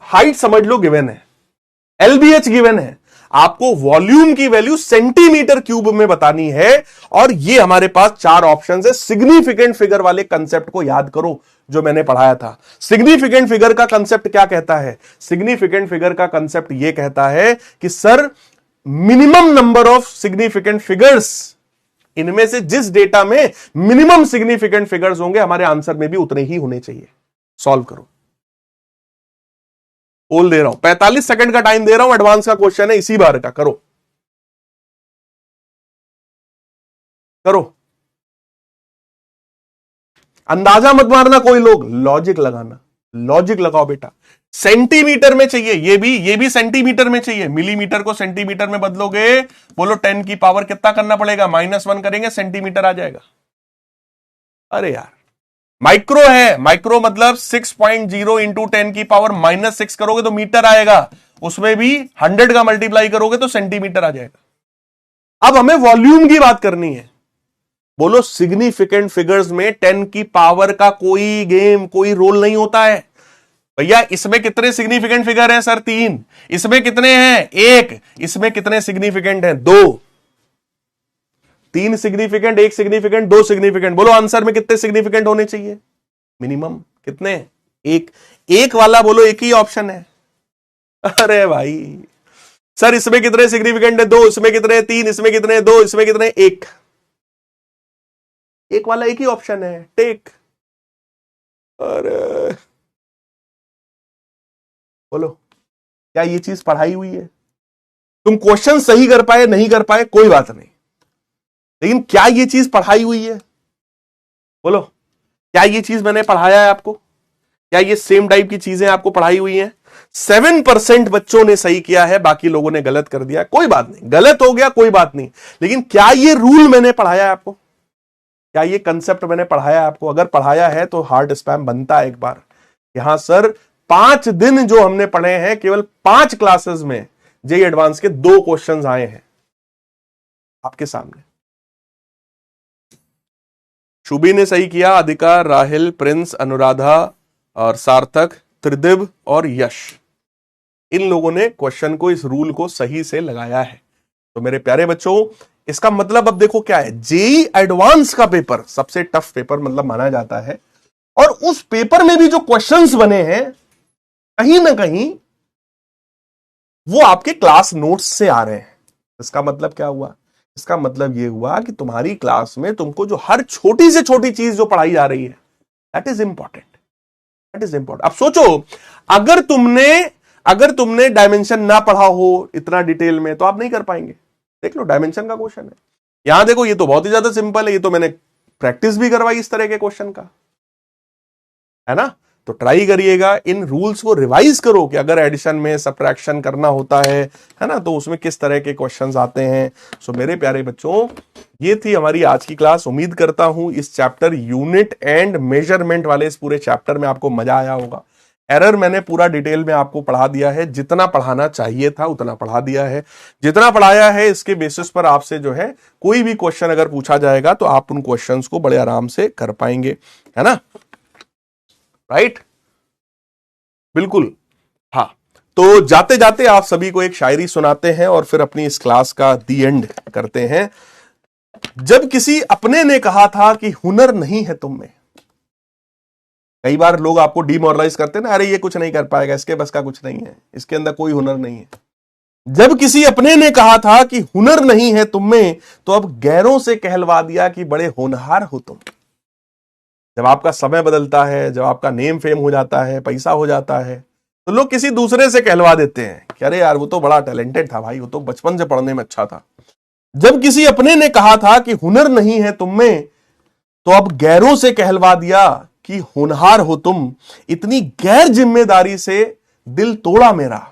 हाइट समझ लो गिवन है, एलबीएच गिवन है, आपको वॉल्यूम की वैल्यू सेंटीमीटर क्यूब में बतानी है, और ये हमारे पास चार ऑप्शंस है। सिग्निफिकेंट फिगर वाले कंसेप्ट को याद करो जो मैंने पढ़ाया था। सिग्निफिकेंट फिगर का कंसेप्ट क्या कहता है? सिग्निफिकेंट फिगर का कंसेप्ट यह कहता है कि sir minimum number of significant figures, इनमें से जिस डेटा में मिनिमम सिग्निफिकेंट फिगर्स होंगे हमारे आंसर में भी उतने ही होने चाहिए। सॉल्व करो। बोल दे रहा हूं, 45 सेकंड का टाइम दे रहा हूं, एडवांस का क्वेश्चन है, इसी बार का करो करो। अंदाजा मत मारना कोई लोग, लॉजिक लगाना, लॉजिक लगाओ बेटा। सेंटीमीटर में चाहिए, ये भी सेंटीमीटर में चाहिए। मिलीमीटर को सेंटीमीटर में बदलोगे, बोलो 10 की पावर कितना करना पड़ेगा? -1 करेंगे, सेंटीमीटर आ जाएगा। अरे यार, माइक्रो है, माइक्रो मतलब 6.0 इंटू 10 की पावर -6 करोगे तो मीटर आएगा, उसमें भी 100 का मल्टीप्लाई करोगे तो सेंटीमीटर आ जाएगा। अब हमें वॉल्यूम की बात करनी है। बोलो सिग्निफिकेंट फिगर्स में 10 की पावर का कोई गेम, कोई रोल नहीं होता है। भैया इसमें कितने सिग्निफिकेंट फिगर हैं? सर 3। इसमें कितने हैं? 1। इसमें कितने सिग्निफिकेंट हैं? 2। 3 सिग्निफिकेंट, 1 सिग्निफिकेंट, 2 सिग्निफिकेंट। बोलो आंसर में कितने सिग्निफिकेंट होने चाहिए मिनिमम? कितने? 1। 1 वाला बोलो एक ही ऑप्शन है। अरे भाई सर इसमें कितने सिग्निफिकेंट है? 2। इसमें कितने? 3। इसमें कितने? 2। इसमें कितने? 1। 1 वाला एक ही ऑप्शन है, टेक। अरे बोलो क्या ये चीज पढ़ाई हुई है? तुम क्वेश्चन सही कर पाए नहीं कर पाए कोई बात नहीं, लेकिन क्या ये चीज पढ़ाई हुई है? बोलो क्या ये चीज मैंने पढ़ाया है आपको? क्या ये सेम टाइप की चीजें आपको पढ़ाई हुई हैं? 7% बच्चों ने सही किया है, बाकी लोगों ने गलत कर दिया। कोई बात नहीं, गलत हो गया कोई बात नहीं, लेकिन क्या ये रूल मैंने पढ़ाया है आपको? क्या ये कंसेप्ट मैंने पढ़ाया है आपको? अगर पढ़ाया है तो हार्ट स्पैम बनता है एक बार। यहां सर 5 दिन जो हमने पढ़े हैं, केवल 5 क्लासेस में जेईई एडवांस के 2 क्वेश्चंस आए हैं आपके सामने। शुभी ने सही किया, अधिका, राहिल, प्रिंस, अनुराधा और सार्थक, त्रिदिव और यश, इन लोगों ने क्वेश्चन को, इस रूल को सही से लगाया है। तो मेरे प्यारे बच्चों, इसका मतलब अब देखो क्या है, जेईई एडवांस का पेपर सबसे टफ पेपर मतलब माना जाता है, और उस पेपर में भी जो क्वेश्चंस बने हैं कहीं ना कहीं वो आपके क्लास नोट्स से आ रहे हैं। इसका मतलब क्या हुआ? इसका मतलब यह हुआ कि तुम्हारी क्लास में तुमको जो हर छोटी से छोटी चीज जो पढ़ाई जा रही है, that is important, that is important. अब सोचो, अगर तुमने डायमेंशन ना पढ़ा हो इतना डिटेल में तो आप नहीं कर पाएंगे। देख लो डायमेंशन का क्वेश्चन है, यहां देखो ये तो बहुत ही ज्यादा सिंपल है, ये तो मैंने प्रैक्टिस भी करवाई इस तरह के क्वेश्चन का। है ना। तो ट्राई करिएगा, इन रूल्स को रिवाइज करो कि अगर एडिशन में सब्ट्रैक्शन करना होता है ना, तो उसमें किस तरह के क्वेश्चंस आते हैं। सो मेरे प्यारे बच्चों, ये थी हमारी आज की क्लास। उम्मीद करता हूं इस चैप्टर यूनिट एंड मेजरमेंट वाले इस पूरे चैप्टर में आपको मजा आया होगा। एरर मैंने पूरा डिटेल में आपको पढ़ा दिया है, जितना पढ़ाना चाहिए था उतना पढ़ा दिया है। जितना पढ़ाया है इसके बेसिस पर आपसे जो है कोई भी क्वेश्चन अगर पूछा जाएगा तो आप उन क्वेश्चंस को बड़े आराम से कर पाएंगे, है ना, राइट। बिल्कुल। हाँ, तो जाते जाते आप सभी को एक शायरी सुनाते हैं और फिर अपनी इस क्लास का दी एंड करते हैं। जब किसी अपने ने कहा था कि हुनर नहीं है तुम में। कई बार लोग आपको डिमोरलाइज करते हैं ना, अरे ये कुछ नहीं कर पाएगा, इसके बस का कुछ नहीं है, इसके अंदर कोई हुनर नहीं है। जब किसी अपने ने कहा था कि हुनर नहीं है तुम में, तो अब गैरों से कहलवा दिया कि बड़े होनहार हो तुम। जब आपका समय बदलता है, जब आपका नेम फेम हो जाता है, पैसा हो जाता है, तो लोग किसी दूसरे से कहलवा देते हैं कि अरे यार वो तो बड़ा टैलेंटेड था भाई, वो तो बचपन से पढ़ने में अच्छा था। जब किसी अपने ने कहा था कि हुनर नहीं है तुम में, तो अब गैरों से कहलवा दिया कि होनहार हो तुम। इतनी गैर जिम्मेदारी से दिल तोड़ा मेरा,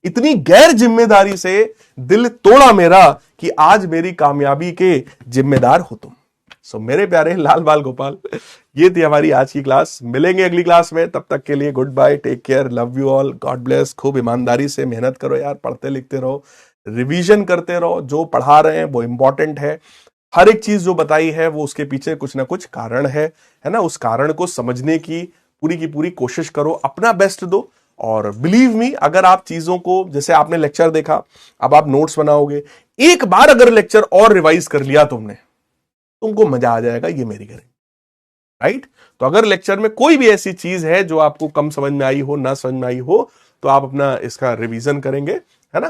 इतनी गैर जिम्मेदारी से दिल तोड़ा मेरा कि आज मेरी कामयाबी के जिम्मेदार हो तुम। सो मेरे प्यारे लाल बाल गोपाल, ये थी हमारी आज की क्लास। मिलेंगे अगली क्लास में, तब तक के लिए goodbye, take care, love you all, God bless. खूब ईमानदारी से मेहनत करो यार, पढ़ते लिखते रहो, रिवीजन करते रहो। जो पढ़ा रहे हैं वो इंपॉर्टेंट है। हर एक चीज जो बताई है वो उसके पीछे कुछ ना कुछ कारण है ना। उस कारण को समझने की पूरी कोशिश करो, अपना बेस्ट दो। और बिलीव मी, अगर आप चीजों को, जैसे आपने लेक्चर देखा, अब आप नोट्स बनाओगे, एक बार अगर लेक्चर और रिवाइज कर लिया तुमने, तुमको मजा आ जाएगा, ये मेरी गारंटी, राइट। तो अगर लेक्चर में कोई भी ऐसी चीज है जो आपको कम समझ में आई हो, ना समझ में आई हो, तो आप अपना इसका रिवीजन करेंगे, है ना।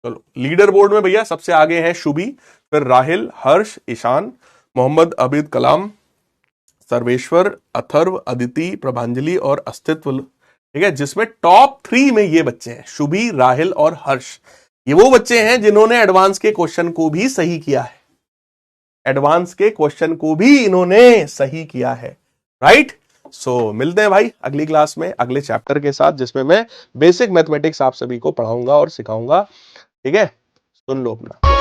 चलो, लीडर बोर्ड में भैया सबसे आगे हैं शुभी, फिर राहिल, हर्ष, ईशान, मोहम्मद अबीद कलाम, सर्वेश्वर, अथर्व, अदिति, प्रभांजलि और अस्तित्व, ठीक है। जिसमें टॉप 3 में ये बच्चे हैं, शुभी, राहिल और हर्ष। ये वो बच्चे हैं जिन्होंने एडवांस के क्वेश्चन को भी सही किया है। एडवांस के क्वेश्चन को भी इन्होंने सही किया है, राइट। सो मिलते हैं भाई अगली क्लास में अगले चैप्टर के साथ, जिसमें मैं बेसिक मैथमेटिक्स आप सभी को पढ़ाऊंगा और सिखाऊंगा, ठीक है। सुन लो अपना।